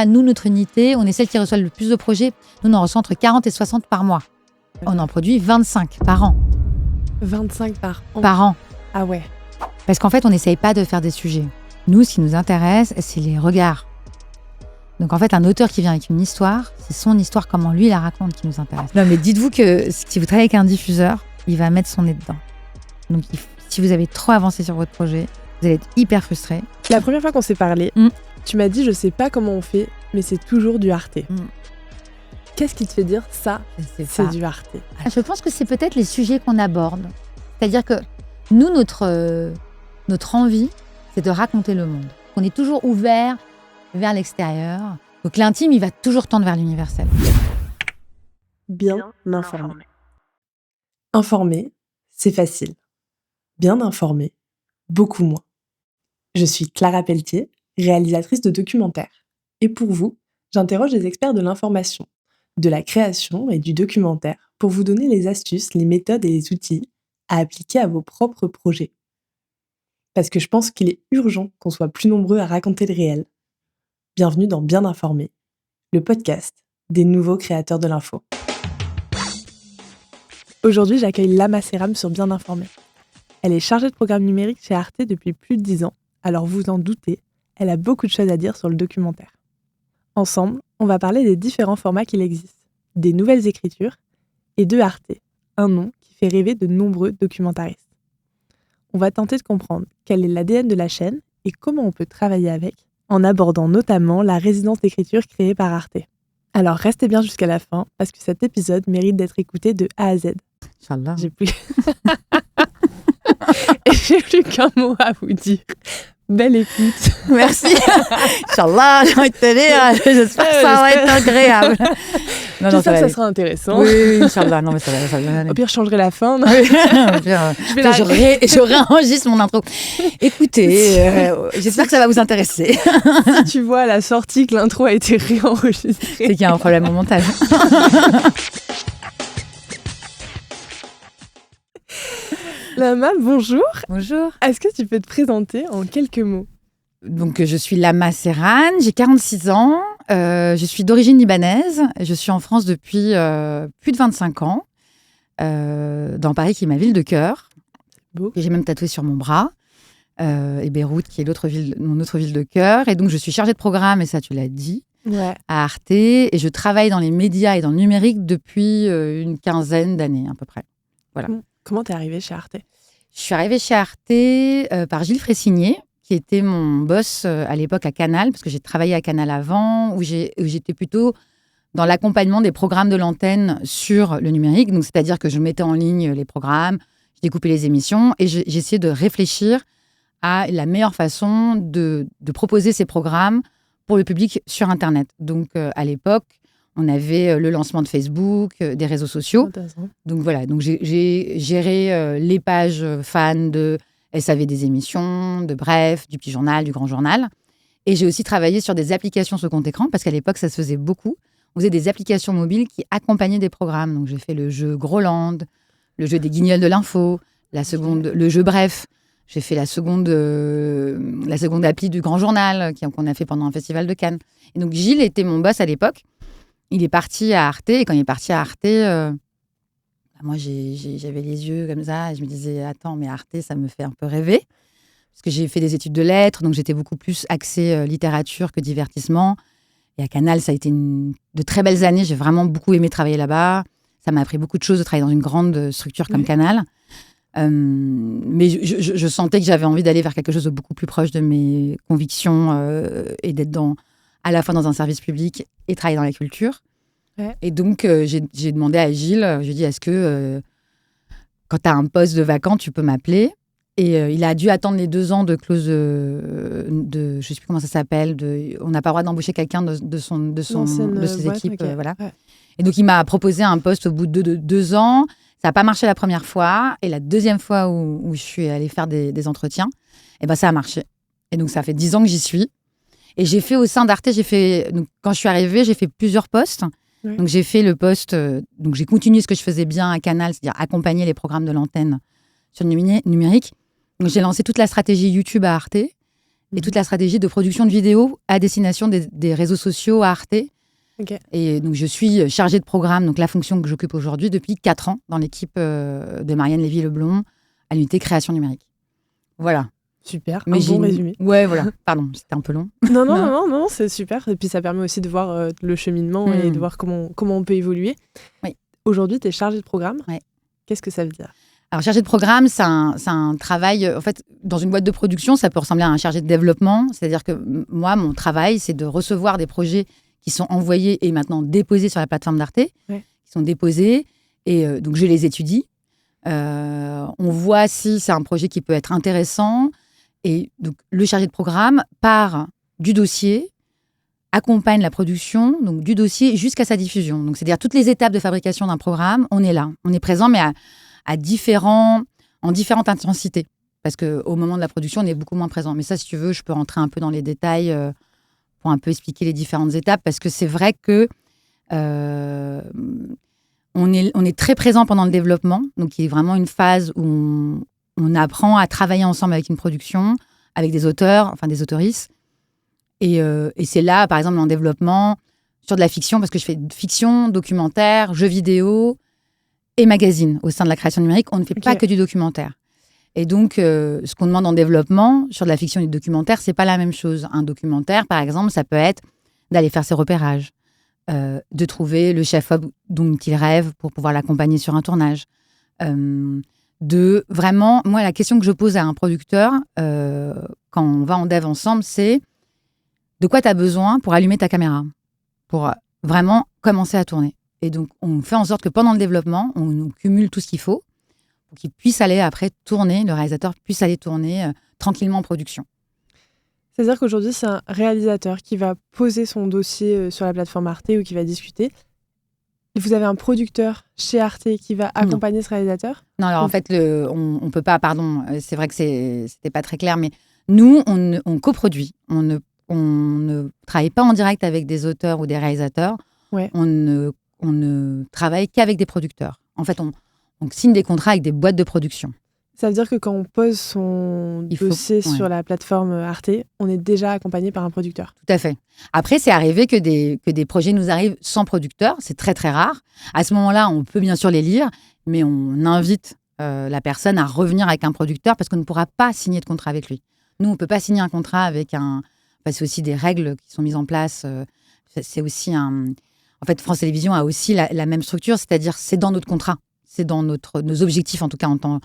Nous, notre unité, on est celle qui reçoit le plus de projets. Nous, on en reçoit entre 40 et 60 par mois. On en produit 25 par an. 25 par an. Par an. Ah ouais. Parce qu'en fait, on n'essaye pas de faire des sujets. Nous, ce qui nous intéresse, c'est les regards. Donc en fait, un auteur qui vient avec une histoire, c'est son histoire, comment lui la raconte, qui nous intéresse. Non, mais dites-vous que si vous travaillez avec un diffuseur, il va mettre son nez dedans. Donc si vous avez trop avancé sur votre projet, vous allez être hyper frustré. La première fois qu'on s'est parlé, tu m'as dit je sais pas comment on fait, mais c'est toujours du Arte. Qu'est-ce qui te fait dire ça, c'est du Arte? Je pense que c'est peut-être les sujets qu'on aborde. C'est-à-dire que nous, notre envie, c'est de raconter le monde. On est toujours ouvert vers l'extérieur. Donc l'intime, il va toujours tendre vers l'universel. Bien informé. Informer, c'est facile. Bien informé, beaucoup moins. Je suis Clara Pelletier, réalisatrice de documentaires. Et pour vous, j'interroge des experts de l'information, de la création et du documentaire pour vous donner les astuces, les méthodes et les outils à appliquer à vos propres projets. Parce que je pense qu'il est urgent qu'on soit plus nombreux à raconter le réel. Bienvenue dans Bien informé, le podcast des nouveaux créateurs de l'info. Aujourd'hui, j'accueille Lama Seram sur Bien informé. Elle est chargée de programme numérique chez Arte depuis plus de 10 ans, alors vous en doutez, elle a beaucoup de choses à dire sur le documentaire. Ensemble, on va parler des différents formats qu'il existe, des nouvelles écritures et de Arte, un nom qui fait rêver de nombreux documentaristes. On va tenter de comprendre quel est l'ADN de la chaîne et comment on peut travailler avec, en abordant notamment la résidence d'écriture créée par Arte. Alors restez bien jusqu'à la fin, parce que cet épisode mérite d'être écouté de A à Z. Inch'Allah. J'ai plus qu'un mot à vous dire. Belle écoute. Merci. Inch'Allah, j'ai envie de te dire, j'espère que ça va être agréable. J'espère que ça sera intéressant. Oui, Inch'Allah. Non, mais ça va aller. Au pire, je changerai la fin. Oui. Je réenregistre mon intro. Écoutez, j'espère que ça va vous intéresser. Si tu vois à la sortie que l'intro a été réenregistrée, c'est qu'il y a un problème au montage. Lama, bonjour. Bonjour. Est-ce que tu peux te présenter en quelques mots? Donc, je suis Lama Seram, j'ai 46 ans, je suis d'origine libanaise, je suis en France depuis plus de 25 ans, dans Paris qui est ma ville de cœur, que j'ai même tatoué sur mon bras, et Beyrouth qui est mon autre ville de cœur, et donc je suis chargée de programme, et ça tu l'as dit, à Arte, et je travaille dans les médias et dans le numérique depuis une quinzaine d'années à peu près. Voilà. Comment t'es arrivée chez Arte? Je suis arrivée chez Arte par Gilles Fressigné, qui était mon boss à l'époque à Canal, parce que j'ai travaillé à Canal avant, où j'étais plutôt dans l'accompagnement des programmes de l'antenne sur le numérique. Donc, c'est-à-dire que je mettais en ligne les programmes, je découpais les émissions et j'essayais de réfléchir à la meilleure façon de proposer ces programmes pour le public sur Internet. Donc, à l'époque, on avait le lancement de Facebook, des réseaux sociaux. Donc voilà, donc j'ai géré les pages fans de SAV des émissions, de Bref, du Petit Journal, du Grand Journal. Et j'ai aussi travaillé sur des applications second écran, parce qu'à l'époque, ça se faisait beaucoup. On faisait des applications mobiles qui accompagnaient des programmes. Donc j'ai fait le jeu Groland, le jeu des Guignols de l'info, le jeu Bref. J'ai fait la seconde appli du Grand Journal, qu'on a fait pendant un festival de Cannes. Et donc Gilles était mon boss à l'époque. Il est parti à Arte, et quand il est parti à Arte, moi j'avais les yeux comme ça, et je me disais, attends, mais Arte, ça me fait un peu rêver, parce que j'ai fait des études de lettres, donc j'étais beaucoup plus axée littérature que divertissement, et à Canal, ça a été de très belles années, j'ai vraiment beaucoup aimé travailler là-bas, ça m'a appris beaucoup de choses de travailler dans une grande structure comme Canal, mais je sentais que j'avais envie d'aller vers quelque chose de beaucoup plus proche de mes convictions, et d'être à la fois dans un service public et travailler dans la culture. Ouais. Et donc, j'ai demandé à Gilles, je lui ai dit, est-ce que quand tu as un poste de vacant, tu peux m'appeler? Et il a dû attendre les 2 ans de clause de je ne sais plus comment ça s'appelle, on n'a pas le droit d'embaucher quelqu'un de ses équipes. Okay. Voilà. Ouais. Et donc, il m'a proposé un poste au bout de 2 ans. Ça n'a pas marché la première fois. Et la deuxième fois où je suis allée faire des entretiens, et ben, ça a marché. Et donc, ça fait 10 ans que j'y suis. Et j'ai fait au sein d'Arte, donc, quand je suis arrivée, j'ai fait plusieurs postes. Oui. Donc j'ai fait le poste, donc j'ai continué ce que je faisais bien à Canal, c'est-à-dire accompagner les programmes de l'antenne sur le numérique. Donc j'ai lancé toute la stratégie YouTube à Arte. et toute la stratégie de production de vidéos à destination des réseaux sociaux à Arte. Ok. Et donc, je suis chargée de programme, donc la fonction que j'occupe aujourd'hui depuis 4 ans dans l'équipe de Marianne Lévy-Leblond à l'unité création numérique. Voilà. Super, Mais un bon résumé. Ouais, voilà. Pardon, c'était un peu long. Non, c'est super. Et puis ça permet aussi de voir le cheminement et de voir comment on peut évoluer. Oui. Aujourd'hui, tu es chargée de programme. Ouais. Qu'est-ce que ça veut dire ? Alors, chargé de programme, c'est un travail... En fait, dans une boîte de production, ça peut ressembler à un chargé de développement. C'est-à-dire que moi, mon travail, c'est de recevoir des projets qui sont envoyés et maintenant déposés sur la plateforme d'Arte. Ouais. Qui sont déposés. Et donc, je les étudie. On voit si c'est un projet qui peut être intéressant. Et donc, le chargé de programme part du dossier, accompagne la production, donc du dossier jusqu'à sa diffusion. Donc, c'est-à-dire toutes les étapes de fabrication d'un programme, on est là. On est présent, mais en différentes intensités. Parce qu'au moment de la production, on est beaucoup moins présent. Mais ça, si tu veux, je peux rentrer un peu dans les détails pour un peu expliquer les différentes étapes. Parce que c'est vrai que on est très présent pendant le développement. Donc, il y a vraiment une phase où on apprend à travailler ensemble avec une production, avec des auteurs, enfin des auteurices. Et c'est là, par exemple, en développement, sur de la fiction, parce que je fais fiction, documentaire, jeux vidéo et magazine. Au sein de la création numérique, on ne fait pas que du documentaire. Et donc, ce qu'on demande en développement, sur de la fiction et du documentaire, c'est pas la même chose. Un documentaire, par exemple, ça peut être d'aller faire ses repérages, de trouver le chef-op dont il rêve pour pouvoir l'accompagner sur un tournage. De vraiment, moi, la question que je pose à un producteur quand on va en dev ensemble, c'est de quoi tu as besoin pour allumer ta caméra, pour vraiment commencer à tourner. Et donc, on fait en sorte que pendant le développement, on cumule tout ce qu'il faut pour qu'il puisse aller après tourner, le réalisateur puisse aller tourner tranquillement en production. C'est-à-dire qu'aujourd'hui, c'est un réalisateur qui va poser son dossier sur la plateforme Arte ou qui va discuter. Vous avez un producteur chez Arte qui va accompagner ce réalisateur ? Non, alors en fait, on peut pas, pardon, c'est vrai que c'était pas très clair, mais nous, on coproduit. On ne travaille pas en direct avec des auteurs ou des réalisateurs. Ouais. On ne travaille qu'avec des producteurs. En fait, on signe des contrats avec des boîtes de production. Ça veut dire que quand on pose son dossier sur la plateforme Arte, on est déjà accompagné par un producteur. Tout à fait. Après, c'est arrivé que des projets nous arrivent sans producteur. C'est très, très rare. À ce moment-là, on peut bien sûr les lire, mais on invite la personne à revenir avec un producteur parce qu'on ne pourra pas signer de contrat avec lui. Nous, on ne peut pas signer un contrat avec un... Enfin, c'est aussi des règles qui sont mises en place. C'est aussi un... En fait, France Télévisions a aussi la même structure, c'est-à-dire c'est dans notre contrat. C'est dans nos objectifs, en tout cas en tant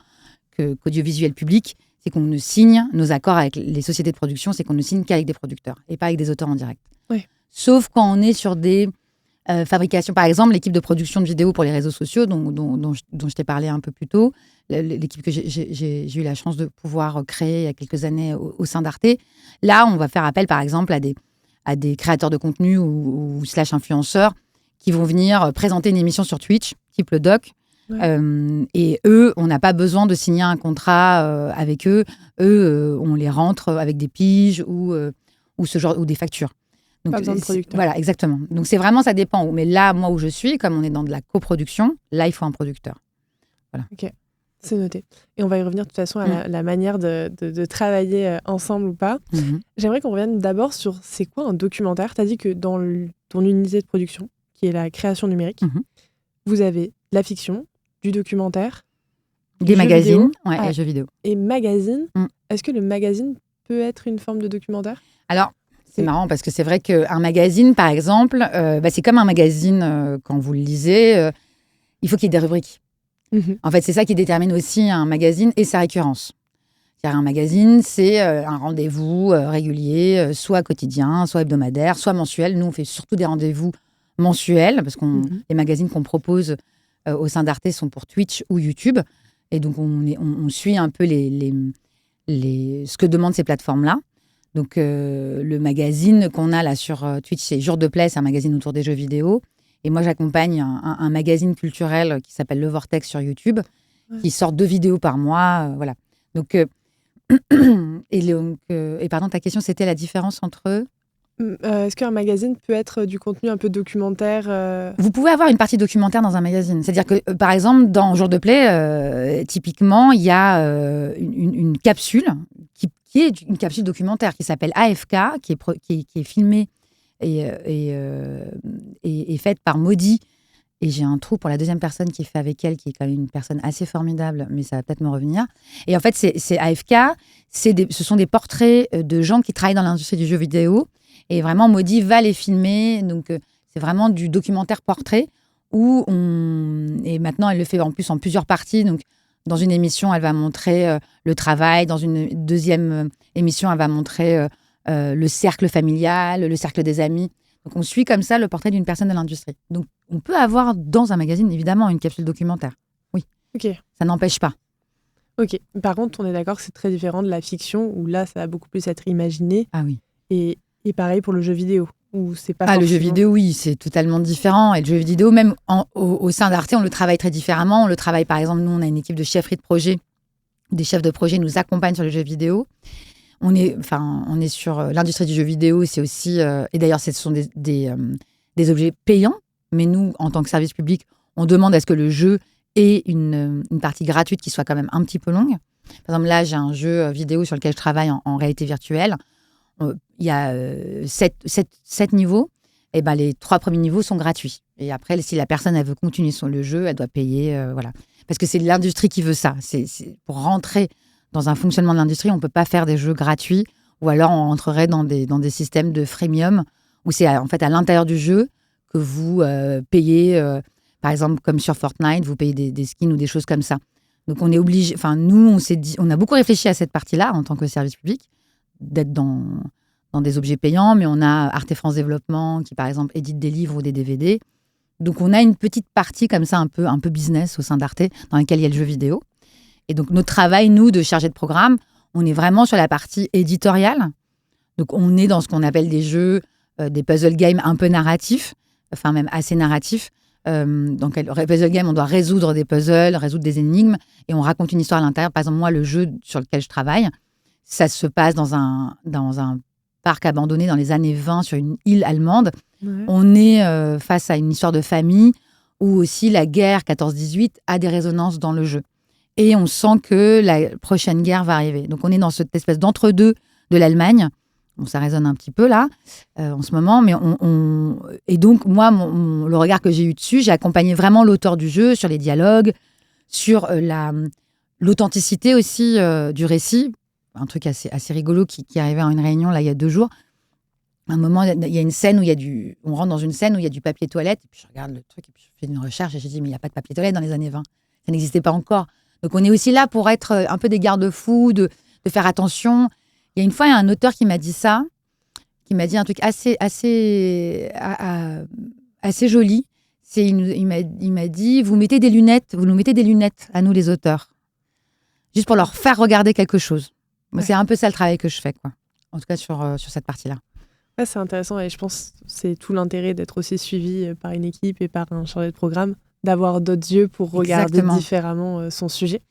qu'audiovisuel public, c'est qu'on ne signe nos accords avec les sociétés de production, c'est qu'on ne signe qu'avec des producteurs et pas avec des auteurs en direct. Oui. Sauf quand on est sur des fabrications. Par exemple, l'équipe de production de vidéos pour les réseaux sociaux, dont je t'ai parlé un peu plus tôt, l'équipe que j'ai eu la chance de pouvoir créer il y a quelques années au sein d'Arte. Là, on va faire appel, par exemple, à des créateurs de contenu ou / influenceurs qui vont venir présenter une émission sur Twitch, type le doc. Ouais. Et eux, on n'a pas besoin de signer un contrat avec eux. Eux, on les rentre avec des piges ou ce genre, ou des factures. Donc, pas besoin de producteur. Voilà, exactement. Donc c'est vraiment, ça dépend. Mais là, moi où je suis, comme on est dans de la coproduction, là, il faut un producteur. Voilà. Ok, c'est noté. Et on va y revenir de toute façon à la manière de travailler ensemble ou pas. J'aimerais qu'on revienne d'abord sur c'est quoi un documentaire. Tu as dit que dans ton unité de production, qui est la création numérique, vous avez de la fiction, du documentaire, des magazines et jeux vidéo. Et magazine, est-ce que le magazine peut être une forme de documentaire ? Alors, c'est marrant parce que c'est vrai qu'un magazine, par exemple, c'est comme un magazine, quand vous le lisez, il faut qu'il y ait des rubriques. En fait, c'est ça qui détermine aussi un magazine et sa récurrence. C'est-à-dire un magazine, c'est un rendez-vous régulier, soit quotidien, soit hebdomadaire, soit mensuel. Nous, on fait surtout des rendez-vous mensuels parce que les magazines qu'on propose au sein d'Arte sont pour Twitch ou YouTube. Et donc, on suit un peu ce que demandent ces plateformes-là. Donc, le magazine qu'on a là sur Twitch, c'est Jour de Play, c'est un magazine autour des jeux vidéo. Et moi, j'accompagne un magazine culturel qui s'appelle Le Vortex sur YouTube, qui sort 2 vidéos par mois. Voilà. Donc, et pardon, ta question, c'était la différence entre... Est-ce qu'un magazine peut être du contenu un peu documentaire Vous pouvez avoir une partie documentaire dans un magazine. C'est-à-dire que, par exemple, dans Jour de Play, typiquement, il y a une capsule qui est une capsule documentaire qui s'appelle AFK, qui est filmée et faite par Maudie. Et j'ai un trou pour la deuxième personne qui fait avec elle, qui est quand même une personne assez formidable, mais ça va peut-être me revenir. Et en fait, c'est AFK, ce sont des portraits de gens qui travaillent dans l'industrie du jeu vidéo. Et vraiment, Maudie va les filmer. Donc, c'est vraiment du documentaire portrait et maintenant, elle le fait en plus en plusieurs parties. Donc, dans une émission, elle va montrer le travail. Dans une deuxième émission, elle va montrer le cercle familial, le cercle des amis. Donc, on suit comme ça le portrait d'une personne de l'industrie. Donc, on peut avoir dans un magazine, évidemment, une capsule documentaire. Oui. Ok. Ça n'empêche pas. Ok. Par contre, on est d'accord que c'est très différent de la fiction, où là, ça va beaucoup plus être imaginé. Ah oui. Et pareil pour le jeu vidéo, où c'est pas le jeu vidéo, oui, c'est totalement différent. Et le jeu vidéo, même au sein d'Arte, on le travaille très différemment. On le travaille, par exemple, nous, on a une équipe de chefferie de projet. Des chefs de projet nous accompagnent sur le jeu vidéo. On est sur l'industrie du jeu vidéo, c'est aussi... et d'ailleurs, ce sont des objets payants. Mais nous, en tant que service public, on demande à ce que le jeu ait une partie gratuite qui soit quand même un petit peu longue. Par exemple, là, j'ai un jeu vidéo sur lequel je travaille en réalité virtuelle. Il y a 7 niveaux. Et ben, les 3 premiers niveaux sont gratuits. Et après, si la personne elle veut continuer le jeu, elle doit payer. Voilà. Parce que c'est l'industrie qui veut ça. C'est pour rentrer dans un fonctionnement de l'industrie, on ne peut pas faire des jeux gratuits. Ou alors, on rentrerait dans des systèmes de freemium où c'est en fait à l'intérieur du jeu que vous payez, par exemple, comme sur Fortnite, vous payez des skins ou des choses comme ça. Donc, on est obligé... Enfin, nous, on a beaucoup réfléchi à cette partie-là en tant que service public, d'être dans des objets payants, mais on a Arte France Développement qui, par exemple, édite des livres ou des DVD. Donc, on a une petite partie comme ça, un peu business au sein d'Arte, dans laquelle il y a le jeu vidéo. Et donc, notre travail, nous, de chargé de programme, on est vraiment sur la partie éditoriale. Donc, on est dans ce qu'on appelle des jeux, des puzzle games un peu narratifs, enfin même assez narratifs. Donc, le puzzle game, on doit résoudre des puzzles, résoudre des énigmes, et on raconte une histoire à l'intérieur. Par exemple, moi, le jeu sur lequel je travaille, ça se passe dans un parc abandonné dans les années 20 sur une île allemande. Ouais. On est face à une histoire de famille où aussi la guerre 14-18 a des résonances dans le jeu. Et on sent que la prochaine guerre va arriver. Donc, on est dans cette espèce d'entre-deux de l'Allemagne. Bon, ça résonne un petit peu là, en ce moment. Mais Et donc, moi, le regard que j'ai eu dessus, j'ai accompagné vraiment l'auteur du jeu sur les dialogues, sur l'authenticité aussi du récit. Un truc assez rigolo qui est arrivé à une réunion là, il y a 2 jours. À un moment, il y a une scène où on rentre dans une scène où il y a du papier toilette. Et puis, je regarde le truc et puis je fais une recherche et je dis, mais il n'y a pas de papier toilette dans les années 20. Ça n'existait pas encore. Donc, on est aussi là pour être un peu des garde-fous, de faire attention. Il y a une fois, il y a un auteur qui m'a dit ça, qui m'a dit un truc assez joli. Il m'a dit, vous nous mettez des lunettes à nous, les auteurs, juste pour leur faire regarder quelque chose. Moi, ouais. C'est un peu ça le travail que je fais, quoi. En tout cas, sur cette partie-là. Ouais, c'est intéressant et je pense que c'est tout l'intérêt d'être aussi suivi par une équipe et par un chargé de programme, d'avoir d'autres yeux pour regarder Exactement. Différemment son sujet.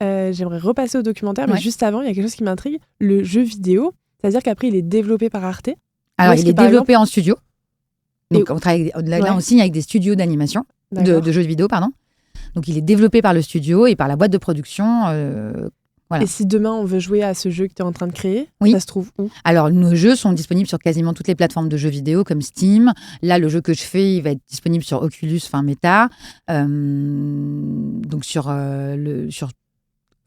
J'aimerais repasser au documentaire, mais juste avant, il y a quelque chose qui m'intrigue. Le jeu vidéo, c'est-à-dire qu'après, il est développé par Arte. Alors, il est développé en studio. Donc, on travaille, là, on signe avec des studios d'animation, de jeux vidéo, pardon. Donc, il est développé par le studio et par la boîte de production. Voilà. Et si demain, on veut jouer à ce jeu que tu es en train de créer, ça se trouve où ? Alors, nos jeux sont disponibles sur quasiment toutes les plateformes de jeux vidéo, comme Steam. Là, le jeu que je fais, il va être disponible sur Oculus, Meta. Donc,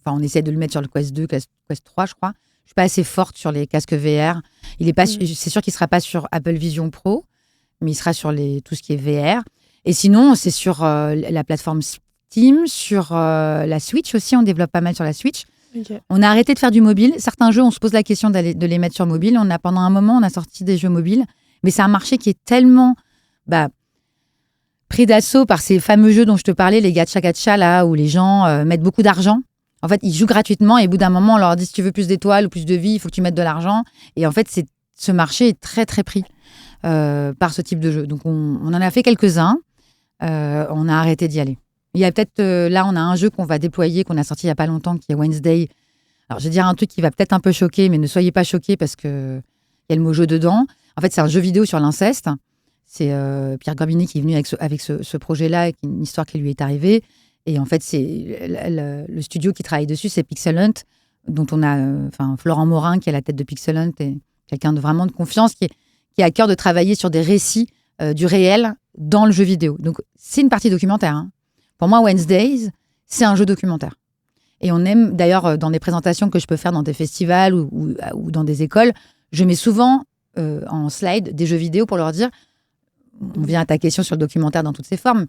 on essaie de le mettre sur le Quest 2, Quest 3, je crois. Je ne suis pas assez forte sur les casques VR. C'est sûr qu'il ne sera pas sur Apple Vision Pro, mais il sera sur tout ce qui est VR. Et sinon, c'est sur la plateforme Steam, sur la Switch aussi. On développe pas mal sur la Switch. Okay. On a arrêté de faire du mobile. Certains jeux, on se pose la question de les mettre sur mobile. Pendant un moment, on a sorti des jeux mobiles. Mais c'est un marché qui est tellement pris d'assaut par ces fameux jeux dont je te parlais, les gacha là, où les gens mettent beaucoup d'argent. En fait, ils jouent gratuitement et au bout d'un moment, on leur dit si tu veux plus d'étoiles ou plus de vie, il faut que tu mettes de l'argent. Et en fait, ce marché est très, très pris par ce type de jeu. Donc, on en a fait quelques-uns. On a arrêté d'y aller. Il y a peut-être, là, on a un jeu qu'on va déployer, qu'on a sorti il n'y a pas longtemps, qui est Wednesday. Alors, je vais dire un truc qui va peut-être un peu choquer, mais ne soyez pas choqués parce qu'il y a le mot jeu dedans. En fait, c'est un jeu vidéo sur l'inceste. C'est Pierre Grabini qui est venu avec ce projet-là, avec une histoire qui lui est arrivée. Et en fait, c'est le studio qui travaille dessus, c'est Pixel Hunt. dont on a Florent Morin, qui est à la tête de Pixel Hunt, et quelqu'un de vraiment de confiance, qui a à cœur de travailler sur des récits du réel dans le jeu vidéo. Donc, c'est une partie documentaire. Hein. Pour moi, Wednesdays, c'est un jeu documentaire. Et on aime, d'ailleurs, dans des présentations que je peux faire dans des festivals ou dans des écoles, je mets souvent en slide des jeux vidéo pour leur dire, on vient à ta question sur le documentaire dans toutes ses formes,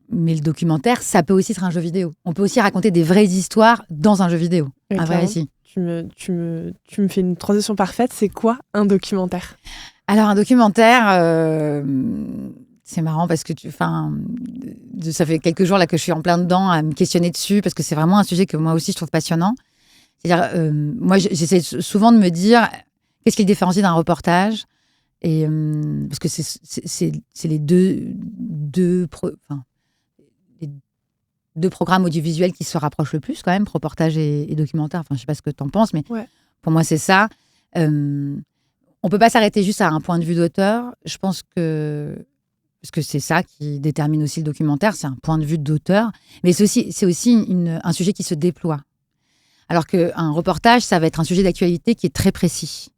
mais le documentaire, ça peut aussi être un jeu vidéo. On peut aussi raconter des vraies histoires dans un jeu vidéo, un vrai récit. Tu me fais une transition parfaite. C'est quoi un documentaire ? Alors, un documentaire, c'est marrant parce que ça fait quelques jours là que je suis en plein dedans à me questionner dessus parce que c'est vraiment un sujet que moi aussi je trouve passionnant. C'est-à-dire, moi, j'essaie souvent de me dire qu'est-ce qui le différencie d'un reportage, et parce que c'est les deux programmes audiovisuels qui se rapprochent le plus quand même, reportage et documentaire. Enfin, je sais pas ce que tu en penses, mais pour moi c'est ça. On peut pas s'arrêter juste à un point de vue d'auteur. Je pense que parce que c'est ça qui détermine aussi le documentaire, c'est un point de vue d'auteur, mais c'est aussi un sujet qui se déploie. Alors qu'un reportage, ça va être un sujet d'actualité qui est très précis,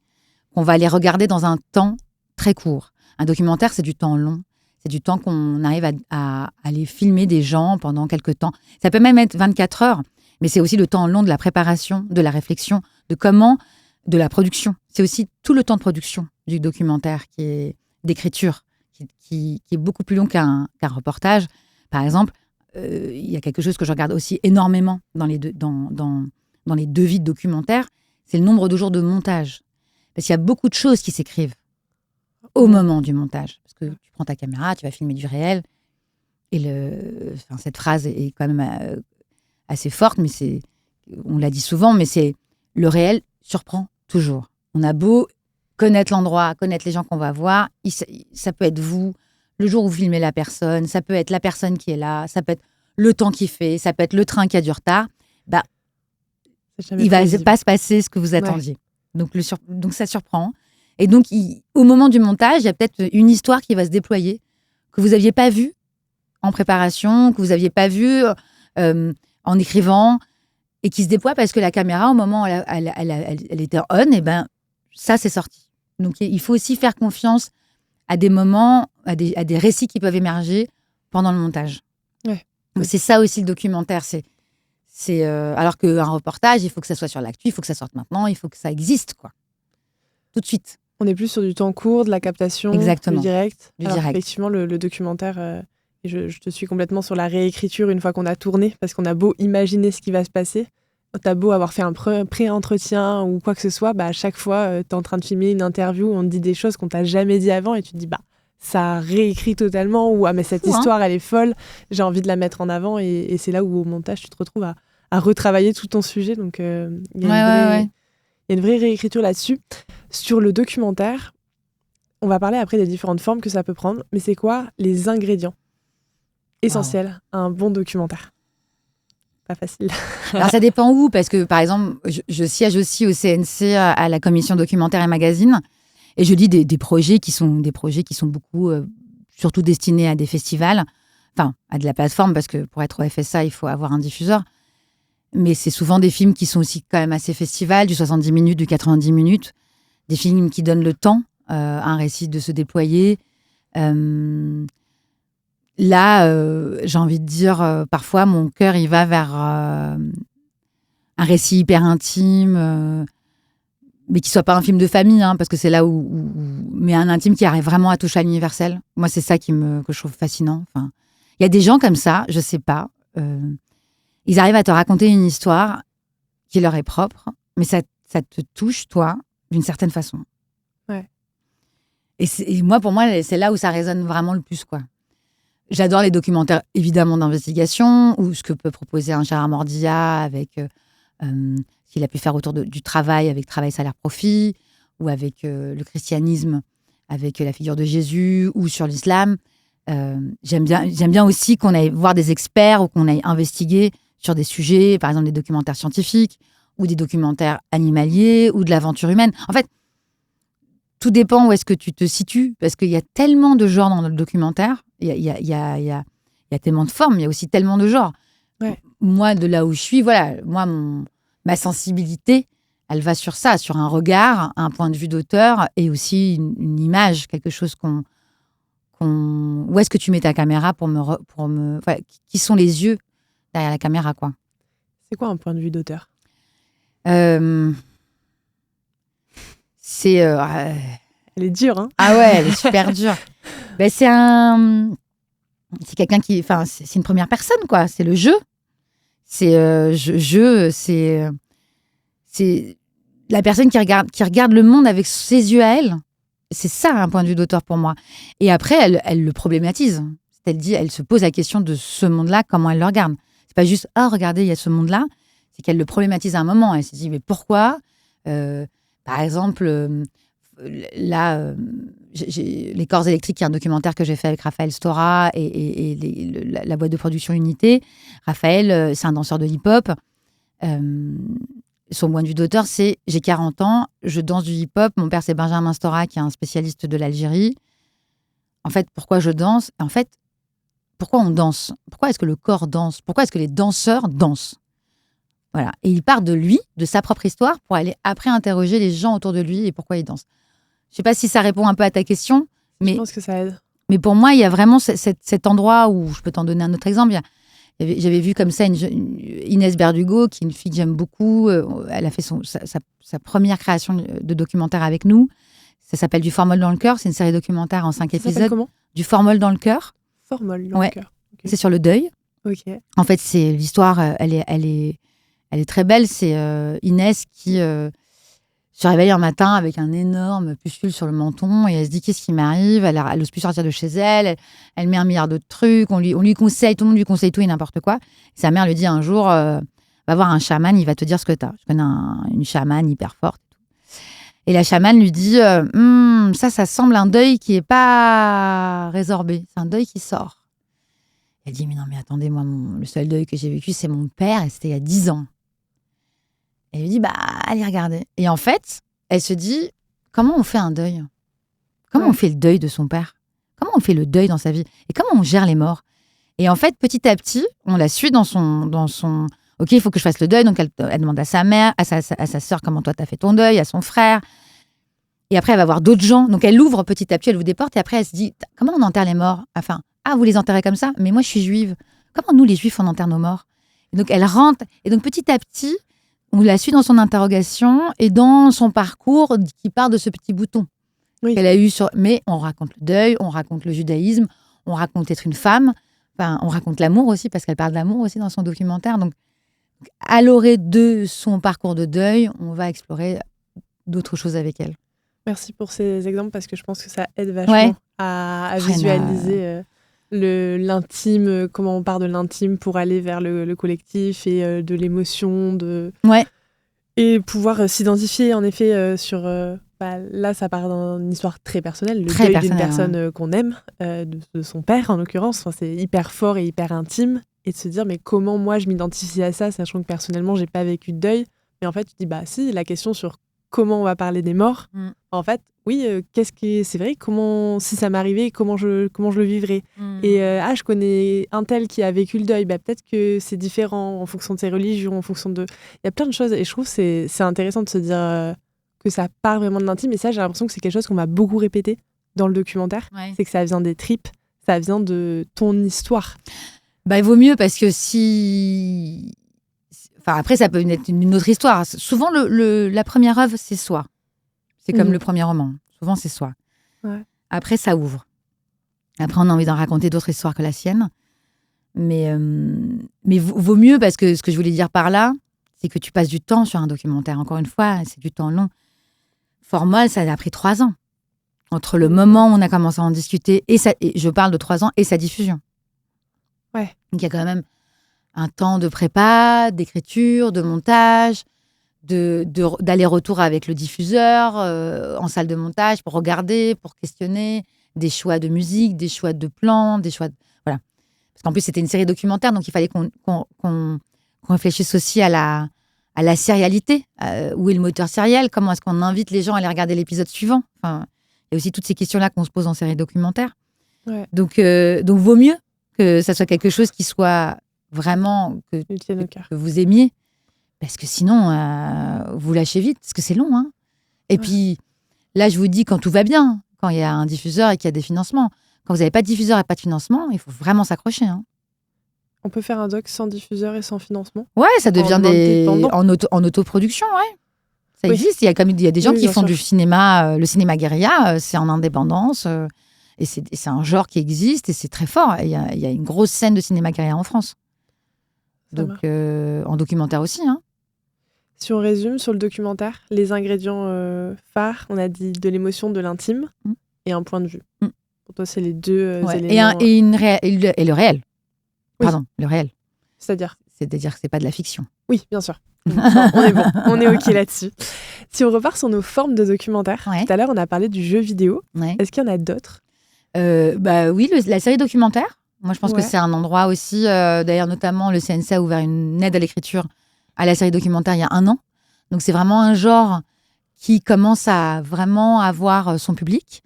qu'on va aller regarder dans un temps très court. Un documentaire, c'est du temps long. C'est du temps qu'on arrive à aller filmer des gens pendant quelques temps. Ça peut même être 24 heures, mais c'est aussi le temps long de la préparation, de la réflexion, de la production. C'est aussi tout le temps de production du documentaire, d'écriture, qui est beaucoup plus long qu'un reportage. Par exemple, il y a quelque chose que je regarde aussi énormément dans les devis de documentaires, c'est le nombre de jours de montage. Parce qu'il y a beaucoup de choses qui s'écrivent au moment du montage. Parce que tu prends ta caméra, tu vas filmer du réel. Et cette phrase est quand même assez forte, mais on l'a dit souvent, mais c'est le réel surprend toujours. On a beau connaître l'endroit, connaître les gens qu'on va voir, ça peut être vous, le jour où vous filmez la personne, ça peut être la personne qui est là, ça peut être le temps qu'il fait, ça peut être le train qui a du retard. Il va pas se passer ce que vous attendiez. Ouais. Donc ça surprend. Et donc, au moment du montage, il y a peut-être une histoire qui va se déployer que vous n'aviez pas vue en préparation, que vous n'aviez pas vue en écrivant, et qui se déploie parce que la caméra, au moment où elle était on, et ça, c'est sorti. Donc, il faut aussi faire confiance à des moments, à des récits qui peuvent émerger pendant le montage. Ouais. Donc, c'est ça aussi le documentaire. Alors qu'un reportage, il faut que ça soit sur l'actu, il faut que ça sorte maintenant, il faut que ça existe, quoi. Tout de suite. On est plus sur du temps court, de la captation, exactement. Du direct. Alors, effectivement, le documentaire, et je te suis complètement sur la réécriture une fois qu'on a tourné, parce qu'on a beau imaginer ce qui va se passer, t'as beau avoir fait un pré-entretien ou quoi que ce soit, à chaque fois, t'es en train de filmer une interview où on te dit des choses qu'on t'a jamais dit avant et tu te dis, ça réécrit totalement, ou mais cette histoire, elle est folle, j'ai envie de la mettre en avant, et c'est là où au montage, tu te retrouves à retravailler tout ton sujet. Donc, il y a une vraie réécriture là-dessus. Sur le documentaire, on va parler après des différentes formes que ça peut prendre, mais c'est quoi les ingrédients essentiels à un bon documentaire ? Pas facile. Alors ça dépend où, parce que par exemple, je siège aussi au CNC à la commission documentaire et magazine, et je lis des projets qui sont beaucoup, surtout destinés à des festivals, enfin à de la plateforme, parce que pour être au FSA, il faut avoir un diffuseur. Mais c'est souvent des films qui sont aussi quand même assez festivals, du 70 minutes, du 90 minutes, des films qui donnent le temps à un récit de se déployer. Là, j'ai envie de dire, parfois, mon cœur, il va vers un récit hyper intime, mais qui soit pas un film de famille, parce que c'est là mais un intime qui arrive vraiment à toucher à l'universel. Moi, c'est ça que je trouve fascinant. Enfin, il y a des gens comme ça, je sais pas. Ils arrivent à te raconter une histoire qui leur est propre, mais ça te touche, toi, d'une certaine façon. Ouais. Et moi, pour moi, c'est là où ça résonne vraiment le plus, quoi. J'adore les documentaires, évidemment, d'investigation, ou ce que peut proposer un Gérard Mordilla avec ce qu'il a pu faire autour du travail, avec Travail, Salaire, Profit, ou avec le christianisme, avec la figure de Jésus, ou sur l'islam. J'aime bien aussi qu'on aille voir des experts ou qu'on aille investiguer sur des sujets, par exemple des documentaires scientifiques, ou des documentaires animaliers, ou de l'aventure humaine. En fait, tout dépend où est-ce que tu te situes, parce qu'il y a tellement de genres dans le documentaire, il y a tellement de formes, il y a aussi tellement de genres. Ouais. Moi, de là où je suis, voilà, moi, ma sensibilité, elle va sur ça, sur un regard, un point de vue d'auteur et aussi une image, quelque chose où est-ce que tu mets ta caméra enfin, qui sont les yeux derrière la caméra, quoi. C'est quoi un point de vue d'auteur? C'est Elle est dure, hein? Ah ouais, elle est super dure. Ben, c'est quelqu'un qui, enfin, c'est une première personne, quoi. C'est le jeu. C'est c'est la personne qui regarde le monde avec ses yeux à elle. C'est ça un point de vue d'auteur pour moi. Et après, elle le problématise. Elle se pose la question de ce monde-là, comment elle le regarde. C'est pas juste regardez, il y a ce monde-là. C'est qu'elle le problématise à un moment. Elle se dit mais pourquoi par exemple, là, Les Corps électriques, qui est un documentaire que j'ai fait avec Raphaël Stora et la boîte de production Unité. Raphaël, c'est un danseur de hip-hop. Son point de vue d'auteur, c'est j'ai 40 ans, je danse du hip-hop. Mon père, c'est Benjamin Stora, qui est un spécialiste de l'Algérie. En fait, pourquoi je danse? En fait, pourquoi on danse? Pourquoi est-ce que le corps danse? Pourquoi est-ce que les danseurs dansent? Voilà. Et il part de lui, de sa propre histoire, pour aller après interroger les gens autour de lui et pourquoi ils dansent. Je ne sais pas si ça répond un peu à ta question, mais je pense que ça aide. Mais pour moi, il y a vraiment cet endroit où je peux t'en donner un autre exemple. J'avais vu comme ça Inès Berdugo, qui est une fille que j'aime beaucoup. Elle a fait sa première création de documentaire avec nous. Ça s'appelle Du formol dans le cœur. C'est une série documentaire en 5 épisodes. Ça s'appelle comment? Du formol dans le cœur. Formol dans le cœur. Okay. C'est sur le deuil. Ok. En fait, c'est l'histoire. Elle est très belle. C'est Inès qui se réveille un matin avec un énorme pustule sur le menton et elle se dit qu'est-ce qui m'arrive. Elle n'ose plus sortir de chez elle. Elle met 1 milliard de trucs. On lui conseille, tout le monde lui conseille tout et n'importe quoi. Et sa mère lui dit un jour va voir un chaman, il va te dire ce que t'as. Je connais une chamane hyper forte. Et la chamane lui dit ça semble un deuil qui n'est pas résorbé. C'est un deuil qui sort. Elle dit mais non, mais attendez, moi, le seul deuil que j'ai vécu, c'est mon père et c'était il y a 10 ans. Elle lui dit, allez regarder. Et en fait, elle se dit, comment on fait un deuil? Comment on fait le deuil de son père? Comment on fait le deuil dans sa vie? Et comment on gère les morts? Et en fait, petit à petit, on la suit dans son... Ok, il faut que je fasse le deuil. Donc, elle demande à sa mère, à sa sœur, comment toi, t'as fait ton deuil, à son frère. Et après, elle va voir d'autres gens. Donc, elle ouvre petit à petit, elle ouvre des portes. Et après, elle se dit, comment on enterre les morts? Enfin, vous les enterrez comme ça? Mais moi, je suis juive. Comment nous, les juifs, on enterre nos morts? Et donc, elle rentre. Et donc, petit à petit... on la suit dans son interrogation et dans son parcours qui part de ce petit bouton qu'elle a eu Mais on raconte le deuil, on raconte le judaïsme, on raconte être une femme, enfin, on raconte l'amour aussi, parce qu'elle parle d'amour aussi dans son documentaire. Donc, à l'orée de son parcours de deuil, on va explorer d'autres choses avec elle. Merci pour ces exemples, parce que je pense que ça aide vachement à visualiser... l'intime, comment on part de l'intime pour aller vers le collectif et de l'émotion, et pouvoir s'identifier en effet sur... là, ça part d'une histoire très personnelle, le deuil d'une personne qu'on aime, de son père en l'occurrence. Enfin, c'est hyper fort et hyper intime, et de se dire mais comment moi je m'identifie à ça, sachant que personnellement j'ai pas vécu de deuil. Mais en fait tu te dis si, la question sur comment on va parler des morts, en fait, oui, c'est vrai, si ça m'arrivait, comment je le vivrais. Et je connais un tel qui a vécu le deuil, peut-être que c'est différent en fonction de ses religions, en fonction de... Il y a plein de choses, et je trouve que c'est intéressant de se dire que ça part vraiment de l'intime, et ça, j'ai l'impression que c'est quelque chose qu'on m'a beaucoup répété dans le documentaire, c'est que ça vient des tripes, ça vient de ton histoire. Il vaut mieux, parce que si... Enfin, après, ça peut être une autre histoire. Souvent, la première œuvre, c'est soi. C'est comme le premier roman. Souvent, c'est soi. Ouais. Après, ça ouvre. Après, on a envie d'en raconter d'autres histoires que la sienne. Mais vaut mieux, parce que ce que je voulais dire par là, c'est que tu passes du temps sur un documentaire. Encore une fois, c'est du temps long. Formol, ça a pris 3 ans. Entre le moment où on a commencé à en discuter, et je parle de 3 ans, et sa diffusion. Ouais. Donc, il y a quand même un temps de prépa, d'écriture, de montage, d'aller-retour avec le diffuseur, en salle de montage, pour regarder, pour questionner, des choix de musique, des choix de plans, des choix... Voilà. Parce qu'en plus, c'était une série documentaire, donc il fallait qu'on réfléchisse aussi à la sérialité. Où est le moteur sériel? Comment est-ce qu'on invite les gens à aller regarder l'épisode suivant? Enfin, il y a aussi toutes ces questions-là qu'on se pose en série documentaire. Ouais. Donc, vaut mieux que ça soit quelque chose qui soit vraiment que vous aimiez, Parce que sinon, vous lâchez vite, parce que c'est long. Hein. Et puis, là, je vous dis, quand tout va bien, quand il y a un diffuseur et qu'il y a des financements. Quand vous n'avez pas de diffuseur et pas de financement, il faut vraiment s'accrocher. Hein. On peut faire un doc sans diffuseur et sans financement? Ouais, ça devient en autoproduction, ouais. Ça existe. Il y a des gens qui font du cinéma, le cinéma guérilla, c'est en indépendance. Et c'est un genre qui existe et c'est très fort. Il y a une grosse scène de cinéma guérilla en France. Donc, en documentaire aussi. Hein. Si on résume sur le documentaire, les ingrédients phares, on a dit de l'émotion, de l'intime et un point de vue. Pour toi, c'est les deux éléments. Et le réel. Pardon, le réel. C'est-à-dire que c'est pas de la fiction. Oui, bien sûr. On est bon, on est OK là-dessus. Si on repart sur nos formes de documentaire, tout à l'heure, on a parlé du jeu vidéo. Ouais. Est-ce qu'il y en a d'autres? Oui, la série documentaire. Moi, je pense que c'est un endroit aussi. D'ailleurs, notamment, le CNC a ouvert une aide à l'écriture à la série documentaire il y a 1 an. Donc, c'est vraiment un genre qui commence à vraiment avoir son public.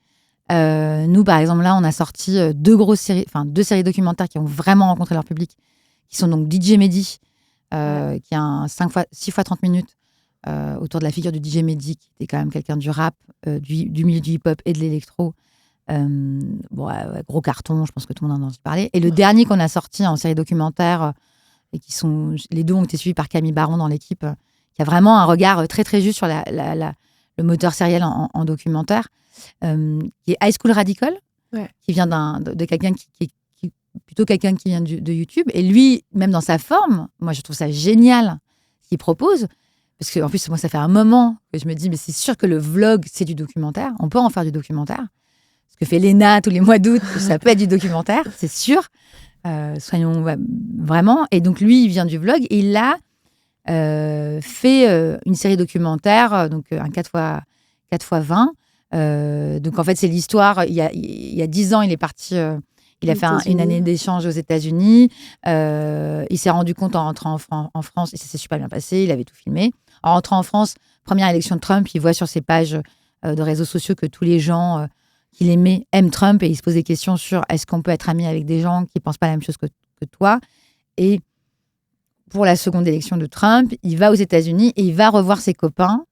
Nous, par exemple, là, on a sorti 2 séries documentaires qui ont vraiment rencontré leur public, qui sont donc DJ Mehdi, qui a un 6 fois 30 minutes autour de la figure du DJ Mehdi, qui était quand même quelqu'un du rap, du milieu du hip-hop et de l'électro. Gros carton, je pense que tout le monde en a entendu parler. Et le dernier qu'on a sorti en série documentaire, et les 2 ont été suivis par Camille Baron dans l'équipe, qui a vraiment un regard très très juste sur le moteur sériel en documentaire, qui est High School Radical, qui vient de quelqu'un qui est plutôt quelqu'un qui vient de YouTube. Et lui, même dans sa forme, moi je trouve ça génial ce qu'il propose. Parce qu'en plus, moi, ça fait un moment que je me dis, mais c'est sûr que le vlog, c'est du documentaire. On peut en faire du documentaire. Ce que fait Léna tous les mois d'août, ça peut être du documentaire, c'est sûr. Soyons vraiment. Et donc, lui, il vient du vlog et il a fait une série documentaire, donc un 4x20. Donc, en fait, c'est l'histoire. Il y a 10 ans, il est parti. Il a fait une année d'échange aux États-Unis. Il s'est rendu compte en rentrant en France, et ça s'est super bien passé. Il avait tout filmé. En rentrant en France, première élection de Trump, il voit sur ses pages de réseaux sociaux que tous les gens qu'il aimait aiment Trump, et il se pose des questions sur est-ce qu'on peut être ami avec des gens qui ne pensent pas la même chose que toi. Et pour la seconde élection de Trump, il va aux États-Unis et il va revoir ses copains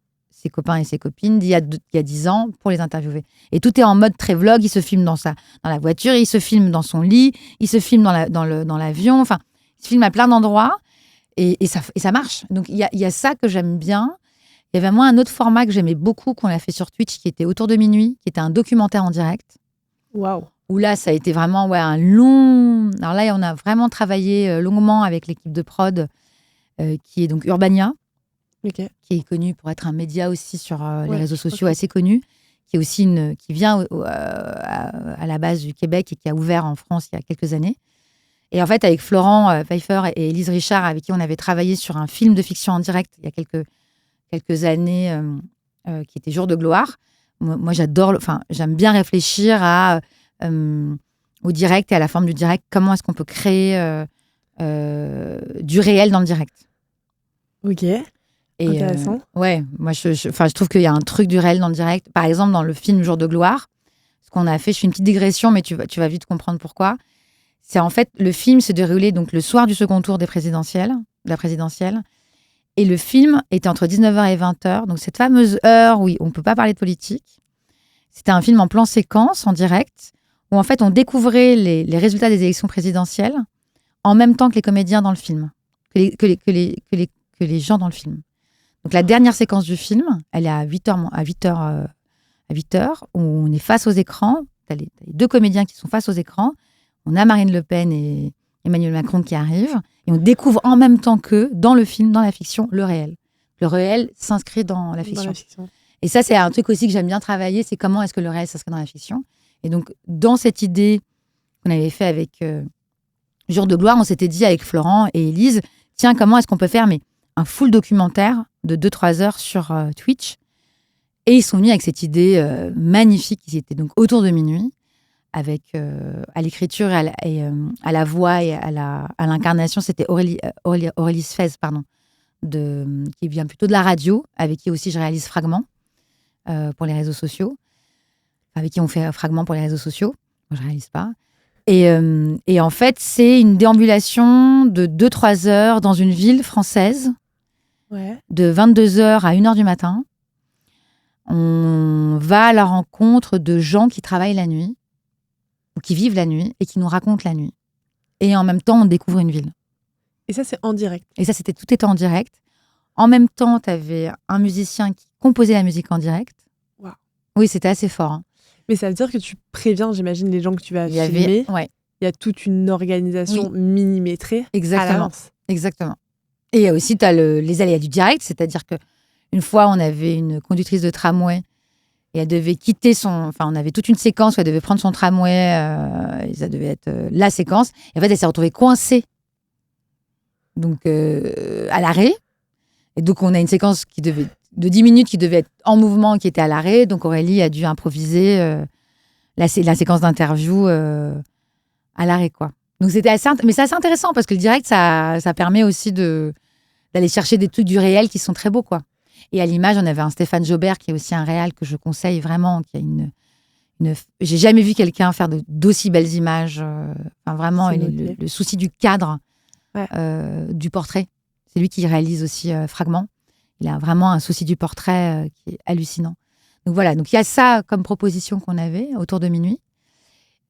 et ses copines d'il y a 10 ans pour les interviewer. Et tout est en mode très vlog. Il se filme dans la voiture, il se filme dans son lit, il se filme dans l'avion. Enfin, il se filme à plein d'endroits et ça marche. Donc, il y a ça que j'aime bien. Il y avait moi un autre format que j'aimais beaucoup, qu'on a fait sur Twitch, qui était Autour de minuit, qui était un documentaire en direct. Waouh! Où là, ça a été vraiment un long... Alors là, on a vraiment travaillé longuement avec l'équipe de prod, qui est donc Urbania, qui est connu pour être un média aussi sur les réseaux sociaux assez connu, qui est aussi qui vient à la base du Québec et qui a ouvert en France il y a quelques années. Et en fait, avec Florent Pfeiffer et Élise Richard, avec qui on avait travaillé sur un film de fiction en direct il y a quelques années, qui était Jour de gloire. Moi, j'aime bien réfléchir au direct et à la forme du direct. Comment est-ce qu'on peut créer du réel dans le direct? Ok. Intéressant. Moi, je trouve qu'il y a un truc du réel dans le direct. Par exemple, dans le film Jour de gloire, ce qu'on a fait, je fais une petite digression, mais tu vas vite comprendre pourquoi. C'est en fait, le film se déroulait donc le soir du second tour de la présidentielle. Et le film était entre 19h et 20h. Donc, cette fameuse heure où on ne peut pas parler de politique. C'était un film en plan séquence, en direct, où en fait, on découvrait les résultats des élections présidentielles en même temps que les comédiens dans le film, que les gens dans le film. Donc, la dernière séquence du film, elle est à 8h, où on est face aux écrans. T'as les 2 comédiens qui sont face aux écrans. On a Marine Le Pen et Emmanuel Macron qui arrivent. Et on découvre en même temps que, dans le film, dans la fiction, le réel. Le réel s'inscrit dans la fiction. Et ça, c'est un truc aussi que j'aime bien travailler, c'est comment est-ce que le réel s'inscrit dans la fiction. Et donc, dans cette idée qu'on avait fait avec Jour de gloire, on s'était dit avec Florent et Élise, tiens, comment est-ce qu'on peut faire un full documentaire de 2-3 heures sur Twitch. Et ils sont venus avec cette idée magnifique qui était donc Autour de minuit, avec à l'écriture et à la voix et à l'incarnation, c'était Aurélie Sfez, qui vient plutôt de la radio, avec qui aussi je réalise Fragments pour les réseaux sociaux, avec qui on fait Fragments pour les réseaux sociaux. Moi, je ne réalise pas. Et en fait, c'est une déambulation de 2-3 heures dans une ville française, de 22h à 1h du matin. On va à la rencontre de gens qui travaillent la nuit, ou qui vivent la nuit, et qui nous racontent la nuit. Et en même temps, on découvre une ville. Et ça, c'est en direct. Et ça, tout était en direct. En même temps, tu avais un musicien qui composait la musique en direct. Wow. Oui, c'était assez fort. Hein. Mais ça veut dire que tu préviens, j'imagine, les gens que tu vas filmer. Il y a toute une organisation millimétrée à l'avance. Exactement. Et il y a aussi les aléas du direct, c'est-à-dire qu'une fois, on avait une conductrice de tramway et elle devait quitter Enfin, on avait toute une séquence où elle devait prendre son tramway, et ça devait être la séquence. Et en fait, elle s'est retrouvée coincée donc, à l'arrêt. Et donc, on a une séquence de 10 minutes qui devait être en mouvement, qui était à l'arrêt. Donc, Aurélie a dû improviser la séquence d'interview à l'arrêt, quoi. Donc, c'est assez intéressant parce que le direct, ça permet aussi d'aller chercher des trucs du réel qui sont très beaux, quoi. Et à l'image, on avait un Stéphane Jobert qui est aussi un réal que je conseille vraiment, qui a j'ai jamais vu quelqu'un faire d'aussi belles images. Enfin, vraiment, le souci du cadre, du portrait. C'est lui qui réalise aussi Fragment. Il a vraiment un souci du portrait qui est hallucinant. Donc voilà, donc il y a ça comme proposition qu'on avait autour de minuit.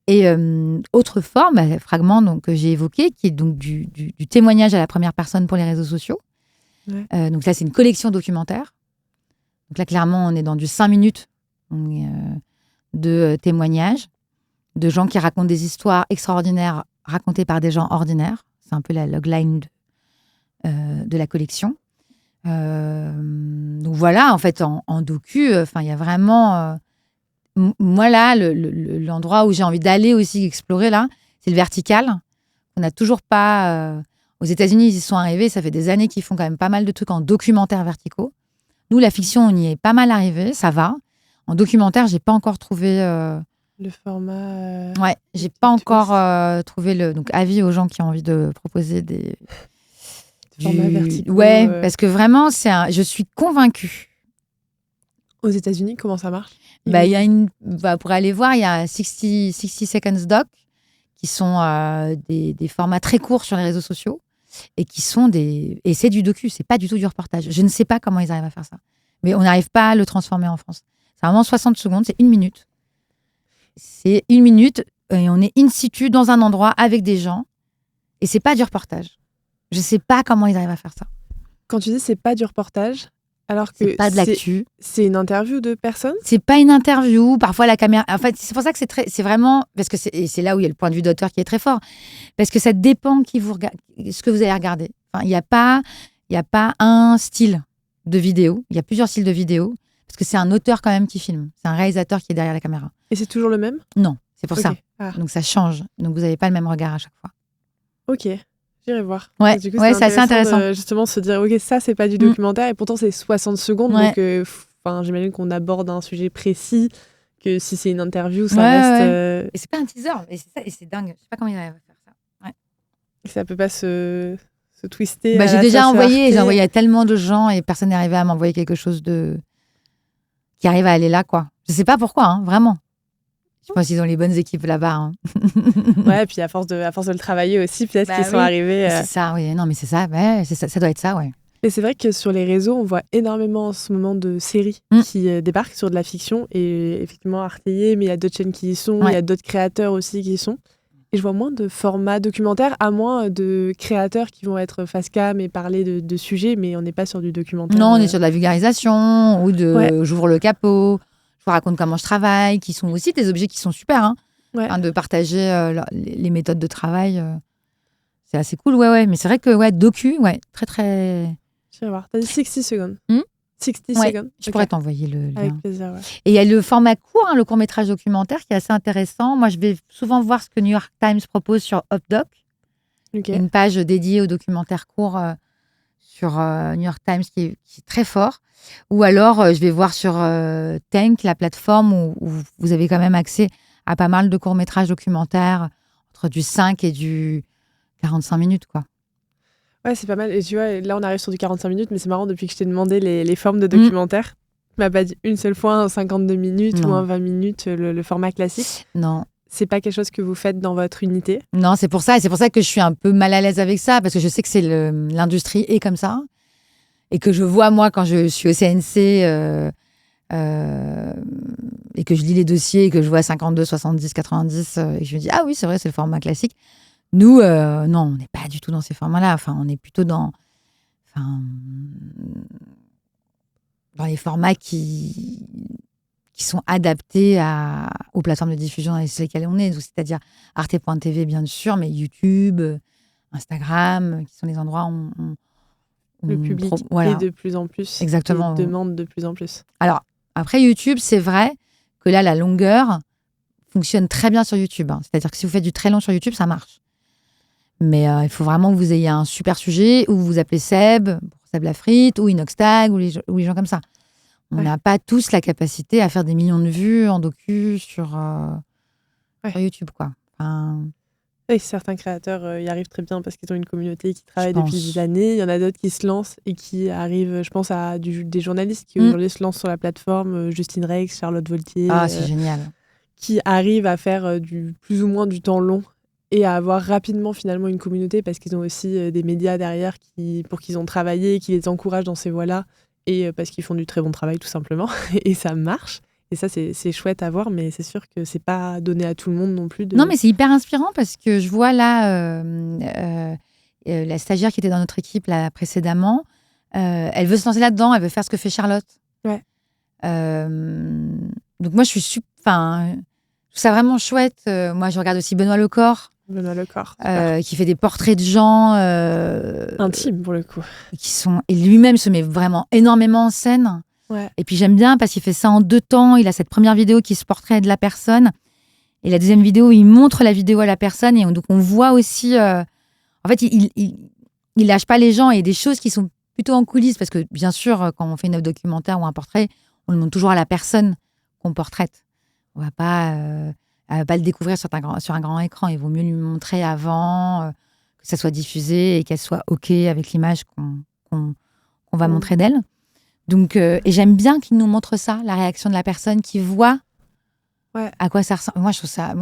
Et autre forme, Fragment donc, que j'ai évoqué, qui est donc du témoignage à la première personne pour les réseaux sociaux. Ouais. Donc là, c'est une collection documentaire. Donc là, clairement, on est dans du 5 minutes de témoignages, de gens qui racontent des histoires extraordinaires racontées par des gens ordinaires. C'est un peu la logline de la collection. Donc voilà, en fait, en docu, il y a vraiment... moi, là, l'endroit où j'ai envie d'aller aussi explorer, là, c'est le vertical. On n'a toujours pas... aux États-Unis, ils y sont arrivés. Ça fait des années qu'ils font quand même pas mal de trucs en documentaire verticaux. Nous, la fiction, on y est pas mal arrivé. Ça va. En documentaire, j'ai pas encore trouvé... le format... Ouais, j'ai pas encore trouvé Donc, avis aux gens qui ont envie de proposer des... formats verticaux. Ouais, parce que vraiment, je suis convaincue. Aux États-Unis, comment ça marche ? Il y a pour aller voir, il y a 60 Seconds Doc, qui sont des formats très courts sur les réseaux sociaux, et qui sont et c'est du docu, c'est pas du tout du reportage. Je ne sais pas comment ils arrivent à faire ça. Mais on n'arrive pas à le transformer en France. C'est vraiment 60 secondes, c'est 1 minute. C'est 1 minute, et on est in situ dans un endroit avec des gens, et c'est pas du reportage. Je sais pas comment ils arrivent à faire ça. Quand tu dis c'est pas du reportage, alors que c'est pas de l'actu. C'est une interview de personnes ? C'est pas une interview. Parfois la caméra. En fait, c'est pour ça que c'est vraiment parce que c'est là où il y a le point de vue d'auteur qui est très fort. Parce que ça dépend ce que vous allez regarder. Enfin, il y a pas un style de vidéo. Il y a plusieurs styles de vidéo parce que c'est un auteur quand même qui filme. C'est un réalisateur qui est derrière la caméra. Et c'est toujours le même ? Non, c'est pour ça. Ah. Donc ça change. Donc vous n'avez pas le même regard à chaque fois. Ok. J'irai voir. Ouais, du coup, c'est assez intéressant. De, justement, se dire, ok, ça, c'est pas du documentaire, et pourtant, c'est 60 secondes. Ouais. Donc, j'imagine qu'on aborde un sujet précis, que si c'est une interview, ça reste... Ouais. Et c'est pas un teaser, et c'est ça, et c'est dingue. Je sais pas comment il arrive à faire ça. Ouais. Et ça peut pas se twister. J'ai déjà envoyé à tellement de gens, et personne n'est arrivé à m'envoyer quelque chose qui arrive à aller là, quoi. Je sais pas pourquoi, hein, vraiment. Je pense qu'ils ont les bonnes équipes là-bas. Hein. Ouais, et puis à force de le travailler aussi, peut-être qu'ils sont arrivés. C'est ça, oui. Non, mais c'est ça. Ouais, ça doit être ça, ouais. Et c'est vrai que sur les réseaux, on voit énormément en ce moment de séries qui débarquent sur de la fiction. Et effectivement, Artelier, mais il y a d'autres chaînes qui y sont. Il y a d'autres créateurs aussi qui y sont. Et je vois moins de formats documentaires, à moins de créateurs qui vont être face cam et parler de sujets, mais on n'est pas sur du documentaire. Non, on est sur de la vulgarisation ou j'ouvre le capot. Je vous raconte comment je travaille, qui sont aussi des objets qui sont super, hein. De partager les méthodes de travail. C'est assez cool, ouais. Mais c'est vrai que, docu, très, très... Je vais voir. T'as dit 60 secondes. 60 secondes. Je pourrais t'envoyer le lien. Avec plaisir, ouais. Et il y a le format court, le court-métrage documentaire, qui est assez intéressant. Moi, je vais souvent voir ce que New York Times propose sur UpDoc. Une page dédiée aux documentaires courts sur New York Times qui est très fort. Ou alors, je vais voir sur Tank, la plateforme où vous avez quand même accès à pas mal de courts-métrages documentaires, entre du 5 et du 45 minutes, quoi. Ouais, c'est pas mal. Et tu vois, là, on arrive sur du 45 minutes, mais c'est marrant, depuis que je t'ai demandé les formes de documentaire, tu m'as pas dit une seule fois un 52 minutes ou un 20 minutes, le format classique. Non. C'est pas quelque chose que vous faites dans votre unité ? Non, c'est pour ça. Et c'est pour ça que je suis un peu mal à l'aise avec ça, parce que je sais que l'industrie est comme ça. et que je vois, moi, quand je suis au CNC et que je lis les dossiers et que je vois 52, 70, 90 et que je me dis, ah oui, c'est vrai, c'est le format classique. Nous, non, on n'est pas du tout dans ces formats-là. Enfin, on est plutôt dans les formats qui sont adaptés aux plateformes de diffusion dans lesquelles on est. Donc, c'est-à-dire Arte.tv, bien sûr, mais YouTube, Instagram, qui sont les endroits où le public voilà. est de plus en plus. Exactement. Et demande de plus en plus. Alors, après YouTube, c'est vrai que là, la longueur fonctionne très bien sur YouTube. C'est-à-dire que si vous faites du très long sur YouTube, ça marche. Mais il faut vraiment que vous ayez un super sujet où vous vous appelez Seb, pour Seb Lafrite, ou Inoxtag, ou les gens comme ça. On n'a pas tous la capacité à faire des millions de vues en docu sur YouTube, quoi. Et certains créateurs y arrivent très bien parce qu'ils ont une communauté qui travaille depuis des années. Il y en a d'autres qui se lancent et qui arrivent, je pense à des journalistes qui aujourd'hui se lancent sur la plateforme, Justine Rex, Charlotte Voltier. Ah, c'est génial. Qui arrivent à faire plus ou moins du temps long et à avoir rapidement finalement une communauté parce qu'ils ont aussi des médias derrière pour qu'ils ont travaillé, qui les encouragent dans ces voies-là et parce qu'ils font du très bon travail tout simplement et ça marche. Et ça, c'est chouette à voir, mais c'est sûr que c'est pas donné à tout le monde non plus. Non, mais c'est hyper inspirant parce que je vois là la stagiaire qui était dans notre équipe là, précédemment, elle veut se lancer là-dedans, elle veut faire ce que fait Charlotte. Ouais. Donc moi, je trouve ça vraiment chouette. Moi, je regarde aussi Benoît Lecor. Qui fait des portraits de gens intimes pour le coup. Et lui-même se met vraiment énormément en scène. Ouais. Et puis j'aime bien parce qu'il fait ça en 2 temps. Il a cette première vidéo qui se portrait de la personne et la deuxième vidéo où il montre la vidéo à la personne et donc on voit aussi en fait il lâche pas les gens et des choses qui sont plutôt en coulisses parce que bien sûr quand on fait une œuvre documentaire ou un portrait on le montre toujours à la personne qu'on portraite. On va pas le découvrir sur un grand écran. Il vaut mieux lui montrer avant que ça soit diffusé et qu'elle soit OK avec l'image qu'on va montrer d'elle. Donc, et j'aime bien qu'il nous montre ça, la réaction de la personne qui voit à quoi ça ressemble. Moi, je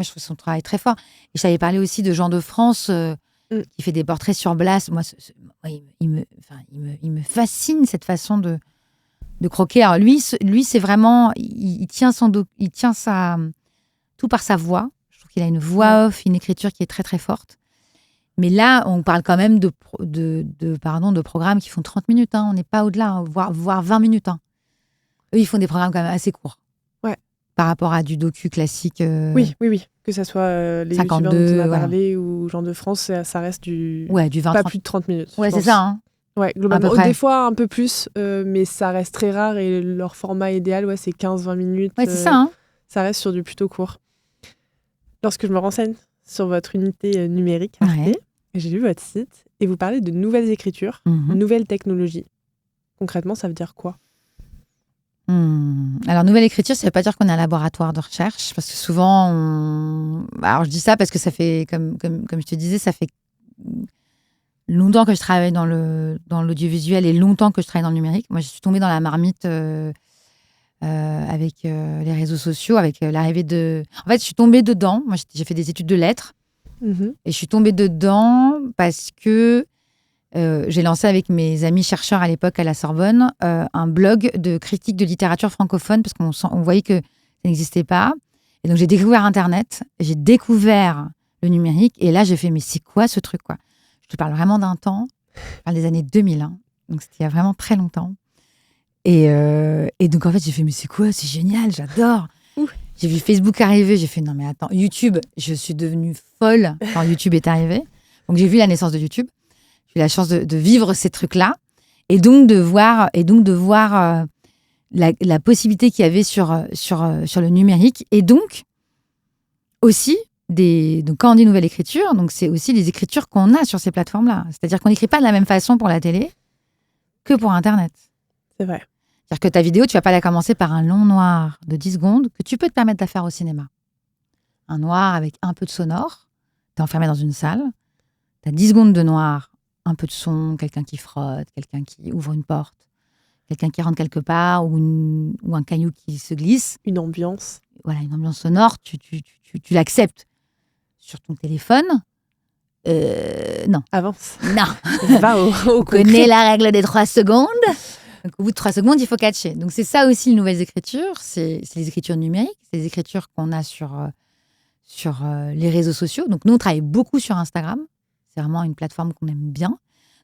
trouve son travail très fort. Et je t'avais parlé aussi de Jean de France qui fait des portraits sur Blas. Moi, il me fascine cette façon de croquer. Alors lui, c'est vraiment, il tient tout par sa voix. Je trouve qu'il a une voix off, une écriture qui est très très forte. Mais là, on parle quand même de programmes qui font 30 minutes. On n'est pas au-delà, voire 20 minutes. Eux, ils font des programmes quand même assez courts. Ouais. Par rapport à du docu classique. Oui. Que ça soit les 52, youtubeurs dont on a parlé ou Jean de France, ça reste du 20, pas plus de 30 minutes. Ouais, c'est ça. Ouais, globalement. Des fois, un peu plus, mais ça reste très rare et leur format idéal, c'est 15-20 minutes. Ouais, c'est ça. Ça reste sur du plutôt court. Lorsque je me renseigne sur votre unité numérique, j'ai lu votre site et vous parlez de nouvelles écritures, nouvelles technologies. Concrètement, ça veut dire quoi ? Alors, nouvelle écriture, ça ne veut pas dire qu'on est un laboratoire de recherche, parce que souvent, alors je dis ça parce que ça fait, comme je te disais, ça fait longtemps que je travaille dans l'audiovisuel et longtemps que je travaille dans le numérique. Moi, je suis tombée dans la marmite avec les réseaux sociaux, avec l'arrivée de... En fait, je suis tombée dedans. Moi, j'ai fait des études de lettres. Et je suis tombée dedans parce que j'ai lancé avec mes amis chercheurs à l'époque à la Sorbonne un blog de critique de littérature francophone parce qu'on voyait que ça n'existait pas. Et donc, j'ai découvert Internet, j'ai découvert le numérique et là, j'ai fait, mais c'est quoi ce truc, quoi ? Je te parle vraiment d'un temps, je parle des années 2000, donc c'était il y a vraiment très longtemps. Et donc, en fait, j'ai fait, mais c'est quoi ? C'est génial, j'adore. J'ai vu Facebook arriver, j'ai fait, non mais attends, YouTube, je suis devenue folle quand YouTube est arrivé. Donc, j'ai vu la naissance de YouTube. J'ai eu la chance de vivre ces trucs-là. Et donc, de voir la possibilité qu'il y avait sur le numérique. Et donc, aussi, donc quand on dit nouvelle écriture, donc c'est aussi les écritures qu'on a sur ces plateformes-là. C'est-à-dire qu'on n'écrit pas de la même façon pour la télé que pour Internet. C'est vrai. C'est-à-dire que ta vidéo, tu vas pas la commencer par un long noir de 10 secondes que tu peux te permettre de la faire au cinéma. Un noir avec un peu de sonore, tu es enfermé dans une salle, tu as 10 secondes de noir, un peu de son, quelqu'un qui frotte, quelqu'un qui ouvre une porte, quelqu'un qui rentre quelque part ou un caillou qui se glisse. Une ambiance. Voilà, une ambiance sonore, tu l'acceptes sur ton téléphone. Non. Avance. Non. Va au On connaît la règle des 3 secondes. Donc, au bout de 3 secondes, il faut catcher. Donc, c'est ça aussi, les nouvelles écritures. C'est les écritures numériques. C'est les écritures qu'on a sur les réseaux sociaux. Donc, nous, on travaille beaucoup sur Instagram. C'est vraiment une plateforme qu'on aime bien,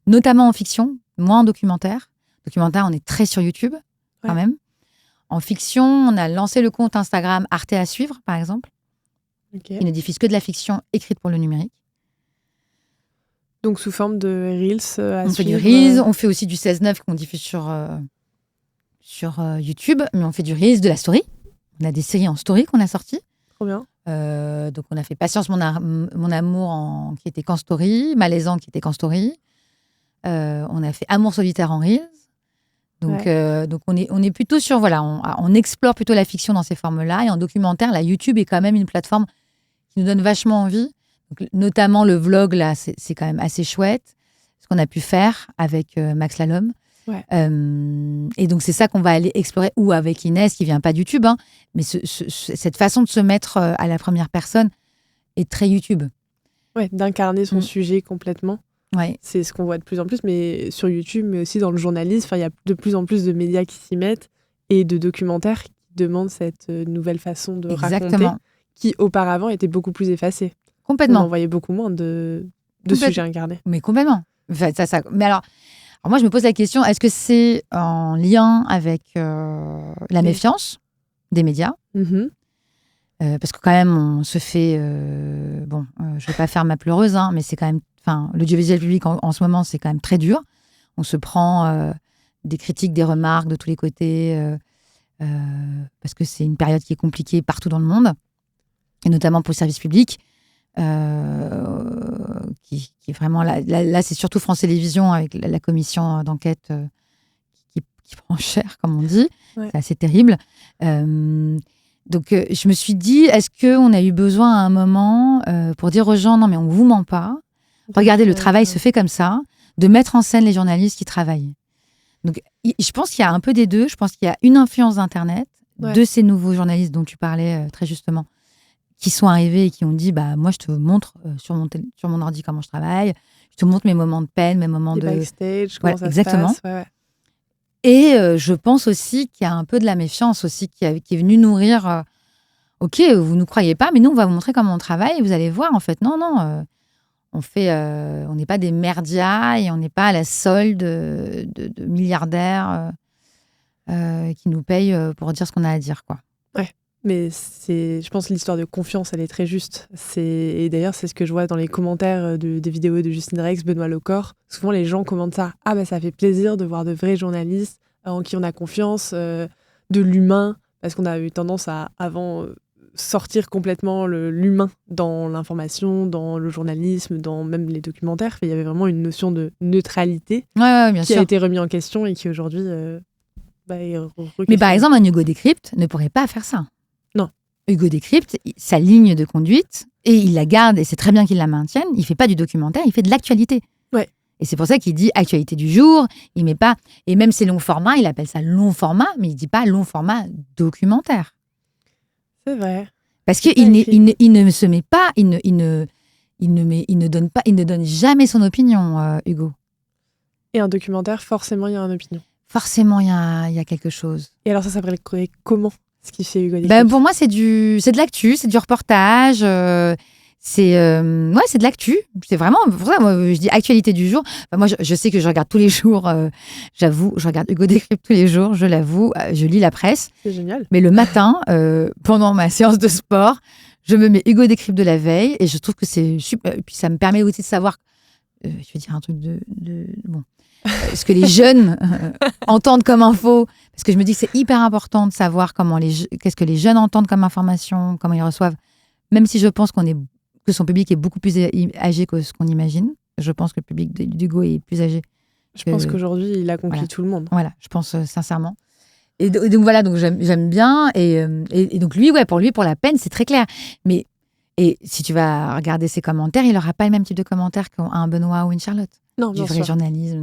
notamment en fiction, moins en documentaire. Documentaire, on est très sur YouTube, quand même. En fiction, on a lancé le compte Instagram Arte à suivre, par exemple. Il ne diffuse que de la fiction écrite pour le numérique. Donc, sous forme de Reels on fait du Reels, on fait aussi du 16-9 qu'on diffuse sur YouTube, mais on fait du Reels, de la story. On a des séries en story qu'on a sorties. Trop bien. Donc, on a fait Patience, mon amour qui était qu'en story, Malaisant qui était qu'en story. On a fait Amour solitaire en Reels. Donc on est plutôt sur, voilà, on explore plutôt la fiction dans ces formes-là. Et en documentaire, la YouTube est quand même une plateforme qui nous donne vachement envie. Donc, notamment le vlog, là, c'est quand même assez chouette. Ce qu'on a pu faire avec Max Lalhomme. Et donc, c'est ça qu'on va aller explorer. Ou avec Inès, qui vient pas de YouTube. Hein, mais cette façon de se mettre à la première personne est très YouTube. Ouais, d'incarner son sujet complètement. Ouais. C'est ce qu'on voit de plus en plus, mais sur YouTube, mais aussi dans le journalisme. Il y a de plus en plus de médias qui s'y mettent et de documentaires qui demandent cette nouvelle façon de raconter, qui auparavant était beaucoup plus effacée. Complètement. On en voyait beaucoup moins de sujets incarnés. Mais complètement. Enfin, mais alors, moi, je me pose la question, est-ce que c'est en lien avec la méfiance des médias ? Parce que quand même, on se fait... je ne vais pas faire ma pleureuse, hein, mais c'est quand même... L'audiovisuel public, en ce moment, c'est quand même très dur. On se prend des critiques, des remarques de tous les côtés, parce que c'est une période qui est compliquée partout dans le monde, et notamment pour le service public, qui est vraiment... Là, c'est surtout France Télévisions, avec la commission d'enquête qui prend cher, comme on dit. Ouais. C'est assez terrible. Donc, je me suis dit, est-ce qu'on a eu besoin à un moment pour dire aux gens, non, mais on ne vous ment pas. Regardez, le travail se fait comme ça, de mettre en scène les journalistes qui travaillent. Donc, je pense qu'il y a un peu des deux. Je pense qu'il y a une influence d'Internet, de ces nouveaux journalistes dont tu parlais très justement, qui sont arrivés et qui ont dit, moi, je te montre sur mon ordi comment je travaille, je te montre mes moments de peine, mes moments de... backstage, comment ça exactement. se passe. Et je pense aussi qu'il y a un peu de la méfiance aussi qui est venue nourrir. Ok, vous ne nous croyez pas, mais nous, on va vous montrer comment on travaille et vous allez voir, en fait. Non, on n'est pas des merdias et on n'est pas à la solde de milliardaires qui nous payent pour dire ce qu'on a à dire, quoi. Ouais, mais je pense que l'histoire de confiance, elle est très juste. Et d'ailleurs, c'est ce que je vois dans les commentaires des vidéos de Justine Rex, Benoît Lecor. Souvent, les gens commentent ça. Ah, ça fait plaisir de voir de vrais journalistes en qui on a confiance, de l'humain, parce qu'on a eu tendance à, avant, sortir complètement l'humain dans l'information, dans le journalisme, dans même les documentaires. Il y avait vraiment une notion de neutralité bien qui sûr. a été remise en question et qui aujourd'hui est Mais par exemple, un Hugo Décrypte ne pourrait pas faire ça. Non. Hugo Décrypte, sa ligne de conduite, et il la garde, et c'est très bien qu'il la maintienne, il fait pas du documentaire, il fait de l'actualité. Ouais. Et c'est pour ça qu'il dit actualité du jour, il met pas... Et même ses longs formats, il appelle ça long format, mais il dit pas long format documentaire. C'est vrai. Parce qu'il ne se met pas, il ne donne jamais son opinion, Hugo. Et un documentaire, forcément, il y a une opinion. Forcément, il y a quelque chose. Et alors ça s'appelle comment, ce qu'il fait Hugo Décrypte ? Pour moi, c'est de l'actu, c'est du reportage, c'est de l'actu. C'est vraiment, pour ça, moi, je dis actualité du jour. Moi, je sais que je regarde tous les jours, j'avoue, je regarde Hugo Décrypte tous les jours, je l'avoue, je lis la presse. C'est génial. Mais le matin, pendant ma séance de sport, je me mets Hugo Décrypte de la veille et je trouve que c'est super. Et puis ça me permet aussi de savoir, je vais dire un truc ce que les jeunes entendent comme info, parce que je me dis que c'est hyper important de savoir qu'est-ce que les jeunes entendent comme information, comment ils reçoivent, même si je pense que son public est beaucoup plus âgé que ce qu'on imagine. Je pense que le public d'Hugo est plus âgé. Je pense qu'aujourd'hui, il a conquis tout le monde. Voilà, je pense sincèrement. Et donc voilà, donc j'aime bien. Et donc lui, pour la peine, c'est très clair. Et si tu vas regarder ses commentaires, il n'aura pas le même type de commentaires qu'un Benoît ou une Charlotte. Non, du vrai journalisme.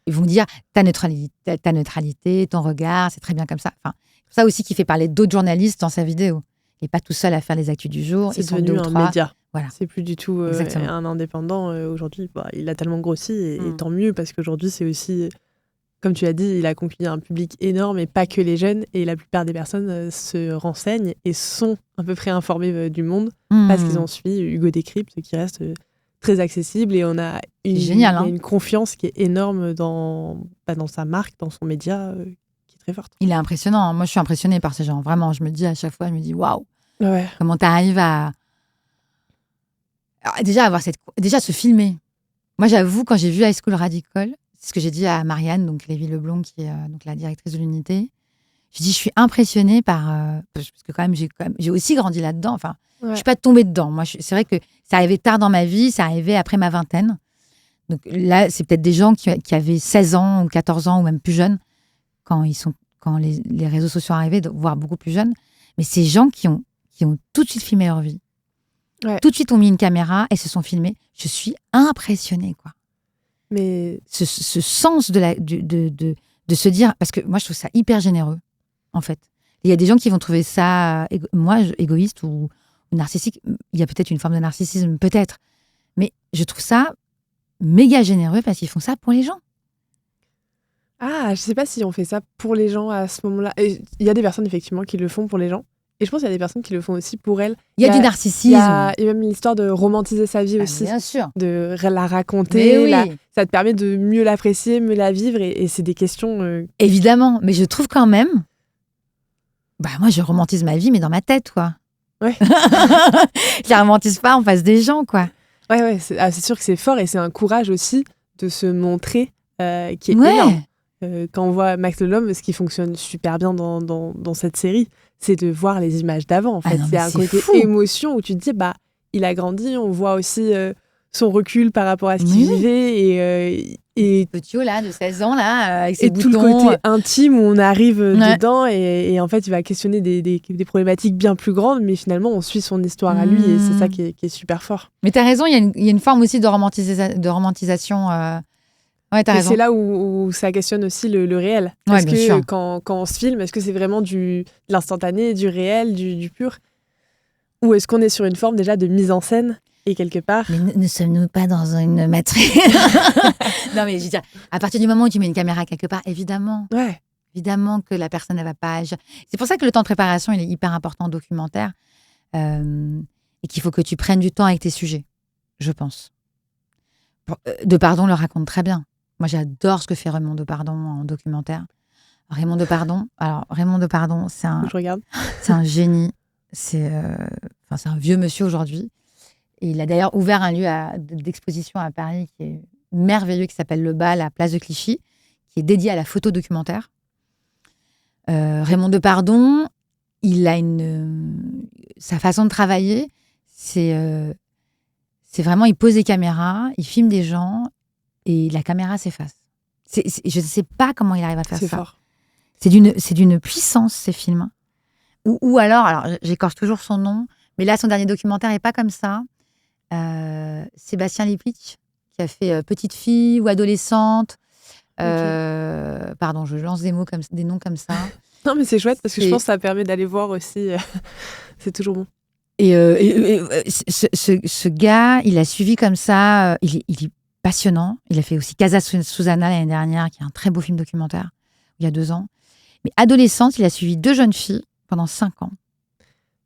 Ils vont dire ta neutralité, ton regard, c'est très bien comme ça. Enfin, c'est ça aussi qui fait parler d'autres journalistes dans sa vidéo. Il n'est pas tout seul à faire les actus du jour. C'est devenu un média. Voilà. C'est plus du tout un indépendant. Aujourd'hui, il a tellement grossi et tant mieux parce qu'aujourd'hui, c'est aussi, comme tu l'as dit, il a conquis un public énorme et pas que les jeunes. Et la plupart des personnes se renseignent et sont à peu près informées du monde parce qu'ils ont suivi Hugo Décrypte qui reste très accessible et on a génial, il y a une confiance qui est énorme dans sa marque, dans son média, qui est très forte. Il est impressionnant. Moi, je suis impressionnée par ces gens. Vraiment, je me dis à chaque fois, waouh, ouais. Comment tu arrives à... Alors, déjà, se filmer. Moi, j'avoue, quand j'ai vu High School Radical, c'est ce que j'ai dit à Marianne, donc Lévy-Leblond, qui est donc la directrice de l'unité. Je dis, je suis impressionnée par... parce que quand même, j'ai aussi grandi là-dedans. Enfin, je ne suis pas tombée dedans. Moi, c'est vrai que ça arrivait tard dans ma vie, ça arrivait après ma vingtaine. Donc là, c'est peut-être des gens qui avaient 16 ans ou 14 ans ou même plus jeunes quand les réseaux sociaux arrivaient, voire beaucoup plus jeunes. Mais ces gens qui ont tout de suite filmé leur vie. Ouais. Tout de suite ont mis une caméra et se sont filmés. Je suis impressionnée, quoi. Mais ce sens de se dire, parce que moi je trouve ça hyper généreux, en fait. Il y a des gens qui vont trouver ça égoïste ou narcissique. Il y a peut-être une forme de narcissisme, peut-être. Mais je trouve ça méga généreux parce qu'ils font ça pour les gens. Ah, je sais pas si on fait ça pour les gens à ce moment-là. Il y a des personnes effectivement qui le font pour les gens. Et je pense qu'il y a des personnes qui le font aussi pour elles. Il y a du narcissisme. Il y a même l'histoire de romantiser sa vie aussi. Bien sûr. De la raconter. Oui. Ça te permet de mieux l'apprécier, mieux la vivre. Et c'est des questions... Évidemment. Mais je trouve quand même... moi, je romantise ma vie, mais dans ma tête, quoi. Ouais. Je la romantise pas en face des gens, quoi. Ouais. C'est sûr que c'est fort. Et c'est un courage aussi de se montrer qui est énorme. Quand on voit Max Lelhomme, ce qui fonctionne super bien dans cette série, c'est de voir les images d'avant. En fait, il y a un côté émotion où tu te dis, il a grandi. On voit aussi son recul par rapport à ce qu'il vivait et petit haut là de 16 ans là avec ses boutons. Et tout le côté intime où on arrive dedans et en fait, il va questionner des problématiques bien plus grandes, mais finalement, on suit son histoire à lui et c'est ça qui est super fort. Mais t'as raison, il y a une forme aussi de romantisation. Ouais, t'as raison. C'est là où ça questionne aussi le réel. Parce que quand on se filme, est-ce que c'est vraiment de l'instantané, du réel, du pur ? Ou est-ce qu'on est sur une forme déjà de mise en scène et quelque part... Mais ne sommes-nous pas dans une matrice ? Non, mais je veux dire, à partir du moment où tu mets une caméra quelque part, évidemment que la personne ne va pas agir. C'est pour ça que le temps de préparation, il est hyper important en documentaire et qu'il faut que tu prennes du temps avec tes sujets, je pense. Depardon le raconte très bien. Moi, j'adore ce que fait Raymond Depardon en documentaire. Raymond Depardon, c'est un génie. C'est un vieux monsieur aujourd'hui. Et il a d'ailleurs ouvert un lieu d'exposition à Paris qui est merveilleux, qui s'appelle Le Bal à Place de Clichy, qui est dédié à la photo documentaire. Raymond Depardon, il a sa façon de travailler, c'est vraiment, il pose des caméras, il filme des gens et la caméra s'efface. Je ne sais pas comment il arrive à faire ça. C'est fort. C'est d'une puissance, ces films. Ou alors, j'écorche toujours son nom, mais là, son dernier documentaire n'est pas comme ça. Sébastien Lipitsch, qui a fait Petite fille ou adolescente. Pardon, je lance des noms comme ça. Non, mais c'est chouette parce que je pense que ça permet d'aller voir aussi. C'est toujours bon. Et ce gars, il a suivi comme ça. Il est passionnant. Il a fait aussi Casa Susana l'année dernière, qui est un très beau film documentaire, il y a 2 ans. Mais adolescente, il a suivi 2 jeunes filles pendant 5 ans.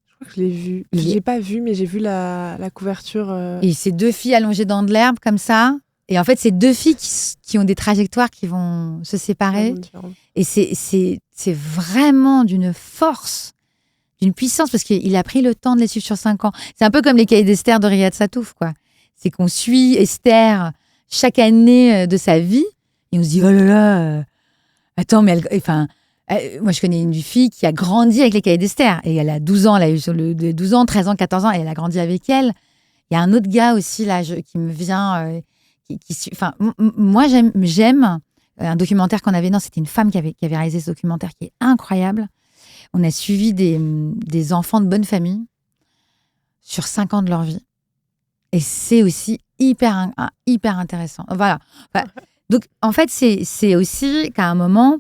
Je crois que je l'ai vu. Je ne l'ai pas vu, mais j'ai vu la couverture. Et ces 2 filles allongées dans de l'herbe, comme ça. Et en fait, c'est 2 filles qui ont des trajectoires qui vont se séparer. Et c'est vraiment d'une force, d'une puissance, parce qu'il a pris le temps de les suivre sur 5 ans. C'est un peu comme les cahiers d'Esther de Riyad Satouf, quoi. C'est qu'on suit Esther chaque année de sa vie, et on se dit, oh là là, attends, mais moi, je connais une fille qui a grandi avec les cahiers d'Esther. Et elle a 12 ans, elle a eu 12 ans, 13 ans, 14 ans, et elle a grandi avec elle. Il y a un autre gars aussi, là, qui me vient... moi, j'aime un documentaire qu'on avait... Non, c'était une femme qui avait réalisé ce documentaire qui est incroyable. On a suivi des enfants de bonne famille sur 5 ans de leur vie. Et c'est aussi hyper intéressant. Voilà. Donc, en fait, c'est aussi qu'à un moment...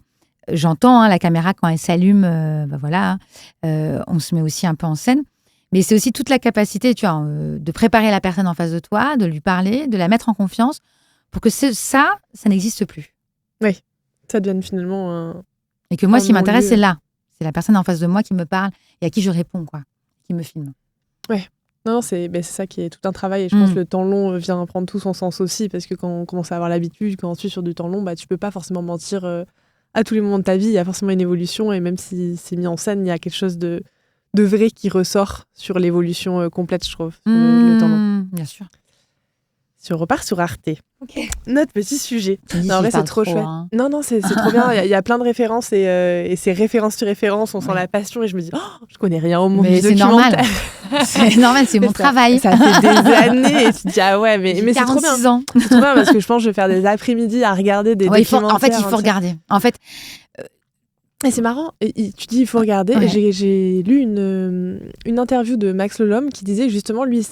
J'entends la caméra quand elle s'allume, on se met aussi un peu en scène. Mais c'est aussi toute la capacité, tu vois, de préparer la personne en face de toi, de lui parler, de la mettre en confiance, pour que ça n'existe plus. Oui, ça devienne finalement Et que moi, ce qui m'intéresse, lieu. c'est là. C'est la personne en face de moi qui me parle et à qui je réponds, quoi, qui me filme. Ouais. Non, c'est ça qui est tout un travail. Et je pense que le temps long vient prendre tout son sens aussi, parce que quand on commence à avoir l'habitude, quand on suit sur du temps long, tu peux pas forcément mentir à tous les moments de ta vie. Il y a forcément une évolution, et même si c'est mis en scène, il y a quelque chose de vrai qui ressort sur l'évolution complète, je trouve, sur le temps long. Bien sûr. Si on repart sur Arte, notre petit sujet. En vrai, c'est trop chouette. Hein. Non, c'est trop bien. Il y a plein de références, et c'est référence sur référence. On sent la passion, et je me dis, je connais rien au monde du documentaire. C'est normal, c'est mon travail. Ça fait des années, et tu te dis, ah ouais, mais c'est trop bien. Ans. C'est trop bien, parce que je pense que je vais faire des après-midi à regarder des documentaires. En fait, il faut regarder. En fait, et c'est marrant, et tu dis il faut regarder. Ouais. J'ai lu une interview de Max Lelhomme qui disait que justement, lui,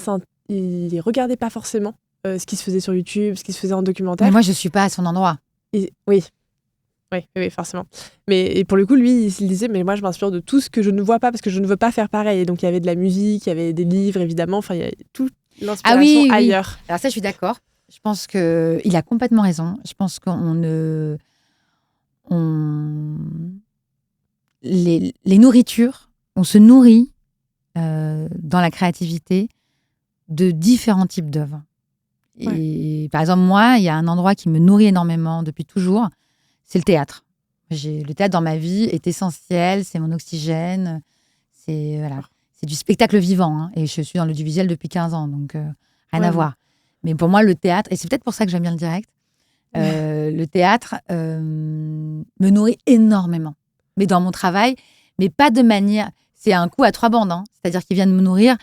il regardait pas forcément ce qui se faisait sur YouTube, ce qui se faisait en documentaire. Mais moi, je suis pas à son endroit. Oui, forcément. Et pour le coup, lui, il disait, mais moi, je m'inspire de tout ce que je ne vois pas, parce que je ne veux pas faire pareil. Et donc, il y avait de la musique, il y avait des livres, évidemment. Enfin, il y a toute l'inspiration ailleurs. Alors ça, je suis d'accord. Je pense qu'il a complètement raison. Je pense les nourritures, on se nourrit dans la créativité de différents types d'œuvres. Et par exemple, moi, il y a un endroit qui me nourrit énormément depuis toujours, c'est le théâtre. Le théâtre dans ma vie est essentiel, c'est mon oxygène, c'est du spectacle vivant. Hein, et je suis dans l'audiovisuel depuis 15 ans, donc rien à voir. Mais pour moi, le théâtre, et c'est peut-être pour ça que j'aime bien le direct, le théâtre me nourrit énormément. Mais dans mon travail, mais pas de manière... C'est un coup à 3 bandes, hein, c'est-à-dire qu'il vient de me nourrir.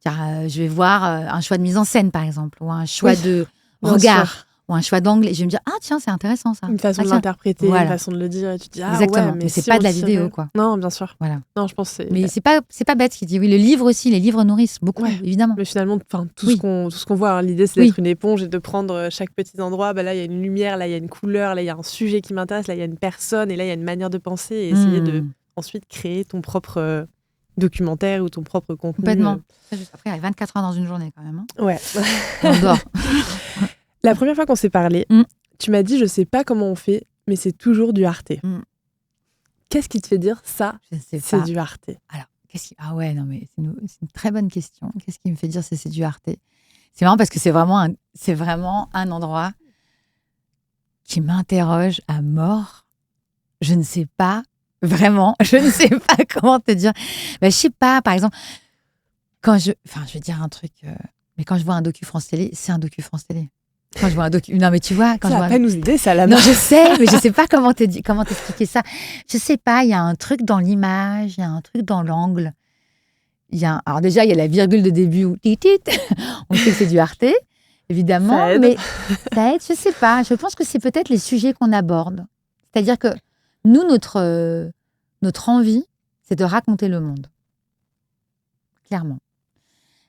Je vais voir un choix de mise en scène, par exemple, ou un choix de regard, ou un choix d'angle. Et je vais me dire, tiens, c'est intéressant ça. Une façon de l'interpréter, une façon de le dire. Et tu te dis, exactement. Mais c'est pas de la vidéo, quoi. Non, bien sûr. Voilà. Non, je pense mais c'est pas bête ce qu'il dit. Oui, le livre aussi, les livres nourrissent beaucoup, évidemment. Mais finalement, tout ce qu'on voit, hein, l'idée, c'est d'être une éponge et de prendre chaque petit endroit. Là, il y a une lumière, là, il y a une couleur, là, il y a un sujet qui m'intéresse, là, il y a une personne, et là, il y a une manière de penser, et essayer de ensuite créer ton propre documentaire ou ton propre contenu. Complètement. Juste après, il y a 24 heures dans une journée quand même. Hein. Ouais. On dort. La première fois qu'on s'est parlé, tu m'as dit, je sais pas comment on fait, mais c'est toujours du Arte. Qu'est-ce qui te fait dire ça, c'est du Arte? Alors, ah ouais, non mais c'est une très bonne question. Qu'est-ce qui me fait dire c'est du Arte? C'est marrant parce que c'est vraiment un endroit qui m'interroge à mort. Je ne sais pas. Vraiment, je ne sais pas comment te dire. Je sais pas, par exemple, je vais dire un truc, mais quand je vois un docu France Télé, c'est un docu France Télé. Quand je vois un docu, non mais tu vois, ça va pas nous aider, ça là. Non, je sais, mais je sais pas comment t'expliquer ça. Je sais pas, il y a un truc dans l'image, il y a un truc dans l'angle. Alors déjà, il y a la virgule de début où on sait que c'est du Arte, évidemment, ça aide. Mais ça aide, je sais pas. Je pense que c'est peut-être les sujets qu'on aborde. C'est-à-dire que nous, notre envie, c'est de raconter le monde. Clairement.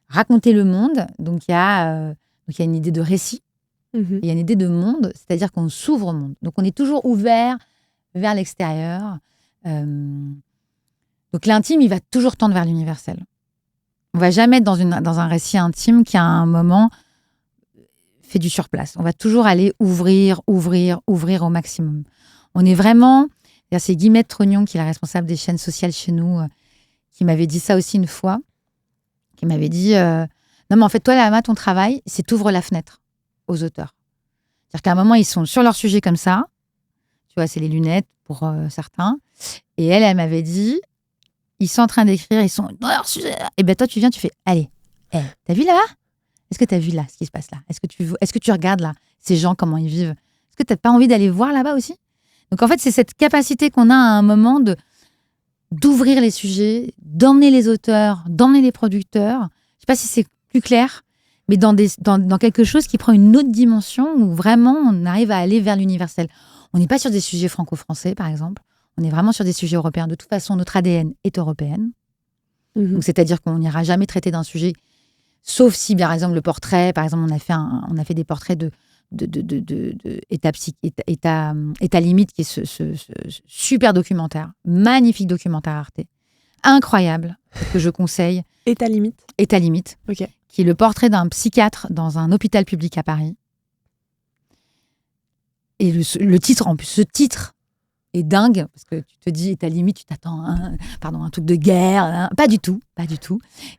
Raconter le monde, donc il y a une idée de récit, il y a une idée de monde, c'est-à-dire qu'on s'ouvre au monde. Donc on est toujours ouvert vers l'extérieur. Donc l'intime, il va toujours tendre vers l'universel. On ne va jamais être dans un récit intime qui, à un moment, fait du surplace. On va toujours aller ouvrir au maximum. On est vraiment... C'est Guillemette Trognon, qui est la responsable des chaînes sociales chez nous, qui m'avait dit ça aussi une fois, qui m'avait dit non mais en fait toi Léama, ton travail c'est t'ouvres la fenêtre aux auteurs. C'est-à-dire qu'à un moment ils sont sur leur sujet comme ça, tu vois, c'est les lunettes pour certains, et elle m'avait dit ils sont en train d'écrire, ils sont dans leur sujet, et ben toi tu viens, tu fais allez, t'as vu là-bas? Est-ce que t'as vu là ce qui se passe là? Est-ce que tu regardes là ces gens comment ils vivent? Est-ce que t'as pas envie d'aller voir là-bas aussi? Donc en fait c'est cette capacité qu'on a à un moment d'ouvrir les sujets, d'emmener les auteurs, d'emmener les producteurs. Je ne sais pas si c'est plus clair, mais dans quelque chose qui prend une autre dimension où vraiment on arrive à aller vers l'universel. On n'est pas sur des sujets franco-français, par exemple. On est vraiment sur des sujets européens. De toute façon, notre ADN est européenne. Donc, c'est-à-dire qu'on n'ira jamais traiter d'un sujet, sauf si, par exemple, le portrait, par exemple, on a fait des portraits de État limite, qui est ce super documentaire, magnifique documentaire Arte, incroyable que je conseille. Et ta limite? Et ta limite. Ok. Qui est le portrait d'un psychiatre dans un hôpital public à Paris. Et le titre, en plus, ce titre est dingue, parce que tu te dis, et ta limite, tu t'attends un truc de guerre. Pas du tout.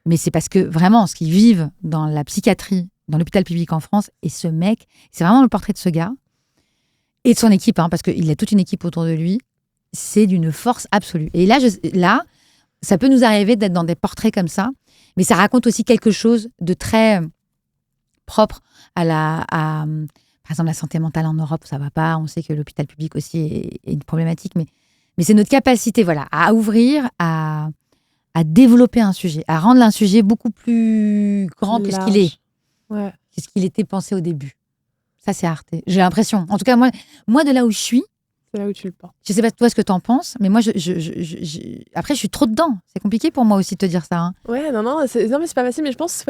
Mais c'est parce que vraiment, ce qu'ils vivent dans la psychiatrie, dans l'hôpital public en France, et ce mec, c'est vraiment le portrait de ce gars, et de son équipe, parce qu'il a toute une équipe autour de lui, c'est d'une force absolue. Et là, ça peut nous arriver d'être dans des portraits comme ça, mais ça raconte aussi quelque chose de très propre par exemple, la santé mentale en Europe, ça va pas. On sait que l'hôpital public aussi est une problématique, mais c'est notre capacité, à ouvrir, à développer un sujet, à rendre un sujet beaucoup plus grand que ce qu'il est, qu'est-ce qu'il était pensé au début. Ça, c'est Arte. J'ai l'impression. En tout cas, moi, de là où je suis, c'est là où tu le portes. Je sais pas toi ce que tu en penses, mais moi, après, je suis trop dedans. C'est compliqué pour moi aussi de te dire ça. Ouais, non, mais c'est pas facile. Mais je pense,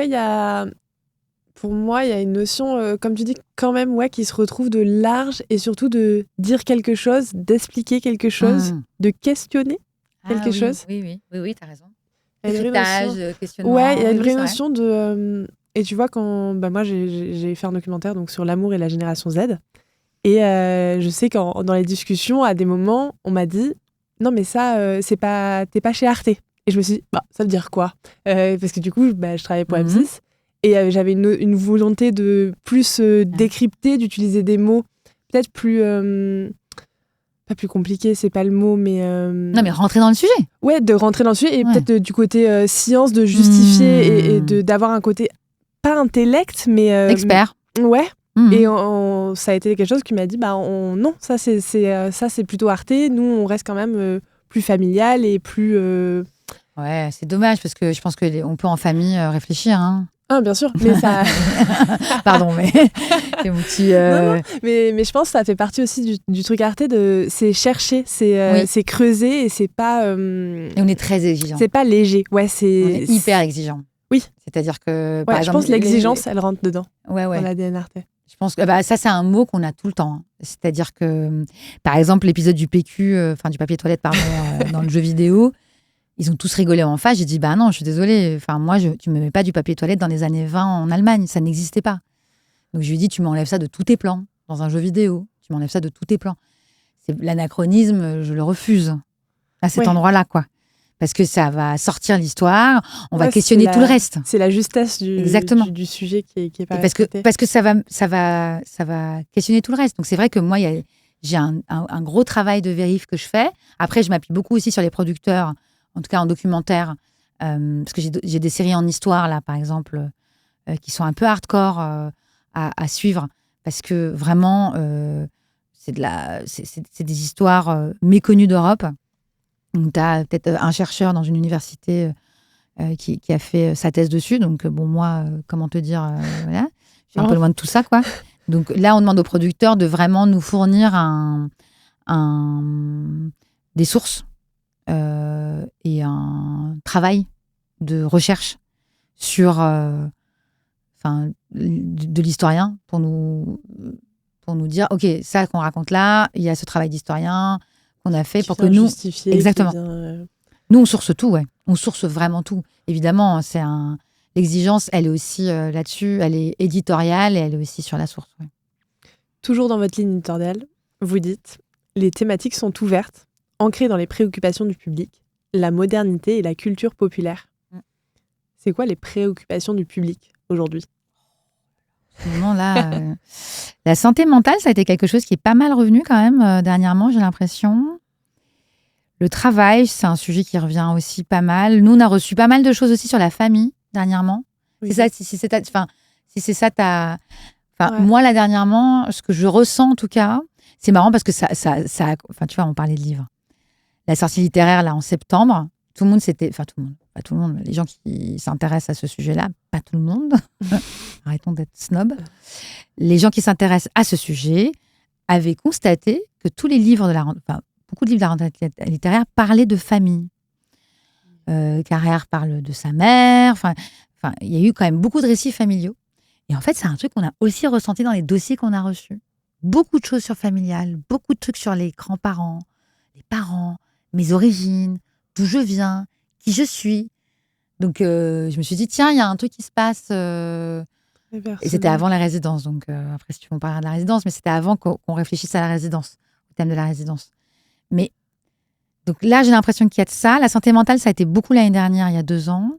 pour moi, il y a une notion, comme tu dis, quand même, qui se retrouve de large et surtout de dire quelque chose, d'expliquer quelque chose, de questionner quelque chose. Oui, t'as raison. Questionnement. Ouais, il y a une vraie notion de... et tu vois, quand moi, j'ai fait un documentaire donc, sur l'amour et la génération Z. Et je sais que dans les discussions, à des moments, on m'a dit « Non, mais ça, t'es pas chez Arte ». Et je me suis dit « Ça veut dire quoi ?» Parce que du coup, je travaillais pour M6. Et j'avais une volonté de plus décrypter, d'utiliser des mots peut-être plus... pas plus compliqués, c'est pas le mot, mais... Non, mais rentrer dans le sujet. Ouais, de rentrer dans le sujet. Et peut-être du côté science, de justifier et d'avoir un côté, pas intellect, mais... expert. Ouais. Et ça a été quelque chose qui m'a dit non, ça c'est plutôt Arte, nous on reste quand même plus familial et plus ouais, c'est dommage parce que je pense que on peut en famille réfléchir bien sûr, mais ça pardon, mais c'est mon petit non, mais je pense que ça fait partie aussi du truc Arte, c'est chercher, c'est creuser, et c'est pas et on est très exigeant, c'est pas léger, on est hyper exigeant. Oui, c'est-à-dire que par exemple, je pense que l'exigence elle rentre dedans dans l'ADN Arte. Je pense que ça, c'est un mot qu'on a tout le temps. C'est-à-dire que, par exemple, l'épisode du PQ, du papier toilette, pardon, dans le jeu vidéo, ils ont tous rigolé en face. J'ai dit, non, je suis désolée. Moi, tu ne me mets pas du papier toilette dans les années 20 en Allemagne. Ça n'existait pas. Donc, je lui ai dit, tu m'enlèves ça de tous tes plans dans un jeu vidéo. Tu m'enlèves ça de tous tes plans. C'est l'anachronisme, je le refuse à cet endroit-là, quoi. Parce que ça va sortir l'histoire, on va questionner tout le reste. C'est la justesse du sujet qui est pas parce que ça va questionner tout le reste. Donc c'est vrai que moi, j'ai un gros travail de vérif que je fais. Après, je m'appuie beaucoup aussi sur les producteurs, en tout cas en documentaire, parce que j'ai des séries en histoire, là, par exemple, qui sont un peu hardcore à suivre, parce que vraiment, c'est des histoires méconnues d'Europe. Tu as peut-être un chercheur dans une université qui a fait sa thèse dessus. Donc, moi, comment te dire, voilà, je suis un peu loin de tout ça, quoi. Donc là, on demande aux producteurs de vraiment nous fournir des sources et un travail de recherche sur de l'historien pour nous dire, OK, ça qu'on raconte là, il y a ce travail d'historien qu'on a fait pour que nous... Exactement. Nous, on source tout, On source vraiment tout. Évidemment, l'exigence, elle est aussi là-dessus, elle est éditoriale et elle est aussi sur la source. Ouais. Toujours dans votre ligne éditoriale, vous dites « Les thématiques sont ouvertes, ancrées dans les préoccupations du public, la modernité et la culture populaire. » C'est quoi les préoccupations du public aujourd'hui ? Là, la santé mentale, ça a été quelque chose qui est pas mal revenu quand même dernièrement, j'ai l'impression. Le travail, c'est un sujet qui revient aussi pas mal. Nous, on a reçu pas mal de choses aussi sur la famille dernièrement. Oui. C'est ça, si c'est ça moi, là, dernièrement, ce que je ressens en tout cas, c'est marrant parce que ça tu vois, on parlait de livres. La sortie littéraire, là, en septembre, tout le monde, pas tout le monde, les gens qui s'intéressent à ce sujet-là, pas tout le monde, arrêtons d'être snob, les gens qui s'intéressent à ce sujet avaient constaté que tous les livres beaucoup de livres de la rentrée littéraire parlaient de famille. Carrère parle de sa mère, il y a eu quand même beaucoup de récits familiaux. Et en fait, c'est un truc qu'on a aussi ressenti dans les dossiers qu'on a reçus. Beaucoup de choses sur familial, beaucoup de trucs sur les grands-parents, les parents, mes origines, d'où je viens, qui je suis. Donc, je me suis dit, tiens, il y a un truc qui se passe. Et c'était avant la résidence. Donc, après, si tu veux, on parlera de la résidence, mais c'était avant qu'on réfléchisse à la résidence, au thème de la résidence. Mais, donc là, j'ai l'impression qu'il y a de ça. La santé mentale, ça a été beaucoup l'année dernière, il y a 2 ans.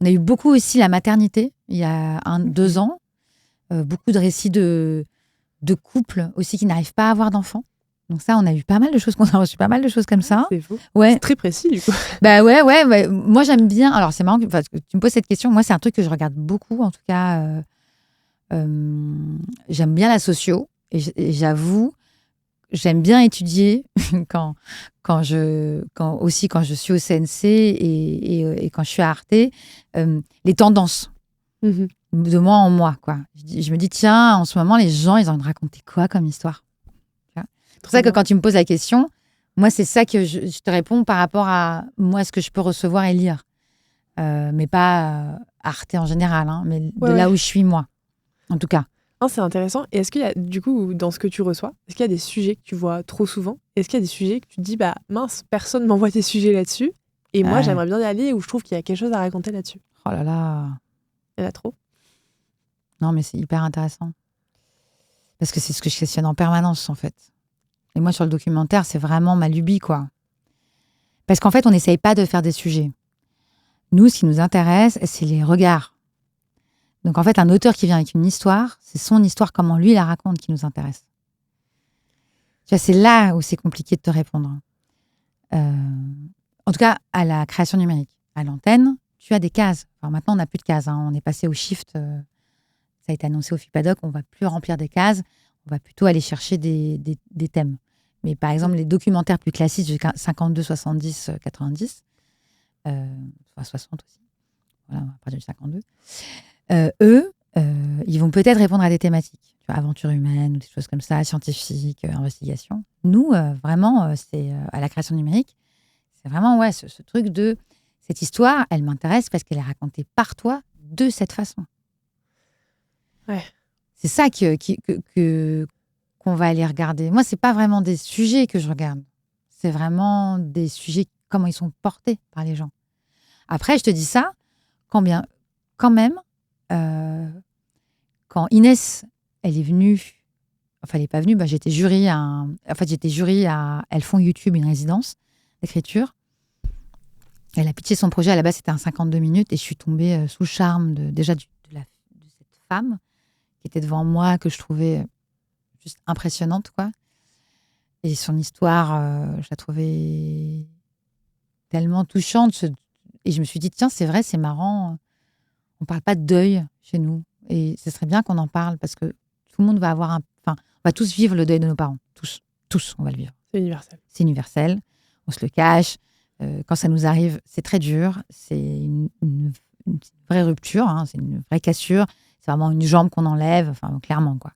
On a eu beaucoup aussi la maternité, il y a 2 ans. Beaucoup de récits de couples aussi qui n'arrivent pas à avoir d'enfants. Donc ça, on a eu pas mal de choses, on a reçu pas mal de choses comme ça. C'est fou. Ouais. C'est très précis, du coup. Bah ouais. Moi, j'aime bien. Alors, c'est marrant parce que tu me poses cette question. Moi, c'est un truc que je regarde beaucoup. En tout cas, j'aime bien la socio. Et j'avoue, j'aime bien étudier quand je suis au CNC et quand je suis à Arte, les tendances. De moi en moi, quoi. Je me dis, tiens, en ce moment, les gens, ils ont envie de raconter quoi comme histoire? C'est pour ça que quand tu me poses la question, moi, c'est ça que je te réponds par rapport à moi, ce que je peux recevoir et lire. Mais pas Arte en général, hein, mais là où je suis, moi, en tout cas. Non, c'est intéressant. Et est-ce qu'il y a, du coup, dans ce que tu reçois, est-ce qu'il y a des sujets que tu vois trop souvent? Est-ce qu'il y a des sujets que tu te dis, bah mince, personne m'envoie des sujets là-dessus, et moi, j'aimerais bien y aller, où je trouve qu'il y a quelque chose à raconter là-dessus? Oh là là. Il y en a trop? Non, mais c'est hyper intéressant. Parce que c'est ce que je questionne en permanence, en fait. Et moi, sur le documentaire, c'est vraiment ma lubie, quoi. Parce qu'en fait, on n'essaye pas de faire des sujets. Nous, ce qui nous intéresse, c'est les regards. Donc, en fait, un auteur qui vient avec une histoire, c'est son histoire, comment lui la raconte, qui nous intéresse. Tu vois, c'est là où c'est compliqué de te répondre. En tout cas, à la création numérique. À l'antenne, tu as des cases. Alors maintenant, on n'a plus de cases. Hein. On est passé au shift. Ça a été annoncé au FIPADOC. On ne va plus remplir des cases. On va plutôt aller chercher des thèmes. Mais par exemple, les documentaires plus classiques du 52, 70, 90, 60 aussi. Voilà, à partir du 52. Eux, ils vont peut-être répondre à des thématiques. Tu vois, aventure humaine ou des choses comme ça, scientifiques, investigation. Nous, vraiment, c'est à la création numérique. C'est vraiment ce truc de cette histoire, elle m'intéresse parce qu'elle est racontée par toi de cette façon. Ouais. C'est ça qu'on va aller regarder. Moi, c'est pas vraiment des sujets que je regarde. C'est vraiment des sujets, comment ils sont portés par les gens. Après, je te dis ça, quand même, quand Inès, elle est venue, enfin, elle n'est pas venue, j'étais jury à Elles font YouTube, une résidence d'écriture. Elle a pitché son projet, à la base, c'était un 52 minutes, et je suis tombée sous le charme de cette femme qui était devant moi, que je trouvais juste impressionnante, quoi. Et son histoire, je la trouvais tellement touchante. Et je me suis dit, tiens, c'est vrai, c'est marrant. On parle pas de deuil chez nous. Et ce serait bien qu'on en parle parce que tout le monde va avoir on va tous vivre le deuil de nos parents. Tous, on va le vivre. C'est universel. C'est universel. On se le cache. Quand ça nous arrive, c'est très dur. C'est une vraie rupture. Hein. C'est une vraie cassure. C'est vraiment une jambe qu'on enlève. Enfin, clairement, quoi.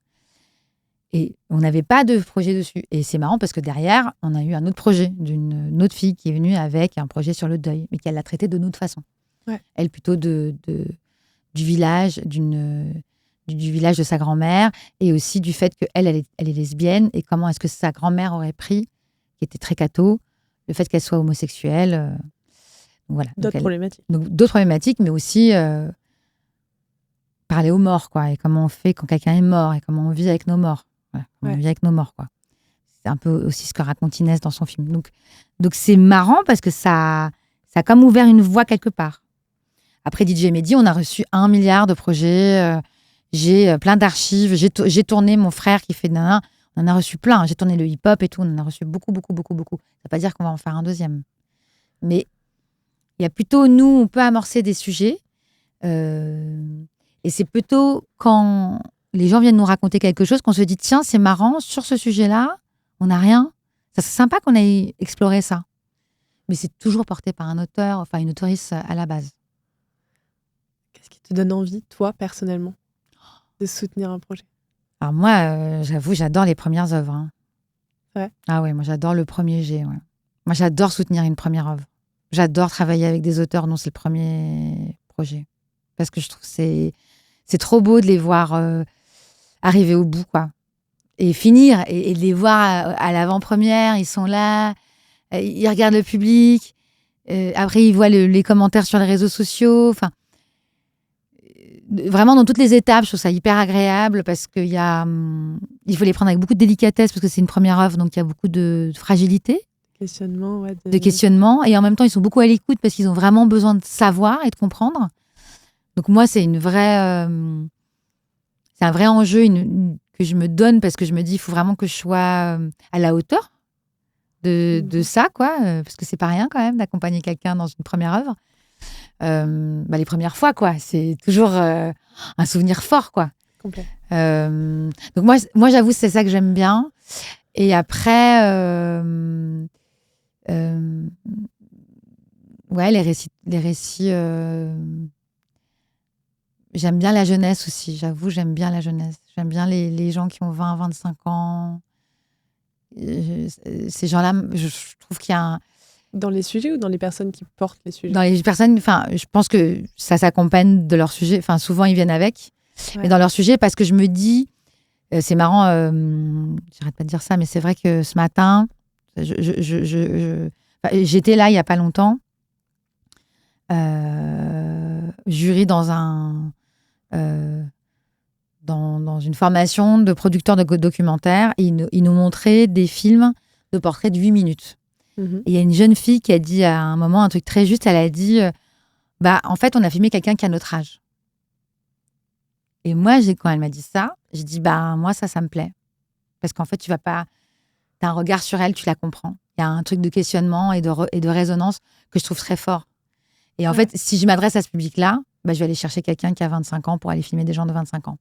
Et on n'avait pas de projet dessus. Et c'est marrant parce que derrière, on a eu un autre projet d'une autre fille qui est venue avec un projet sur le deuil, mais qu'elle l'a traité de notre façon. Ouais. Elle, plutôt du village, du village de sa grand-mère, et aussi du fait qu'elle est lesbienne, et comment est-ce que sa grand-mère aurait pris, qui était très catho, le fait qu'elle soit homosexuelle. Voilà. D'autres problématiques. Donc, d'autres problématiques, mais aussi parler aux morts, quoi, et comment on fait quand quelqu'un est mort, et comment on vit avec nos morts. Voilà, comment on vit avec nos morts, quoi. C'est un peu aussi ce que raconte Inès dans son film. Donc c'est marrant parce que ça a comme ouvert une voie quelque part. Après DJ Mehdi, on a reçu 1 milliard de projets. J'ai plein d'archives. J'ai tourné mon frère qui fait nana. On en a reçu plein. J'ai tourné le hip-hop et tout. On en a reçu beaucoup. Ça ne veut pas dire qu'on va en faire un deuxième. Mais il y a plutôt, nous, on peut amorcer des sujets. Et c'est plutôt quand les gens viennent nous raconter quelque chose qu'on se dit, tiens, c'est marrant, sur ce sujet-là, on n'a rien. Ça serait sympa qu'on ait exploré ça. Mais c'est toujours porté par un auteur, enfin une auteurice à la base. Qu'est-ce qui te donne envie, toi, personnellement, de soutenir un projet? Alors moi, j'avoue, j'adore les premières œuvres. Hein. Ouais. Ah ouais, moi j'adore le premier jet. Ouais. Moi j'adore soutenir une première œuvre. J'adore travailler avec des auteurs dont c'est le premier projet. Parce que je trouve que c'est trop beau de les voir arriver au bout, quoi. Et finir, et de les voir à l'avant-première, ils sont là, ils regardent le public, Après, ils voient les commentaires sur les réseaux sociaux. Enfin, vraiment dans toutes les étapes, je trouve ça hyper agréable parce qu'il il faut les prendre avec beaucoup de délicatesse parce que c'est une première œuvre, donc il y a beaucoup de fragilité, Questionnement, ouais. de questionnement. Et en même temps, ils sont beaucoup à l'écoute parce qu'ils ont vraiment besoin de savoir et de comprendre. Donc moi, c'est un vrai enjeu que je me donne parce que je me dis, il faut vraiment que je sois à la hauteur de ça, quoi, parce que c'est pas rien quand même d'accompagner quelqu'un dans une première œuvre. Les premières fois, quoi, c'est toujours un souvenir fort, quoi. Complet. Donc moi, j'avoue, c'est ça que j'aime bien. Et après, ouais, les récits. J'aime bien la jeunesse aussi. J'avoue, j'aime bien la jeunesse. J'aime bien les gens qui ont 20, 25 ans. Ces gens-là, je trouve qu'il y a Dans les sujets ou dans les personnes qui portent les sujets? Dans les personnes, enfin, je pense que ça s'accompagne de leur sujet. Enfin, souvent, ils viennent avec. Ouais. Mais dans leur sujet, parce que je me dis, c'est marrant, j'arrête pas de dire ça, mais c'est vrai que ce matin, j'étais là il y a pas longtemps, jury dans dans une formation de producteurs de documentaires. Ils nous montraient des films de portraits de 8 minutes. Et il y a une jeune fille qui a dit à un moment un truc très juste. Elle a dit en fait, on a filmé quelqu'un qui a notre âge. Et moi, quand elle m'a dit ça, j'ai dit moi, ça me plaît. Parce qu'en fait, tu as un regard sur elle, tu la comprends. Il y a un truc de questionnement et de résonance que je trouve très fort. Et en fait, si je m'adresse à ce public-là, je vais aller chercher quelqu'un qui a 25 ans pour aller filmer des gens de 25 ans.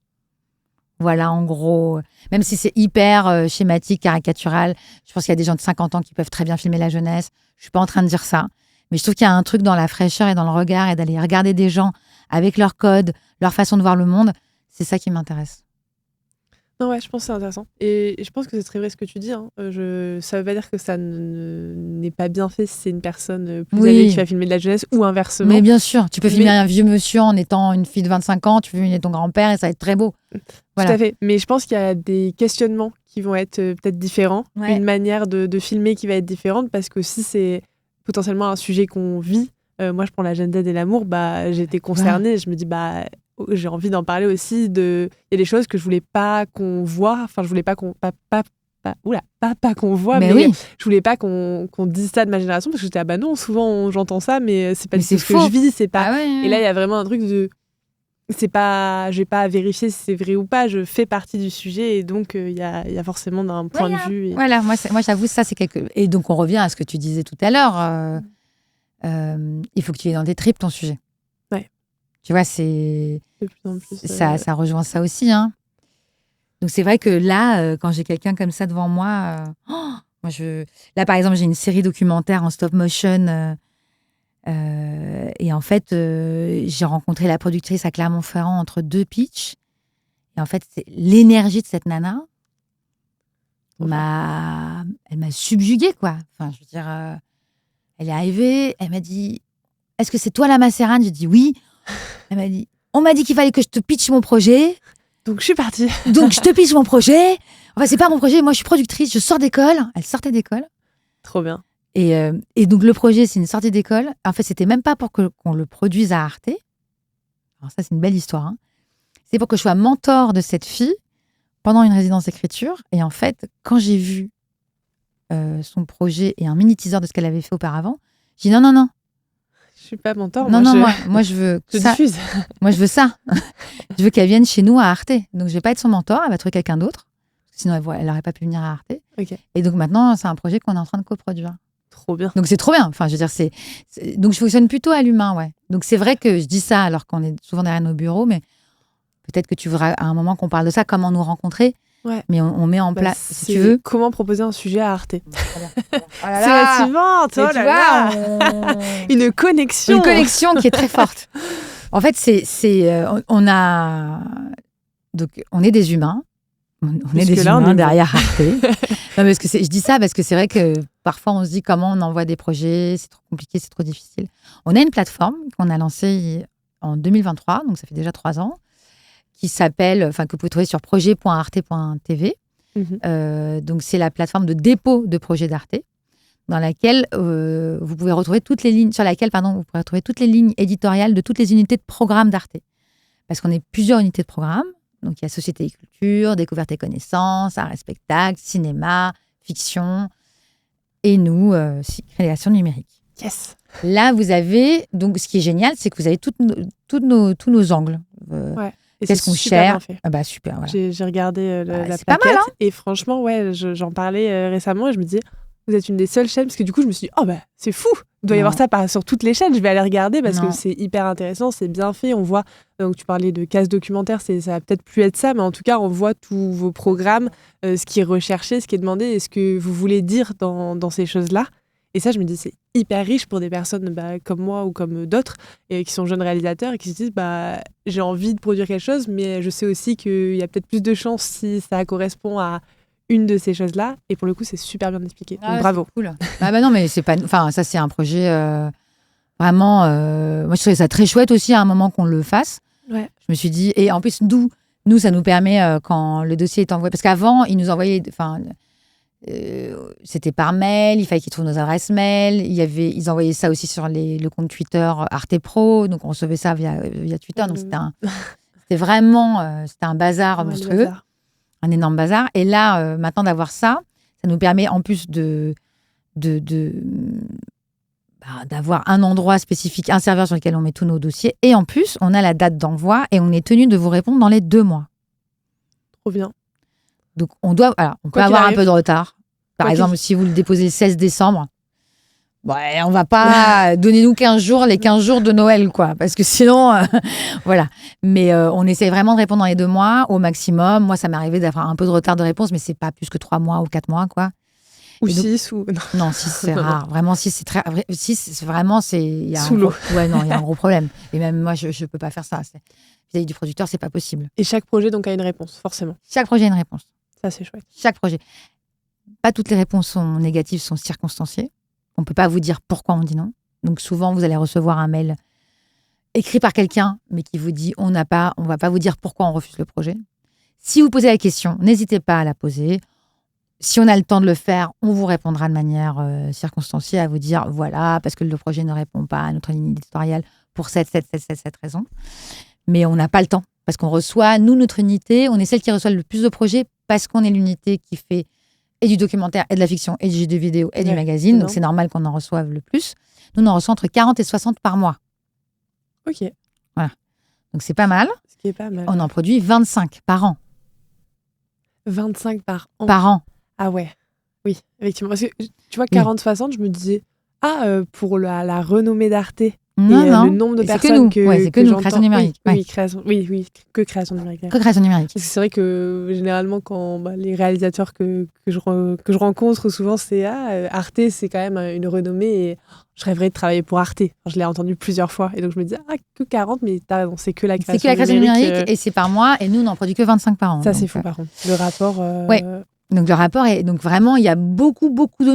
Voilà, en gros, même si c'est hyper schématique, caricatural, je pense qu'il y a des gens de 50 ans qui peuvent très bien filmer la jeunesse. Je suis pas en train de dire ça. Mais je trouve qu'il y a un truc dans la fraîcheur et dans le regard et d'aller regarder des gens avec leur code, leur façon de voir le monde. C'est ça qui m'intéresse. Non, ouais, je pense que c'est intéressant. Et je pense que c'est très vrai ce que tu dis. Hein. Ça veut pas dire que ça n'est pas bien fait si c'est une personne plus âgée qui va filmer de la jeunesse ou inversement. Mais bien sûr, tu peux filmer un vieux monsieur en étant une fille de 25 ans, tu peux filmer ton grand-père et ça va être très beau. Voilà. Tout à fait. Mais je pense qu'il y a des questionnements qui vont être peut-être différents. Ouais. Une manière de filmer qui va être différente parce que si c'est potentiellement un sujet qu'on vit, moi je prends la Gen Z et l'amour, j'ai été concernée. Ouais. Je me dis, j'ai envie d'en parler aussi. Il y a des choses que je voulais pas qu'on voit. Enfin, je voulais pas qu'on. Pas qu'on voit, mais oui. Je voulais pas qu'on dise ça de ma génération parce que j'étais non, souvent j'entends ça, mais c'est pas ce que je vis. C'est pas. Ouais. Et là, il y a vraiment un truc de. C'est pas, je vais pas vérifier si c'est vrai ou pas. Je fais partie du sujet et donc il y a forcément d'un point de vue. Voilà, moi j'avoue ça c'est quelque. Et donc on revient à ce que tu disais tout à l'heure. Il faut que tu aies dans tes tripes ton sujet. Ouais. Tu vois, c'est de plus en plus, ça rejoint ça aussi. Hein. Donc c'est vrai que là, quand j'ai quelqu'un comme ça devant moi, là par exemple j'ai une série documentaire en stop motion. Et en fait, j'ai rencontré la productrice à Clermont-Ferrand entre 2 pitchs. Et en fait, c'est l'énergie de cette nana. Elle m'a subjuguée, quoi. Enfin, je veux dire, elle est arrivée, elle m'a dit « Est-ce que c'est toi la Macérane ?» J'ai dit « Oui. » Elle m'a dit « On m'a dit qu'il fallait que je te pitche mon projet. » Donc, je suis partie. Donc, je te pitche mon projet. Enfin, c'est pas mon projet. Moi, je suis productrice. Je sors d'école. Elle sortait d'école. Trop bien. Et donc, le projet, c'est une sortie d'école. En fait, c'était même pas pour qu'on le produise à Arte. Alors ça, c'est une belle histoire. Hein. C'est pour que je sois mentor de cette fille pendant une résidence d'écriture. Et en fait, quand j'ai vu son projet et un mini-teaser de ce qu'elle avait fait auparavant, j'ai dit non. Je suis pas mentor. Non, moi, je veux je ça. Diffuse. Moi, je veux ça. Je veux qu'elle vienne chez nous à Arte. Donc, je vais pas être son mentor. Elle va trouver quelqu'un d'autre. Sinon, elle n'aurait pas pu venir à Arte. Okay. Et donc, maintenant, c'est un projet qu'on est en train de coproduire. Trop bien. Donc c'est trop bien. Enfin, je veux dire, donc je fonctionne plutôt à l'humain, ouais. Donc c'est vrai que je dis ça alors qu'on est souvent derrière nos bureaux, mais peut-être que tu voudras à un moment qu'on parle de ça, comment nous rencontrer. Ouais. Mais on met en place, si tu veux. Comment proposer un sujet à Arte. Oh là c'est la suivante. Oh là là. Une connexion. Une connexion qui est très forte. En fait, on est des humains. On est des humains derrière Arte. Non, parce que je dis ça parce que c'est vrai que parfois on se dit comment on envoie des projets, c'est trop compliqué, c'est trop difficile. On a une plateforme qu'on a lancée en 2023, donc ça fait déjà 3 ans, que vous pouvez trouver sur projet.arte.tv. Donc c'est la plateforme de dépôt de projets d'Arte. dans laquelle vous pouvez retrouver toutes les lignes, sur laquelle, pardon, vous pouvez retrouver toutes les lignes éditoriales de toutes les unités de programme d'Arte. Parce qu'on est plusieurs unités de programme. Donc, il y a Société et Culture, Découverte et Connaissances, Art et Spectacle, Cinéma, Fiction, et nous, Création numérique. Yes. Là, vous avez, donc ce qui est génial, c'est que vous avez tous nos angles. Ouais. Et qu'est-ce qu'on cherche? Ah bah super, voilà. J'ai regardé la c'est plaquette pas mal, hein. et franchement, ouais, j'en parlais récemment et je me disais, vous êtes une des seules chaînes, parce que du coup, je me suis dit, oh bah c'est fou, il doit y avoir ça sur toutes les chaînes, je vais aller regarder parce que c'est hyper intéressant, c'est bien fait, on voit, donc tu parlais de cases documentaires, ça va peut-être plus être ça, mais en tout cas, on voit tous vos programmes, ce qui est recherché, ce qui est demandé et ce que vous voulez dire dans ces choses-là. Et ça, je me dis, c'est hyper riche pour des personnes comme moi ou comme d'autres et qui sont jeunes réalisateurs et qui se disent, j'ai envie de produire quelque chose, mais je sais aussi qu'il y a peut-être plus de chances si ça correspond à une de ces choses-là. Et pour le coup, c'est super bien expliqué. Donc, bravo. C'est cool. Non, mais c'est pas. Enfin, ça, c'est un projet vraiment. Moi, je trouvais ça très chouette aussi à un moment qu'on le fasse. Ouais. Je me suis dit. Et en plus, nous, ça nous permet, quand le dossier est envoyé. Parce qu'avant, ils nous envoyaient. C'était par mail, il fallait qu'ils trouvent nos adresses mail. Ils envoyaient ça aussi sur le compte Twitter Arte Pro, donc on recevait ça via Twitter. Donc c'était vraiment c'était un bazar monstrueux, un énorme bazar. Et là, maintenant d'avoir ça nous permet en plus d'avoir un endroit spécifique, un serveur sur lequel on met tous nos dossiers. Et en plus, on a la date d'envoi et on est tenu de vous répondre dans les 2 mois. Trop bien. Donc, on peut avoir un peu de retard. Par exemple, si vous le déposez le 16 décembre, on va pas donnez-nous 15 jours, les 15 jours de Noël, quoi. Parce que sinon, voilà. Mais on essaie vraiment de répondre dans les 2 mois au maximum. Moi, ça m'est arrivé d'avoir un peu de retard de réponse, mais c'est pas plus que 3 mois ou 4 mois, quoi. Ou 6 ou... Non, 6, c'est rare. Vraiment, 6, c'est très... 6, vraiment, c'est... Sous l'eau. Ouais, non, il y a un gros problème. Et même moi, je peux pas faire ça. Vis-à-vis du producteur, c'est pas possible. Et chaque projet, donc, a une réponse, forcément. Chaque projet a une réponse. Ça, c'est chouette. Chaque projet. Pas toutes les réponses sont négatives, sont circonstanciées. On ne peut pas vous dire pourquoi on dit non. Donc souvent, vous allez recevoir un mail écrit par quelqu'un, mais qui vous dit on va pas vous dire pourquoi on refuse le projet. Si vous posez la question, n'hésitez pas à la poser. Si on a le temps de le faire, on vous répondra de manière circonstanciée à vous dire voilà, parce que le projet ne répond pas à notre ligne éditoriale pour cette raison. Mais on n'a pas le temps. Parce qu'on reçoit, nous, notre unité, on est celle qui reçoit le plus de projets parce qu'on est l'unité qui fait et du documentaire, et de la fiction, et du jeu de vidéo, et du magazine. Donc, c'est normal qu'on en reçoive le plus. Nous, on en reçoit entre 40 et 60 par mois. Ok. Voilà. Donc, c'est pas mal. Ce qui est pas mal. On en produit 25 par an. 25 par an. Par an. Ah ouais. Oui, effectivement. Parce que, tu vois, 40-60, je me disais, pour la renommée d'Arte. Non. Le nombre de personnes c'est que nous, création numérique. Oui, que création numérique. Que création numérique. Parce que c'est vrai que généralement, quand les réalisateurs que je rencontre, souvent, c'est Arte, c'est quand même une renommée et je rêverais de travailler pour Arte. Enfin, je l'ai entendu plusieurs fois et donc je me disais, que 40, mais t'as raison, c'est que la création numérique. C'est que la création numérique et c'est par mois et nous, on n'en produit que 25 par an. Ça, c'est fou par contre. Le rapport. Ouais. Donc le rapport est donc vraiment il y a beaucoup de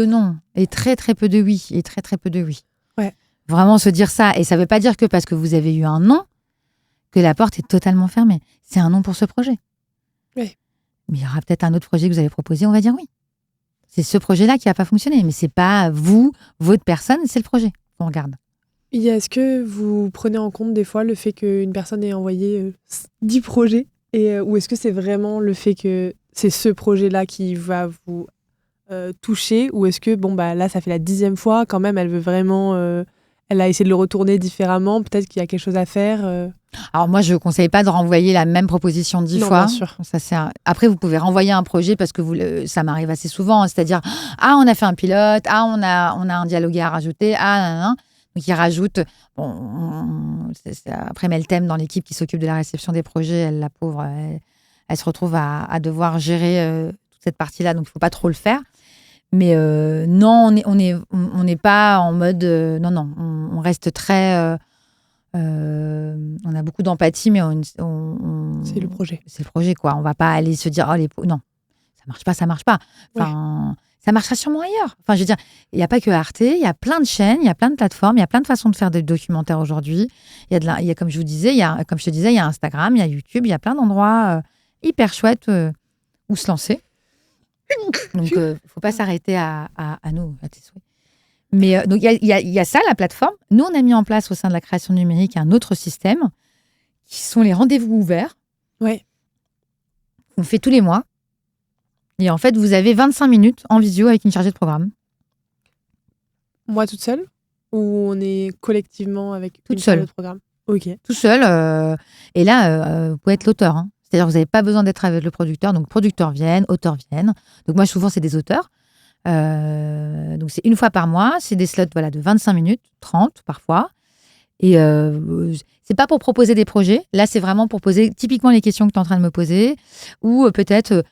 non et très peu de oui et très peu de oui. Ouais. Vraiment se dire ça et ça veut pas dire que parce que vous avez eu un non que la porte est totalement fermée. C'est un non pour ce projet. Oui. Mais il y aura peut-être un autre projet que vous allez proposer, on va dire oui. C'est ce projet-là qui va pas fonctionner, mais c'est pas vous, votre personne, c'est le projet qu'on regarde. Est-ce que vous prenez en compte des fois le fait qu'une personne ait envoyé 10 projets ou est-ce que c'est vraiment le fait que c'est ce projet-là qui va vous toucher ou est-ce que là ça fait la 10e fois quand même elle veut vraiment elle a essayé de le retourner différemment, peut-être qu'il y a quelque chose à faire Alors moi je ne conseille pas de renvoyer la même proposition 10 fois. Bien sûr. Ça, après vous pouvez renvoyer un projet parce que ça m'arrive assez souvent, c'est-à-dire on a fait un pilote, on a un dialogue à rajouter, donc ils rajoutent. Après Meltem dans l'équipe qui s'occupe de la réception des projets, elle, la pauvre, elle se retrouve à devoir gérer toute cette partie-là, donc il ne faut pas trop le faire. Mais non, on n'est pas en mode non, on reste très. On a beaucoup d'empathie, mais c'est le projet. C'est le projet, quoi. On va pas aller se dire non, ça marche pas. Enfin, ça marchera sûrement ailleurs. Enfin, je veux dire, il n'y a pas que Arte, il y a plein de chaînes, il y a plein de plateformes, il y a plein de façons de faire des documentaires aujourd'hui. Il y a comme je te disais, il y a Instagram, il y a YouTube, il y a plein d'endroits hyper chouettes où se lancer. Donc, il ne faut pas s'arrêter à nous, à tes souhaits. Mais donc, il y a ça, la plateforme. Nous, on a mis en place au sein de la création numérique un autre système qui sont les rendez-vous ouverts. Ouais. On fait tous les mois. Et en fait, vous avez 25 minutes en visio avec une chargée de programme. Moi toute seule? Ou on est collectivement avec Toute une chargée seule. de programme? Ok. Tout seul. Et là, vous pouvez être l'auteur. Hein. C'est-à-dire que vous n'avez pas besoin d'être avec le producteur. Donc, producteurs viennent, auteurs viennent. Donc, moi, souvent, c'est des auteurs. Donc, c'est une fois par mois. C'est des slots de 25 minutes, 30 parfois. Et c'est pas pour proposer des projets. Là, c'est vraiment pour poser typiquement les questions que tu es en train de me poser. Ou peut-être,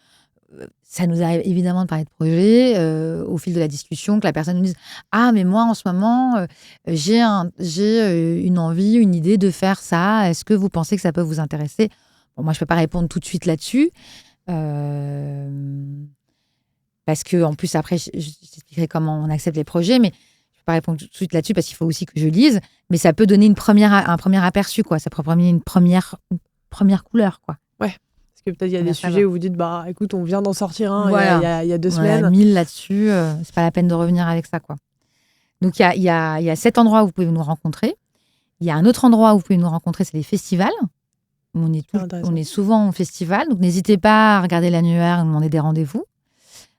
ça nous arrive évidemment de parler de projets au fil de la discussion, que la personne nous dise « Ah, mais moi, en ce moment, j'ai une envie, une idée de faire ça. Est-ce que vous pensez que ça peut vous intéresser ?» Bon, moi, je peux pas répondre tout de suite là-dessus. Parce que, en plus, après, je t'expliquerai comment on accepte les projets, mais je peux pas répondre tout de suite là-dessus parce qu'il faut aussi que je lise. Mais ça peut donner un premier aperçu, quoi. Ça peut donner une première couleur, quoi. Ouais. Parce que peut-être il y a des sujets où vous dites, bah écoute, on vient d'en sortir un il y a 2 semaines. On a 1000 là-dessus, c'est pas la peine de revenir avec ça, quoi. Donc, il y a cet endroit où vous pouvez nous rencontrer. Il y a un autre endroit où vous pouvez nous rencontrer, c'est les festivals. On est souvent au festival, donc n'hésitez pas à regarder l'annuaire et nous demander des rendez-vous.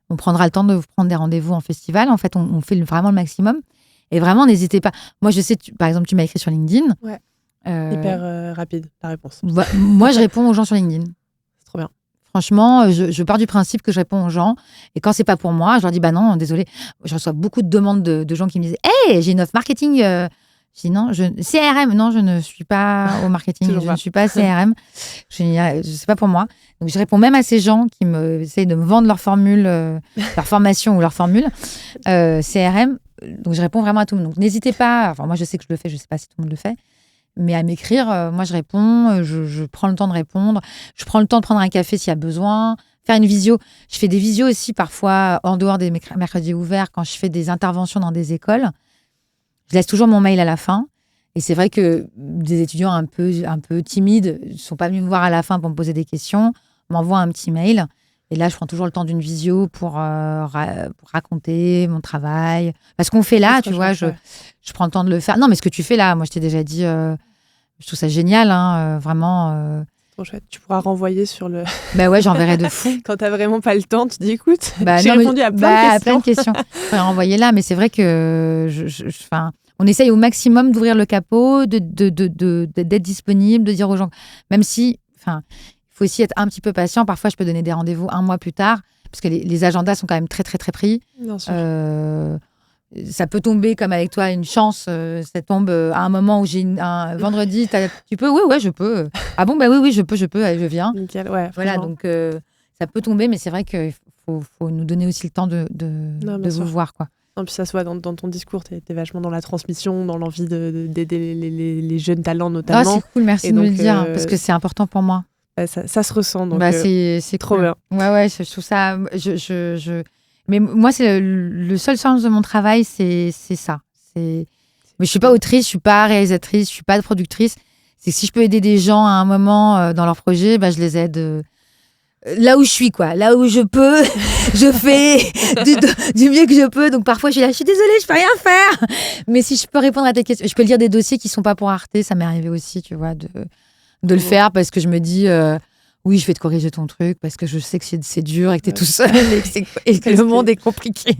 On prendra le temps de vous prendre des rendez-vous en festival. En fait, on fait vraiment le maximum. Et vraiment, n'hésitez pas. Moi, je sais, par exemple, tu m'as écrit sur LinkedIn. Ouais. Hyper rapide, la réponse. Moi, je réponds aux gens sur LinkedIn. C'est trop bien. Franchement, je pars du principe que je réponds aux gens. Et quand c'est pas pour moi, je leur dis, bah non, désolé. Je reçois beaucoup de demandes de gens qui me disent, hey, j'ai une offre marketing. Je dis non, CRM, non, je ne suis pas au marketing, je ne suis pas CRM. C'est pas pour moi. Donc, je réponds même à ces gens qui essayent de me vendre leur formule, leur formation ou leur formule CRM. Donc, je réponds vraiment à tout le monde. Donc, n'hésitez pas. Enfin, moi, je sais que je le fais, je ne sais pas si tout le monde le fait. Mais à m'écrire, moi, je réponds, je prends le temps de répondre. Je prends le temps de prendre un café s'il y a besoin. Faire une visio. Je fais des visios aussi, parfois, en dehors des mercredis ouverts, quand je fais des interventions dans des écoles. Je laisse toujours mon mail à la fin. Et c'est vrai que des étudiants un peu timides ne sont pas venus me voir à la fin pour me poser des questions, m'envoient un petit mail. Et là, je prends toujours le temps d'une visio pour raconter mon travail. Parce qu'on fait là, tu vois, je prends le temps de le faire. Non, mais ce que tu fais là, moi, je t'ai déjà dit, je trouve ça génial, hein, vraiment. Trop chouette. Tu pourras renvoyer sur le... Bah ouais, j'enverrai de fou. Quand t'as vraiment pas le temps, tu dis, écoute, j'ai répondu à plein de questions. Je pourrais renvoyer là, mais c'est vrai que on essaye au maximum d'ouvrir le capot, d'être disponible, de dire aux gens, même si, il faut aussi être un petit peu patient. Parfois, je peux donner des rendez-vous 1 mois plus tard, parce que les agendas sont quand même très, très, très pris. Bien sûr. Ça peut tomber comme avec toi une chance, ça tombe à un moment où j'ai un vendredi, tu peux? Oui, je peux. Ah bon, bah oui, je peux, je viens. Nickel, ouais. Voilà, donc ça peut tomber, mais c'est vrai qu'il faut nous donner aussi le temps de vous voir, quoi. Non, puis ça se voit dans ton discours, t'es vachement dans la transmission, dans l'envie d'aider les jeunes talents notamment. Ah, c'est cool, merci de me le dire, parce que c'est important pour moi. Ça se ressent, donc c'est trop cool. bien. Ouais, je trouve ça... Mais moi, c'est le seul sens de mon travail, c'est ça. Mais je suis pas autrice, je suis pas réalisatrice, je suis pas productrice. C'est que si je peux aider des gens à un moment dans leur projet, je les aide là où je suis, quoi. Là où je peux, je fais du mieux que je peux. Donc parfois, je suis désolée, je peux rien faire. Mais si je peux répondre à tes questions, je peux lire des dossiers qui sont pas pour Arte. Ça m'est arrivé aussi, tu vois, de le faire parce que je me dis... oui, je vais te corriger ton truc parce que je sais que c'est dur et que tu es tout seul et que le monde est compliqué.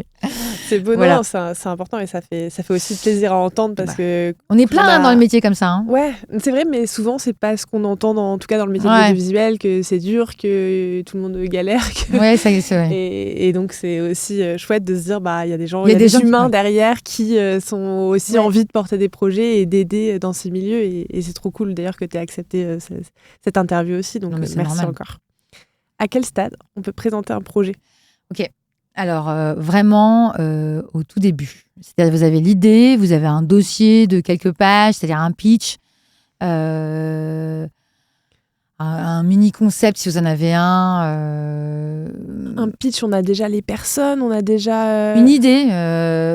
C'est beau, voilà. C'est important et ça fait aussi plaisir à entendre parce que... On est plein dans le métier comme ça. Hein. Ouais, c'est vrai, mais souvent, c'est pas ce qu'on entend, en tout cas dans le métier de l'audiovisuel, que c'est dur, que tout le monde galère. Ouais, c'est vrai. Et donc, c'est aussi chouette de se dire, il y a des gens, il y a des humains derrière qui sont aussi envie de porter des projets et d'aider dans ces milieux. Et c'est trop cool d'ailleurs que tu aies accepté cette interview aussi. Donc, merci encore. À quel stade on peut présenter un projet? Ok. Alors, vraiment, au tout début. C'est-à-dire, vous avez l'idée, vous avez un dossier de quelques pages, c'est-à-dire un pitch, un mini-concept, si vous en avez un. Un pitch, on a déjà les personnes, on a déjà... Une idée,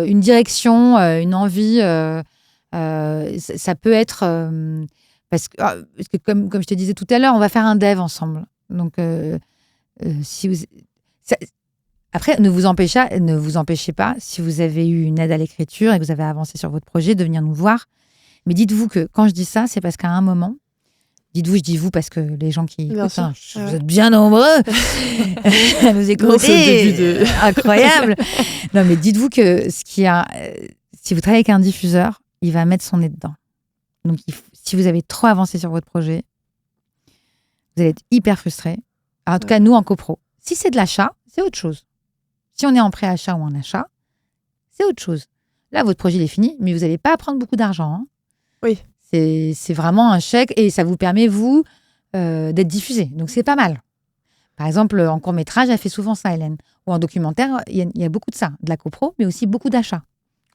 une direction, une envie. Ça peut être... parce que comme je te disais tout à l'heure, on va faire un dev ensemble. Donc, si vous... Après, ne vous empêchez pas, si vous avez eu une aide à l'écriture et que vous avez avancé sur votre projet, de venir nous voir. Mais dites-vous que quand je dis ça, c'est parce qu'à un moment, dites-vous, je dis vous parce que les gens qui écoutent, vous êtes bien nombreux à nous écouter. Incroyable. Non, mais dites-vous que si vous travaillez avec un diffuseur, il va mettre son nez dedans. Donc, si vous avez trop avancé sur votre projet, vous allez être hyper frustré. Alors, en tout cas, nous, en copro. Si c'est de l'achat, c'est autre chose. Si on est en pré-achat ou en achat, c'est autre chose. Là, votre projet il est fini, mais vous n'allez pas prendre beaucoup d'argent. Hein. Oui. C'est vraiment un chèque et ça vous permet, vous, d'être diffusé. Donc, c'est pas mal. Par exemple, en court-métrage, elle fait souvent ça, Hélène. Ou en documentaire, il y a beaucoup de ça. De la copro, mais aussi beaucoup d'achats.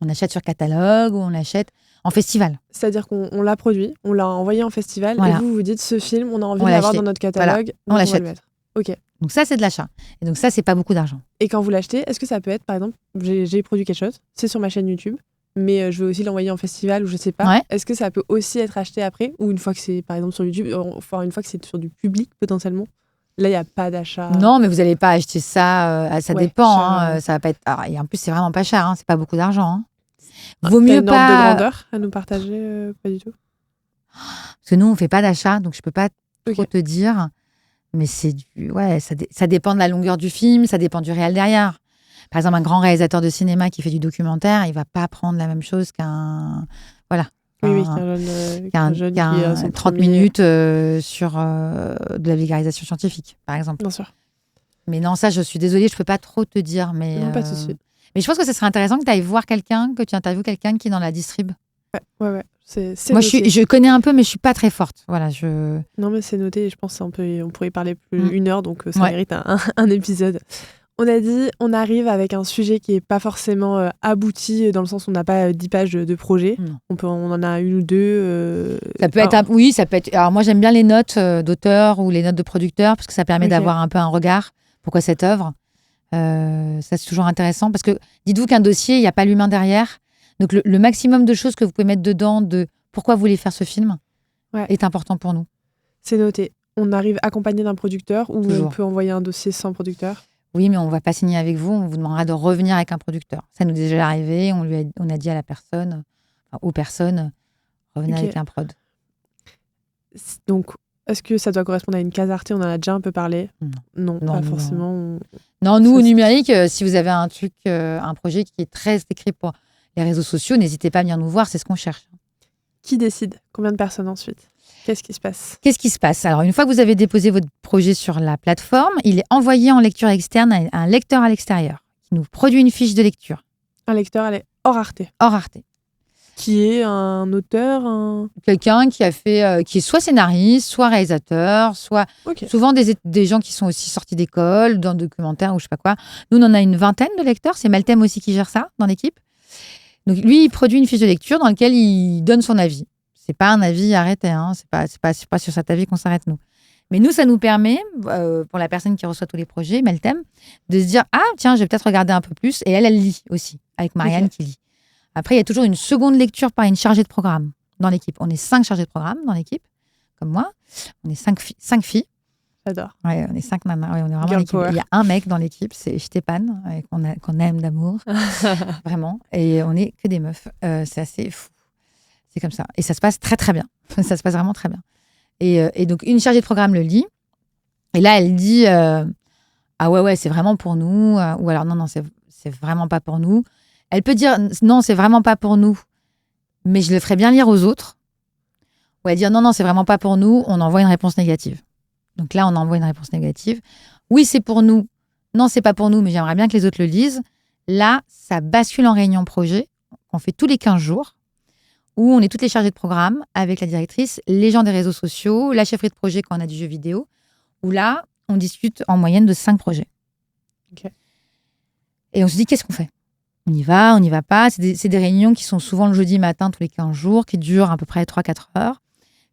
On achète sur catalogue ou on achète en festival. C'est-à-dire qu'on l'a produit, on l'a envoyé en festival et vous dites ce film, on a envie de l'avoir dans notre catalogue. Voilà. On l'achète. Ok. Donc ça, c'est de l'achat. Et donc ça, c'est pas beaucoup d'argent. Et quand vous l'achetez, est-ce que ça peut être, par exemple, j'ai produit quelque chose, c'est sur ma chaîne YouTube, mais je veux aussi l'envoyer en festival ou je sais pas. Ouais. Est-ce que ça peut aussi être acheté après ou une fois que c'est, par exemple, sur YouTube, enfin une fois que c'est sur du public potentiellement? Là, il n'y a pas d'achat. Non, mais vous n'allez pas acheter ça. Ça dépend. Hein, ça va pas être. Et en plus, c'est vraiment pas cher. Hein, c'est pas beaucoup d'argent. Hein. Vaut mieux une ordre de grandeur à nous partager? Pas du tout. Parce que nous, on fait pas d'achat, donc je peux pas trop te dire. Mais c'est ça dépend de la longueur du film, ça dépend du réel derrière. Par exemple, un grand réalisateur de cinéma qui fait du documentaire, il va pas prendre la même chose qu'un qu'un jeune qui a 30 minutes sur de la vulgarisation scientifique, par exemple. Bien sûr. Mais non, ça, je suis désolée, je peux pas trop te dire. Mais, non, pas de souci. Mais je pense que ce serait intéressant que tu ailles voir que tu interviewes quelqu'un qui est dans la distrib. Ouais. Moi, je connais un peu, mais je suis pas très forte. Voilà, Non, mais c'est noté. Je pense qu'on pourrait y parler plus une heure, donc ça mérite un épisode. On a dit, on arrive avec un sujet qui est pas forcément abouti, dans le sens où on n'a pas 10 pages de projet. On en a une ou deux. Ça peut être ça peut être. Alors moi, j'aime bien les notes d'auteur ou les notes de producteur parce que ça permet d'avoir un peu un regard. Pourquoi cette œuvre ça, c'est toujours intéressant parce que dites-vous qu'un dossier, il n'y a pas l'humain derrière. Donc, le maximum de choses que vous pouvez mettre dedans de pourquoi vous voulez faire ce film est important pour nous. C'est noté. On arrive accompagné d'un producteur ou on peut envoyer un dossier sans producteur? Oui, mais on ne va pas signer avec vous. On vous demandera de revenir avec un producteur. Ça nous est déjà arrivé. On a dit à la personne, aux personnes, revenez avec un prod. Donc, est-ce que ça doit correspondre à une case Arte? On en a déjà un peu parlé. Non, pas forcément. Non, nous, au numérique, si vous avez un projet qui est très écrit pour les réseaux sociaux, n'hésitez pas à venir nous voir, c'est ce qu'on cherche. Qui décide? Combien de personnes ensuite? Qu'est-ce qui se passe? Alors, une fois que vous avez déposé votre projet sur la plateforme, il est envoyé en lecture externe à un lecteur à l'extérieur qui nous produit une fiche de lecture. Un lecteur, elle est hors Arte. Hors Arte. Qui est un auteur, quelqu'un qui est soit scénariste, soit réalisateur, soit souvent des gens qui sont aussi sortis d'école, dans le documentaire ou je sais pas quoi. Nous, on en a une vingtaine de lecteurs. C'est Meltem aussi qui gère ça dans l'équipe. Donc lui, il produit une fiche de lecture dans laquelle il donne son avis. C'est pas un avis arrêté, hein. C'est pas sur cet avis qu'on s'arrête nous. Mais nous, ça nous permet, pour la personne qui reçoit tous les projets, Meltem, de se dire tiens, je vais peut-être regarder un peu plus. Et elle lit aussi avec Marianne qui lit. Après, il y a toujours une seconde lecture par une chargée de programme dans l'équipe. On est 5 chargés de programme dans l'équipe, comme moi. On est 5 filles. J'adore. Ouais, on est 5 nanas. Ouais, on est vraiment l'équipe. Il y a un mec dans l'équipe, c'est Stéphane, qu'on aime d'amour. Vraiment. Et on n'est que des meufs. C'est assez fou. C'est comme ça. Et ça se passe très, très bien. Ça se passe vraiment très bien. Et donc, une chargée de programme le lit. Et là, elle dit ouais, c'est vraiment pour nous. Ou alors, non, c'est vraiment pas pour nous. Elle peut dire non, c'est vraiment pas pour nous, mais je le ferai bien lire aux autres. Ou elle dire non, c'est vraiment pas pour nous, on envoie une réponse négative. Donc là, on envoie une réponse négative. Oui, c'est pour nous. Non, c'est pas pour nous, mais j'aimerais bien que les autres le lisent. Là, ça bascule en réunion projet qu'on fait tous les 15 jours, où on est toutes les chargées de programme avec la directrice, les gens des réseaux sociaux, la chefferie de projet quand on a du jeu vidéo, où là, on discute en moyenne de 5 projets. Et on se dit, qu'est-ce qu'on fait? On y va pas. C'est des réunions qui sont souvent le jeudi matin, tous les 15 jours, qui durent à peu près 3-4 heures.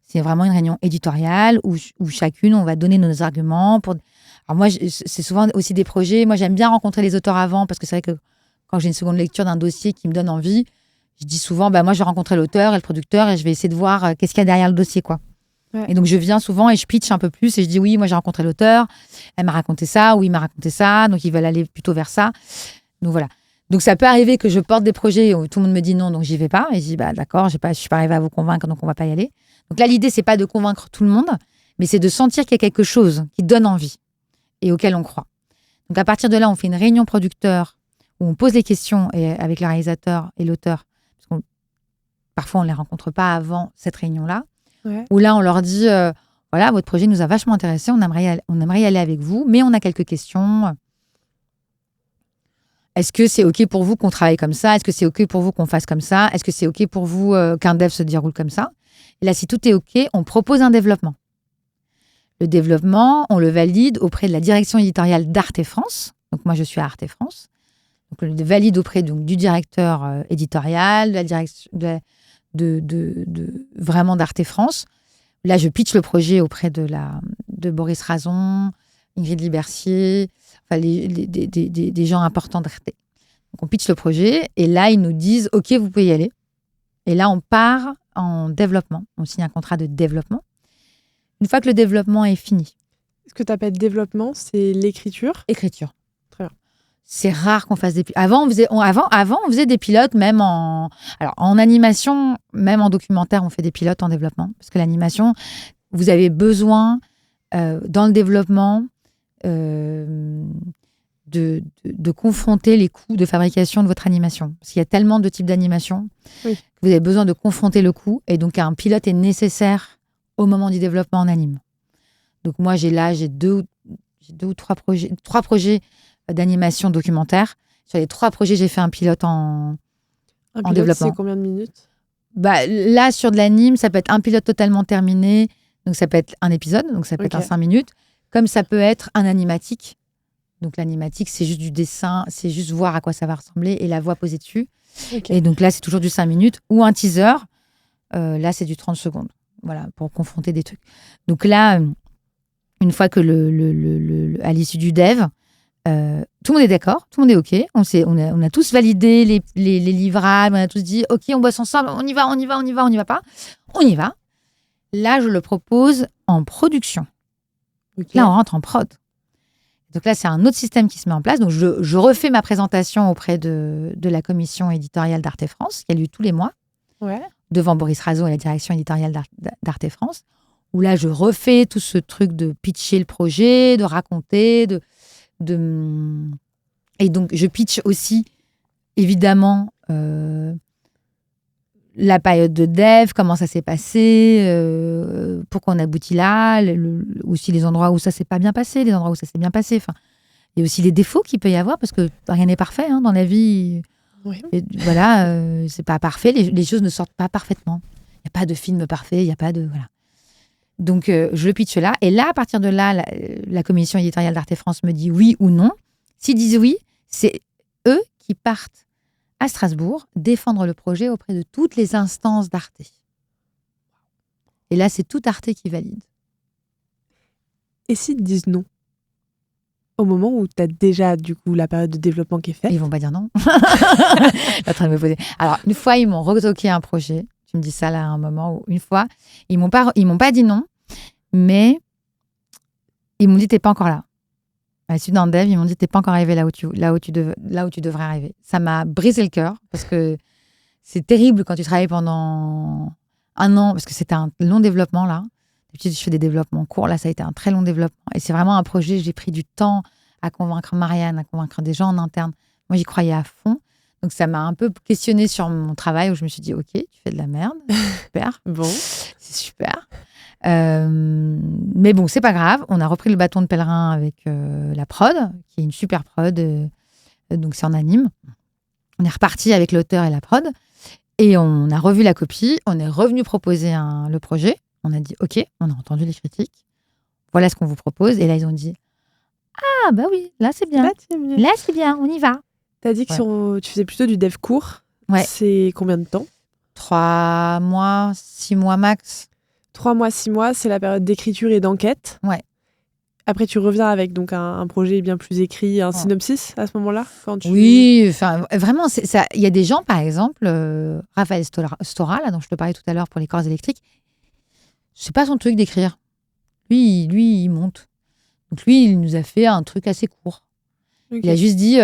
C'est vraiment une réunion éditoriale où chacune, on va donner nos arguments. Alors moi, c'est souvent aussi des projets. Moi, j'aime bien rencontrer les auteurs avant parce que c'est vrai que quand j'ai une seconde lecture d'un dossier qui me donne envie, je dis souvent, moi, je vais rencontrer l'auteur et le producteur et je vais essayer de voir qu'est-ce qu'il y a derrière le dossier, quoi. Ouais. Et donc, je viens souvent et je pitch un peu plus et je dis oui, moi, j'ai rencontré l'auteur, elle m'a raconté ça, ou il m'a raconté ça, donc ils veulent aller plutôt vers ça. Donc, voilà. Donc, ça peut arriver que je porte des projets où tout le monde me dit non, donc j'y vais pas. Et je dis, d'accord, je suis pas arrivée à vous convaincre, donc on va pas y aller. Donc là, l'idée, c'est pas de convaincre tout le monde, mais c'est de sentir qu'il y a quelque chose qui donne envie et auquel on croit. Donc, à partir de là, on fait une réunion producteur où on pose les questions avec le réalisateur et l'auteur. Parce que parfois, on ne les rencontre pas avant cette réunion-là. Ouais. Où là, on leur dit, voilà, votre projet nous a vachement intéressés, on aimerait y aller avec vous, mais on a quelques questions. Est-ce que c'est OK pour vous qu'on travaille comme ça? Est-ce que c'est OK pour vous qu'on fasse comme ça? Est-ce que c'est OK pour vous qu'un dev se déroule comme ça? Et là, si tout est OK, on propose un développement. Le développement, on le valide auprès de la direction éditoriale d'Arte France. Donc, moi, je suis à Arte France. Donc, on le valide auprès du directeur éditorial, de la direction vraiment d'Arte France. Là, je pitch le projet auprès de Boris Razon, Ingrid Libercier, enfin des gens importants d'Arte. Donc, on pitch le projet et là, ils nous disent « OK, vous pouvez y aller ». Et là, on part en développement. On signe un contrat de développement. Une fois que le développement est fini. Ce que tu appelles développement, c'est l'écriture? Écriture. Très bien. C'est rare qu'on fasse des pilotes. Avant, on faisait des pilotes même en animation, même en documentaire, on fait des pilotes en développement. Parce que l'animation, vous avez besoin, dans le développement, de confronter les coûts de fabrication de votre animation. Parce qu'il y a tellement de types d'animation que vous avez besoin de confronter le coût. Et donc, un pilote est nécessaire au moment du développement en anime. Donc, moi, j'ai deux ou trois projets d'animation documentaire. Sur les 3 projets, j'ai fait un pilote en développement. C'est combien de minutes? Là, sur de l'anime, ça peut être un pilote totalement terminé. Donc, ça peut être un épisode. Donc, ça peut être un 5 minutes. Comme ça peut être un animatique. Donc, l'animatique, c'est juste du dessin. C'est juste voir à quoi ça va ressembler et la voix posée dessus. Et donc, là, c'est toujours du 5 minutes. Ou un teaser. Là, c'est du 30 secondes. Voilà, pour confronter des trucs. Donc là, une fois que à l'issue du dev, tout le monde est d'accord, tout le monde est OK. On a tous validé les livrables, on a tous dit OK, on bosse ensemble, on y va pas. On y va. Là, je le propose en production. Là, on rentre en prod. Donc là, c'est un autre système qui se met en place. Donc, je refais ma présentation auprès de la commission éditoriale d'Arte France, qui a lieu tous les mois. Ouais. Devant Boris Razon et la direction éditoriale d'Arte France, où là, je refais tout ce truc de pitcher le projet, de raconter, et donc, je pitch aussi, évidemment, la période de dev, comment ça s'est passé, pourquoi on aboutit là, aussi les endroits où ça s'est pas bien passé, les endroits où ça s'est bien passé. Enfin, il y a aussi les défauts qu'il peut y avoir, parce que rien n'est parfait dans la vie. Oui. Et voilà, c'est pas parfait, les choses ne sortent pas parfaitement. Il n'y a pas de film parfait, il n'y a pas de... Voilà. Donc, je le pitch là. Et là, à partir de là, la commission éditoriale d'Arte France me dit oui ou non. S'ils disent oui, c'est eux qui partent à Strasbourg défendre le projet auprès de toutes les instances d'Arte. Et là, c'est tout Arte qui valide. Et s'ils disent non? Au moment où tu as déjà, du coup, la période de développement qui est faite. Ils vont pas dire non. Je suis en train de me poser. Alors, une fois, ils m'ont retoqué un projet. Tu me dis ça là à un moment où, une fois, ils m'ont pas dit non, mais ils m'ont dit t'es pas encore là. À la suite d'un dev, ils m'ont dit t'es pas encore arrivé là où tu devrais arriver. Ça m'a brisé le cœur parce que c'est terrible quand tu travailles pendant 1 an, parce que c'était un long développement là. D'habitude, je fais des développements courts. Là, ça a été un très long développement. Et c'est vraiment un projet, j'ai pris du temps à convaincre Marianne, à convaincre des gens en interne. Moi, j'y croyais à fond. Donc, ça m'a un peu questionnée sur mon travail, où je me suis dit, OK, tu fais de la merde. Super. Bon. C'est super. Mais bon, c'est pas grave. On a repris le bâton de pèlerin avec la prod, qui est une super prod. Donc, c'est en anime. On est reparti avec l'auteur et la prod. Et on a revu la copie. On est revenu proposer le projet. On a dit, OK, on a entendu les critiques. Voilà ce qu'on vous propose. Et là, ils ont dit, ah, bah oui, là, c'est bien. Là, c'est bien, on y va. T'as dit que tu faisais plutôt du dev court. Ouais. C'est combien de temps? 3 mois, 6 mois max. 3 mois, 6 mois, c'est la période d'écriture et d'enquête. Ouais. Après, tu reviens avec donc un projet bien plus écrit, un synopsis à ce moment-là Oui, enfin, vraiment, il y a des gens, par exemple, Raphaël Stora, là, dont je te parlais tout à l'heure pour les corps électriques, C'est pas son truc d'écrire. Lui, il monte. Donc lui, il nous a fait un truc assez court. Ok. Il a juste dit,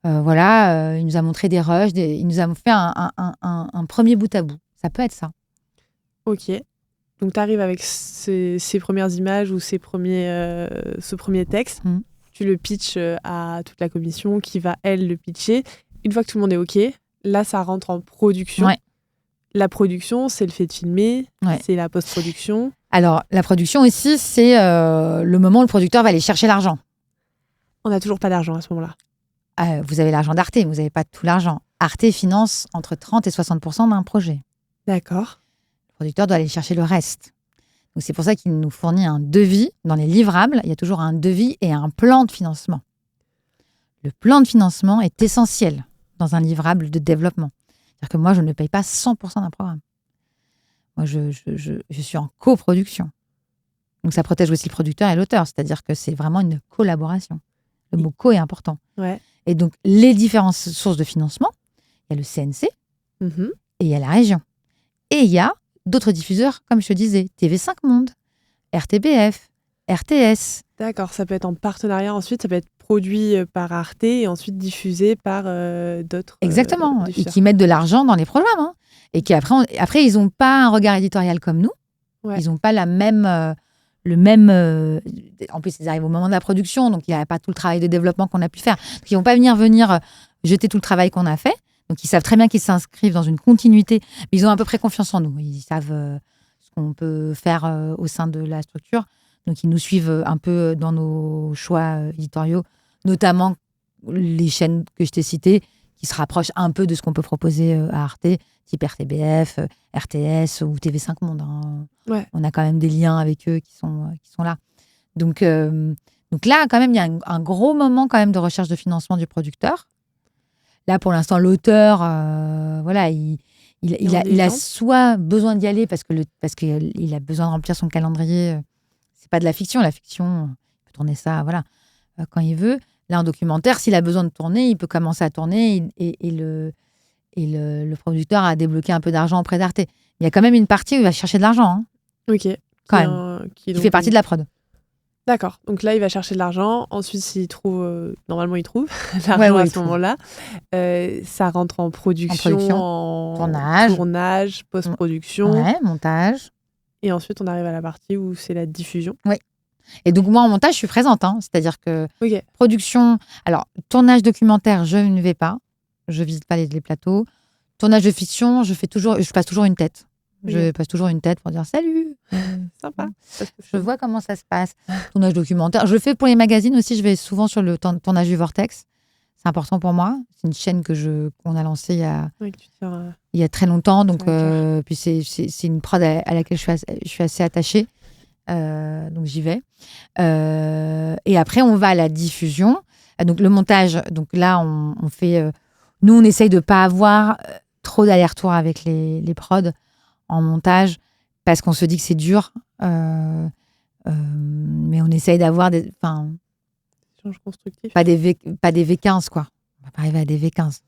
voilà, il nous a montré des rushs, il nous a fait un premier bout à bout. Ça peut être ça. Ok. Donc, tu arrives avec ces premières images ou ce premier texte. Mhm. Tu le pitches à toute la commission qui va, elle, le pitcher. Une fois que tout le monde est OK, là, ça rentre en production. Ouais. La production, c'est le fait de filmer, Ouais. c'est la post-production. Alors, la production ici, c'est le moment où le producteur va aller chercher l'argent. On n'a toujours pas d'argent à ce moment-là. Vous avez l'argent d'Arte, mais vous n'avez pas tout l'argent. Arte finance entre 30 et 60% d'un projet. D'accord. Le producteur doit aller chercher le reste. Donc, c'est pour ça qu'il nous fournit un devis. Dans les livrables, il y a toujours un devis et un plan de financement. Le plan de financement est essentiel dans un livrable de développement. C'est-à-dire que moi, je ne paye pas 100% d'un programme. Moi, je suis en coproduction. Donc, ça protège aussi le producteur et l'auteur. C'est-à-dire que c'est vraiment une collaboration. Le mot co est important. Ouais. Et donc, les différentes sources de financement, il y a le CNC Mhm. et il y a la région. Et il y a d'autres diffuseurs, comme je te disais, TV5 Monde, RTBF, RTS. D'accord, ça peut être en partenariat ensuite, ça peut être produit par Arte et ensuite diffusé par d'autres Exactement. Et diffuseurs. qui mettent de l'argent dans les programmes. Hein. Et qui après, ils n'ont pas un regard éditorial comme nous. Ouais. Ils n'ont pas le même. En plus, ils arrivent au moment de la production, donc il n'y a pas tout le travail de développement qu'on a pu faire. Donc, ils ne vont pas venir jeter tout le travail qu'on a fait. Donc, ils savent très bien qu'ils s'inscrivent dans une continuité. Mais ils ont à peu près confiance en nous. Ils savent ce qu'on peut faire au sein de la structure. Donc, ils nous suivent un peu dans nos choix éditoriaux, notamment les chaînes que je t'ai citées, qui se rapprochent un peu de ce qu'on peut proposer à Arte, type RTBF, RTS ou TV5 Monde. Hein. Ouais. On a quand même des liens avec eux qui sont là. Donc là, quand même, il y a un gros moment quand même de recherche de financement du producteur. Là, pour l'instant, l'auteur, voilà, il a soit besoin d'y aller parce qu'il a besoin de remplir son calendrier. C'est pas de la fiction. La fiction, il peut tourner ça, voilà, quand il veut. Là, un documentaire, s'il a besoin de tourner, il peut commencer à tourner et le producteur a débloqué un peu d'argent auprès d'Arte. Il y a quand même une partie où il va chercher de l'argent. Hein, Ok. quand même. Qui fait partie de la prod. D'accord. Donc là, il va chercher de l'argent. Ensuite, s'il trouve, normalement, il trouve l'argent à ce moment-là. Ça rentre en production, tournage, post-production. Ouais, montage. Et ensuite, on arrive à la partie où c'est la diffusion. Oui. Et donc, moi, en montage, je suis présente. Hein. C'est-à-dire que Ok. production... Alors, tournage documentaire, je ne vais pas. Je visite pas les plateaux. Tournage de fiction, je passe toujours une tête. Ok. Je passe toujours une tête pour dire salut. Sympa. Je vois comment ça se passe. Tournage documentaire. Je le fais pour les magazines aussi. Je vais souvent sur le tournage du Vortex. C'est important pour moi. C'est une chaîne qu'on a lancée il y a très longtemps. Donc, puis c'est une prod à laquelle je suis assez attachée. Donc, j'y vais. Et après, on va à la diffusion. Donc, le montage. Donc là, on fait... nous, on essaye de ne pas avoir trop d'aller-retour avec les prods en montage parce qu'on se dit que c'est dur. Mais on essaye d'avoir des... Pas des V15, quoi. On va pas arriver à des V15.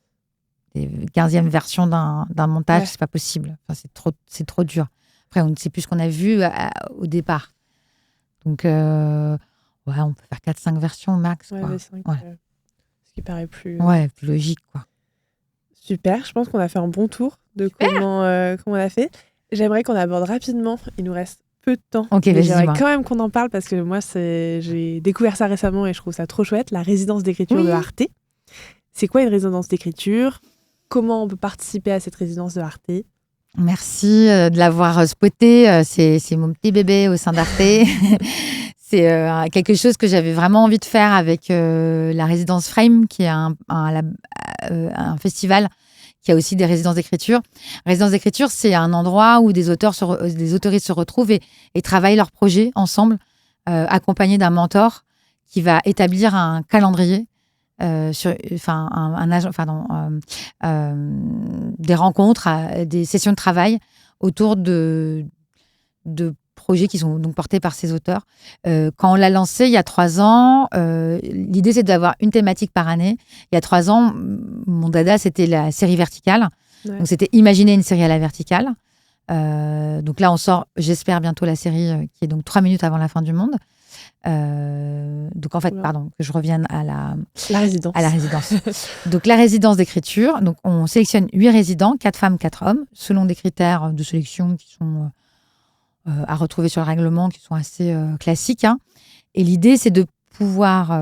Des 15e versions d'un montage, c'est pas possible. Enfin, c'est trop dur. Après, on ne sait plus ce qu'on a vu au départ. Donc, on peut faire 4-5 versions max. Ouais, quoi. V5, ce qui paraît plus... plus logique, quoi. Super, je pense qu'on a fait un bon tour de comment on a fait. J'aimerais qu'on aborde rapidement, il nous reste peu de temps, mais j'aimerais quand même qu'on en parle parce que moi, j'ai découvert ça récemment et je trouve ça trop chouette, la résidence d'écriture de Arte. C'est quoi une résidence d'écriture ? Comment on peut participer à cette résidence de Arte ? Merci de l'avoir spoté. C'est mon petit bébé au sein d'Arte. C'est quelque chose que j'avais vraiment envie de faire avec la résidence Frame, qui est un festival qui a aussi des résidences d'écriture. Résidence d'écriture, c'est un endroit où des autoristes se retrouvent et travaillent leurs projets ensemble, accompagnés d'un mentor qui va établir un calendrier, des rencontres, des sessions de travail autour de projets qui sont donc portés par ces auteurs. Quand on l'a lancé il y a 3 ans, l'idée c'est d'avoir une thématique par année. Il y a 3 ans, mon dada c'était la série verticale. Ouais. Donc c'était imaginer une série à la verticale. Donc là, on sort, j'espère, bientôt la série qui est donc 3 minutes avant la fin du monde. Donc en fait, pardon, que je revienne à la résidence. Donc la résidence d'écriture, donc on sélectionne 8 résidents, 4 femmes, 4 hommes, selon des critères de sélection qui sont à retrouver sur le règlement, qui sont assez classiques. Hein. Et l'idée, c'est de pouvoir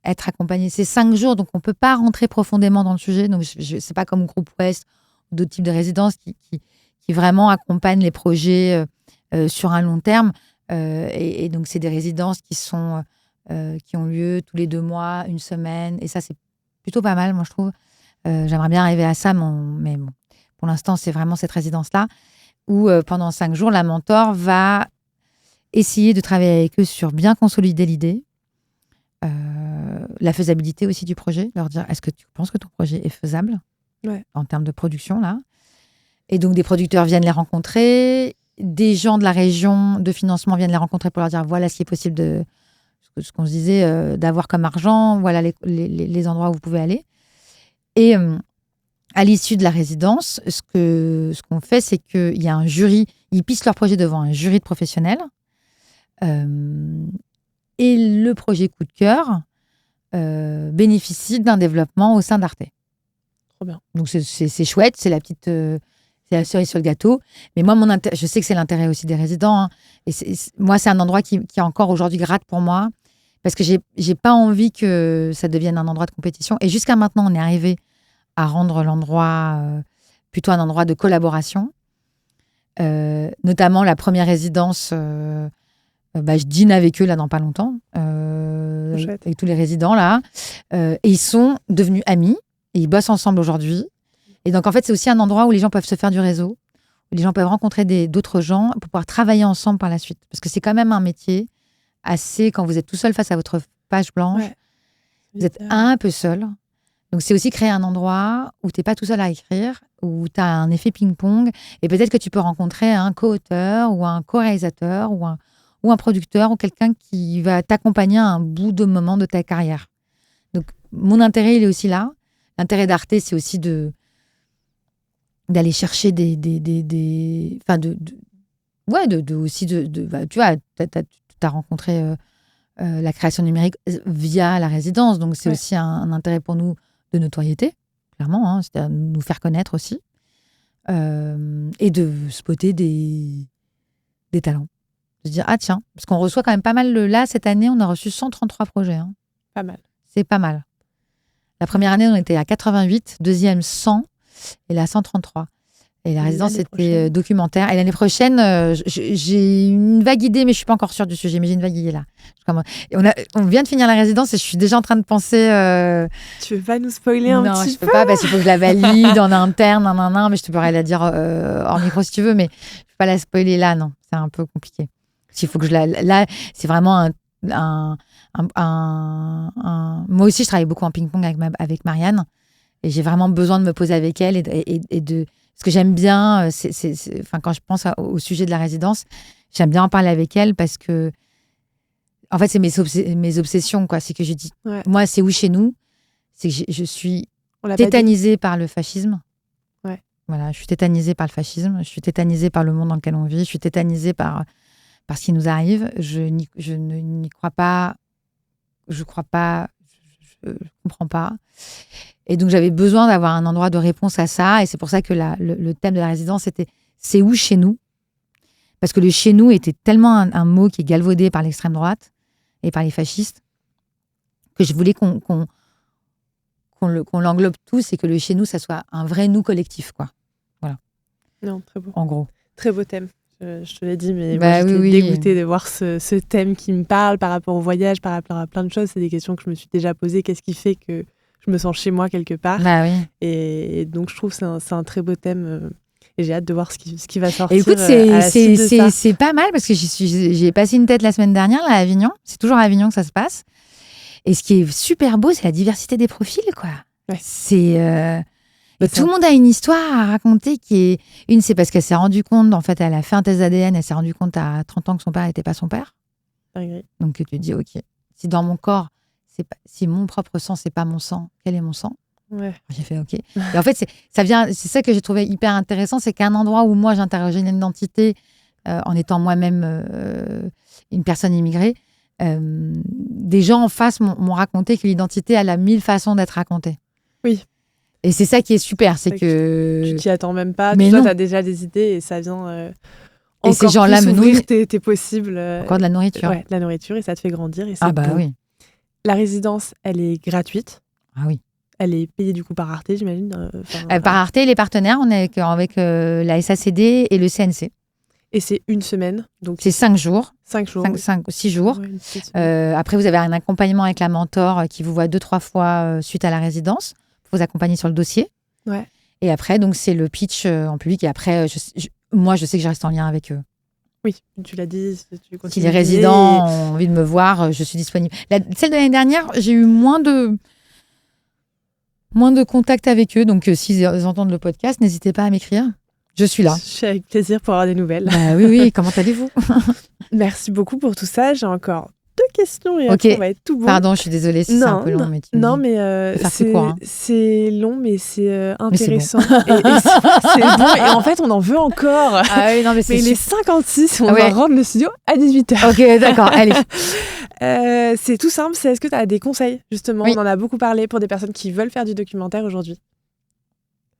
être accompagné. C'est 5 jours, donc on ne peut pas rentrer profondément dans le sujet. Donc c'est pas comme Groupe Ouest ou d'autres types de résidences qui vraiment accompagnent les projets sur un long terme. Et donc, c'est des résidences qui ont lieu tous les 2 mois, 1 semaine. Et ça, c'est plutôt pas mal, moi, je trouve. J'aimerais bien arriver à ça, mais bon, pour l'instant, c'est vraiment cette résidence-là où, pendant 5 jours, la mentor va essayer de travailler avec eux sur bien consolider l'idée, la faisabilité aussi du projet, leur dire, est-ce que tu penses que ton projet est faisable en termes de production, là? Et donc, des producteurs viennent les rencontrer, des gens de la région de financement viennent les rencontrer pour leur dire voilà ce qui est possible ce qu'on se disait d'avoir comme argent, voilà les endroits où vous pouvez aller. Et à l'issue de la résidence, ce qu'on fait, c'est qu'il y a un jury, ils pissent leur projet devant un jury de professionnels. Et le projet coup de cœur bénéficie d'un développement au sein d'Arte. Trop bien. Donc c'est chouette, c'est c'est la cerise sur le gâteau. Mais moi, je sais que c'est l'intérêt aussi des résidents. Hein. Et moi, c'est un endroit qui encore aujourd'hui gratte pour moi. Parce que j'ai pas envie que ça devienne un endroit de compétition. Et jusqu'à maintenant, on est arrivé à rendre l'endroit plutôt un endroit de collaboration. Notamment la première résidence, je dîne avec eux là dans pas longtemps. Avec tous les résidents là. Et ils sont devenus amis. Et ils bossent ensemble aujourd'hui. Et donc, en fait, c'est aussi un endroit où les gens peuvent se faire du réseau, où les gens peuvent rencontrer d'autres gens pour pouvoir travailler ensemble par la suite. Parce que c'est quand même un métier quand vous êtes tout seul face à votre page blanche, vous êtes un peu seul. Donc, c'est aussi créer un endroit où tu n'es pas tout seul à écrire, où tu as un effet ping-pong. Et peut-être que tu peux rencontrer un co-auteur ou un co-réalisateur ou un producteur ou quelqu'un qui va t'accompagner à un bout de moment de ta carrière. Donc, mon intérêt, il est aussi là. L'intérêt d'Arte, c'est aussi d'aller chercher tu vois, t'as rencontré la création numérique via la résidence, donc c'est aussi un intérêt pour nous de notoriété, clairement, hein, c'est à nous faire connaître aussi, et de spotter des talents, de se dire ah tiens, parce qu'on reçoit quand même pas mal là cette année, on a reçu 133 projets, hein. Pas mal. C'est pas mal. La première année, on était à 88, deuxième 100, et là 133. Et la résidence, c'était documentaire. Et l'année prochaine, j'ai une vague idée, mais je ne suis pas encore sûre du sujet, mais j'ai une vague idée là. Et on vient de finir la résidence et je suis déjà en train de penser... Tu veux pas nous spoiler un petit peu? Non, je peux pas, parce qu'il faut que je la valide en interne, mais je te pourrais la dire hors micro si tu veux, mais je ne peux pas la spoiler là, non. C'est un peu compliqué. Il faut que là, c'est vraiment Moi aussi, je travaille beaucoup en ping-pong avec Marianne. Et j'ai vraiment besoin de me poser avec elle et de... Ce que j'aime bien, quand je pense au sujet de la résidence, j'aime bien en parler avec elle parce que, en fait, c'est mes obsessions, quoi. C'est que je dis, moi, c'est où chez nous? C'est que je suis tétanisée par le fascisme. Ouais. Voilà, je suis tétanisée par le fascisme. Je suis tétanisée par le monde dans lequel on vit. Je suis tétanisée par ce qui nous arrive. Je n'y crois pas. Je crois pas. Je comprends pas. Et donc, j'avais besoin d'avoir un endroit de réponse à ça. Et c'est pour ça que le thème de la résidence, c'était « C'est où chez nous ?» Parce que le « chez nous » était tellement un mot qui est galvaudé par l'extrême droite et par les fascistes que je voulais qu'on l'englobe tous et que le « chez nous », ça soit un vrai « nous » collectif, quoi. Voilà. Non, très beau. En gros. Très beau thème. Je te l'ai dit, mais moi, j'étais dégoûtée de voir ce thème qui me parle par rapport au voyage, par rapport à plein de choses. C'est des questions que je me suis déjà posées. Qu'est-ce qui fait que je me sens chez moi quelque part? Bah oui. Et donc, je trouve que c'est un très beau thème. Et j'ai hâte de voir ce qui va sortir. Et écoute, c'est pas mal parce que j'y ai passé une tête la semaine dernière là, à Avignon. C'est toujours à Avignon que ça se passe. Et ce qui est super beau, c'est la diversité des profils, quoi. Ouais. Tout le monde a une histoire à raconter qui est... Une, c'est parce qu'elle s'est rendue compte, en fait, elle a fait un test ADN, elle s'est rendue compte à 30 ans que son père n'était pas son père. Okay. Donc, tu te dis, OK, si dans mon corps, si mon propre sang, c'est pas mon sang, quel est mon sang? Ouais. J'ai fait OK. Et en fait, c'est ça que j'ai trouvé hyper intéressant, c'est qu'à un endroit où moi j'interrogeais une identité en étant moi-même une personne immigrée, des gens en face m'ont raconté que l'identité, elle a 1000 façons d'être racontée. Oui. Et c'est ça qui est super, c'est C'est que tu t'y attends même pas. Mais Toi, non. tu as déjà des idées et ça vient Et ces encore gens-là plus me ouvrir nourrissent. tes possibles. Encore de la nourriture. Ouais, de la nourriture et ça te fait grandir et c'est Ah bah beau. oui. La résidence, elle est gratuite. Ah oui. Elle est payée du coup par Arte, j'imagine. Par Arte, les partenaires, on est avec la SACD et le CNC. Et c'est une semaine. Donc C'est 5 jours. 5 jours. 6 jours. Ouais, une petite semaine. Après, vous avez un accompagnement avec la mentor qui vous voit 2-3 fois suite à la résidence pour vous accompagner sur le dossier. Ouais. Et après, donc, c'est le pitch en public. Et après, moi, je sais que je reste en lien avec eux. Oui, tu l'as dit. Tu Si les résidents ont envie de me voir, je suis disponible. Celle de l'année dernière, j'ai eu moins de contact avec eux. Donc, s'ils entendent le podcast, n'hésitez pas à m'écrire. Je suis là. Je suis avec plaisir pour avoir des nouvelles. Bah, oui. Comment allez-vous? Merci beaucoup pour tout ça. J'ai encore 2 questions et Ok. après on va être tout bon. Pardon, je suis désolée si c'est un peu long. Mais c'est long, mais c'est intéressant. Mais c'est et c'est bon. Et en fait, on en veut encore. Ah oui, non, mais Mais il est 56, on va rendre le studio à 18h. Ok, d'accord, allez. C'est tout simple, est-ce que tu as des conseils, justement? Oui. On en a beaucoup parlé pour des personnes qui veulent faire du documentaire aujourd'hui.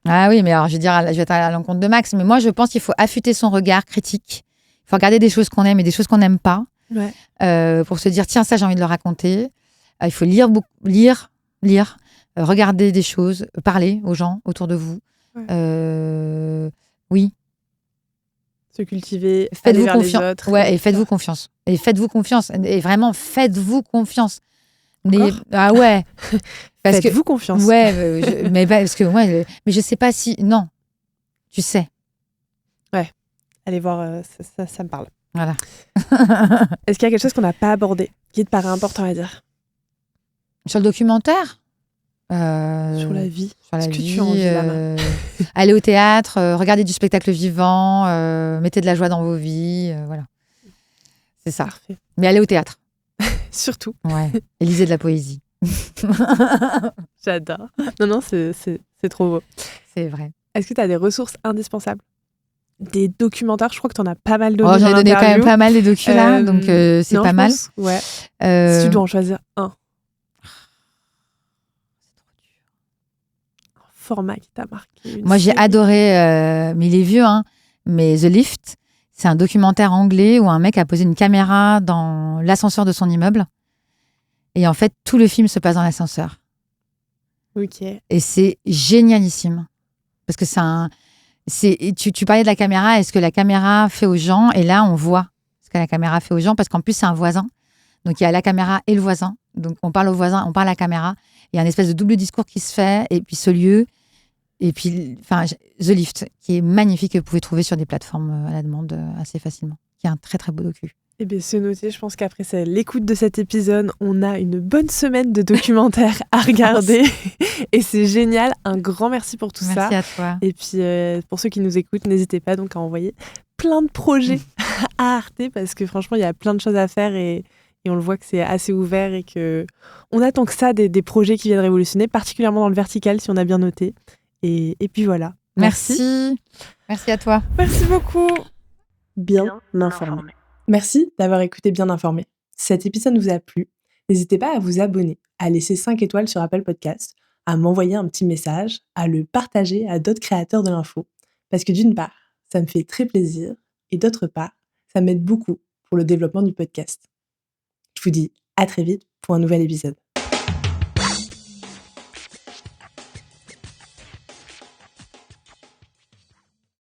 Ah oui, mais alors je vais être à l'encontre de Max, mais moi je pense qu'il faut affûter son regard critique. Il faut regarder des choses qu'on aime et des choses qu'on n'aime pas. Ouais. Pour se dire, tiens, ça j'ai envie de le raconter. Il faut lire, regarder des choses, parler aux gens autour de vous. Ouais. Oui. Se cultiver, Faites-vous aller vers confiance. les autres. Ouais, et faites-vous confiance. Et faites-vous confiance. Et vraiment, faites-vous confiance. Ah ouais. Faites-vous confiance. Ouais, mais parce que mais je sais pas si. Non. Tu sais. Ouais. Allez voir, ça me parle. Voilà. Est-ce qu'il y a quelque chose qu'on n'a pas abordé, qui te paraît important à dire? Sur le documentaire Sur la vie. Sur la Est-ce que vie, tu as envie, là aller au théâtre, regarder du spectacle vivant, mettez de la joie dans vos vies, voilà. C'est ça. Parfait. Mais allez au théâtre. Surtout. Ouais. Et lisez de la poésie. J'adore. Non, c'est trop beau. C'est vrai. Est-ce que tu as des ressources indispensables? Des documentaires, je crois que tu en as pas mal donné. J'en ai donné quand même pas mal des docus là, donc c'est pas mal. Ouais. Si tu dois en choisir un. Un format qui t'a marqué. Moi, j'ai adoré, mais il est vieux, hein, mais The Lift, c'est un documentaire anglais où un mec a posé une caméra dans l'ascenseur de son immeuble. Et en fait, tout le film se passe dans l'ascenseur. Ok. Et c'est génialissime. Parce que tu parlais de la caméra et ce que la caméra fait aux gens. Et là, on voit ce que la caméra fait aux gens. Parce qu'en plus, c'est un voisin. Donc, il y a la caméra et le voisin. Donc, on parle au voisin, on parle à la caméra. Il y a une espèce de double discours qui se fait. Et puis, ce lieu. Et puis, The Lift, qui est magnifique, que vous pouvez trouver sur des plateformes à la demande assez facilement. Qui est un très, très beau docu. Eh bien, c'est noté. Je pense qu'après l'écoute de cet épisode, on a une bonne semaine de documentaires à regarder. Et c'est génial. Un grand merci pour tout ça. Merci à toi. Et puis, pour ceux qui nous écoutent, n'hésitez pas donc à envoyer plein de projets à Arte parce que franchement, il y a plein de choses à faire et on le voit que c'est assez ouvert et qu'on attend que ça des projets qui viennent révolutionner, particulièrement dans le vertical, si on a bien noté. Et puis voilà. Merci. Merci à toi. Merci beaucoup. Bien informé. Merci d'avoir écouté Bien informé. Si cet épisode vous a plu, n'hésitez pas à vous abonner, à laisser 5 étoiles sur Apple Podcast, à m'envoyer un petit message, à le partager à d'autres créateurs de l'info. Parce que d'une part, ça me fait très plaisir et d'autre part, ça m'aide beaucoup pour le développement du podcast. Je vous dis à très vite pour un nouvel épisode.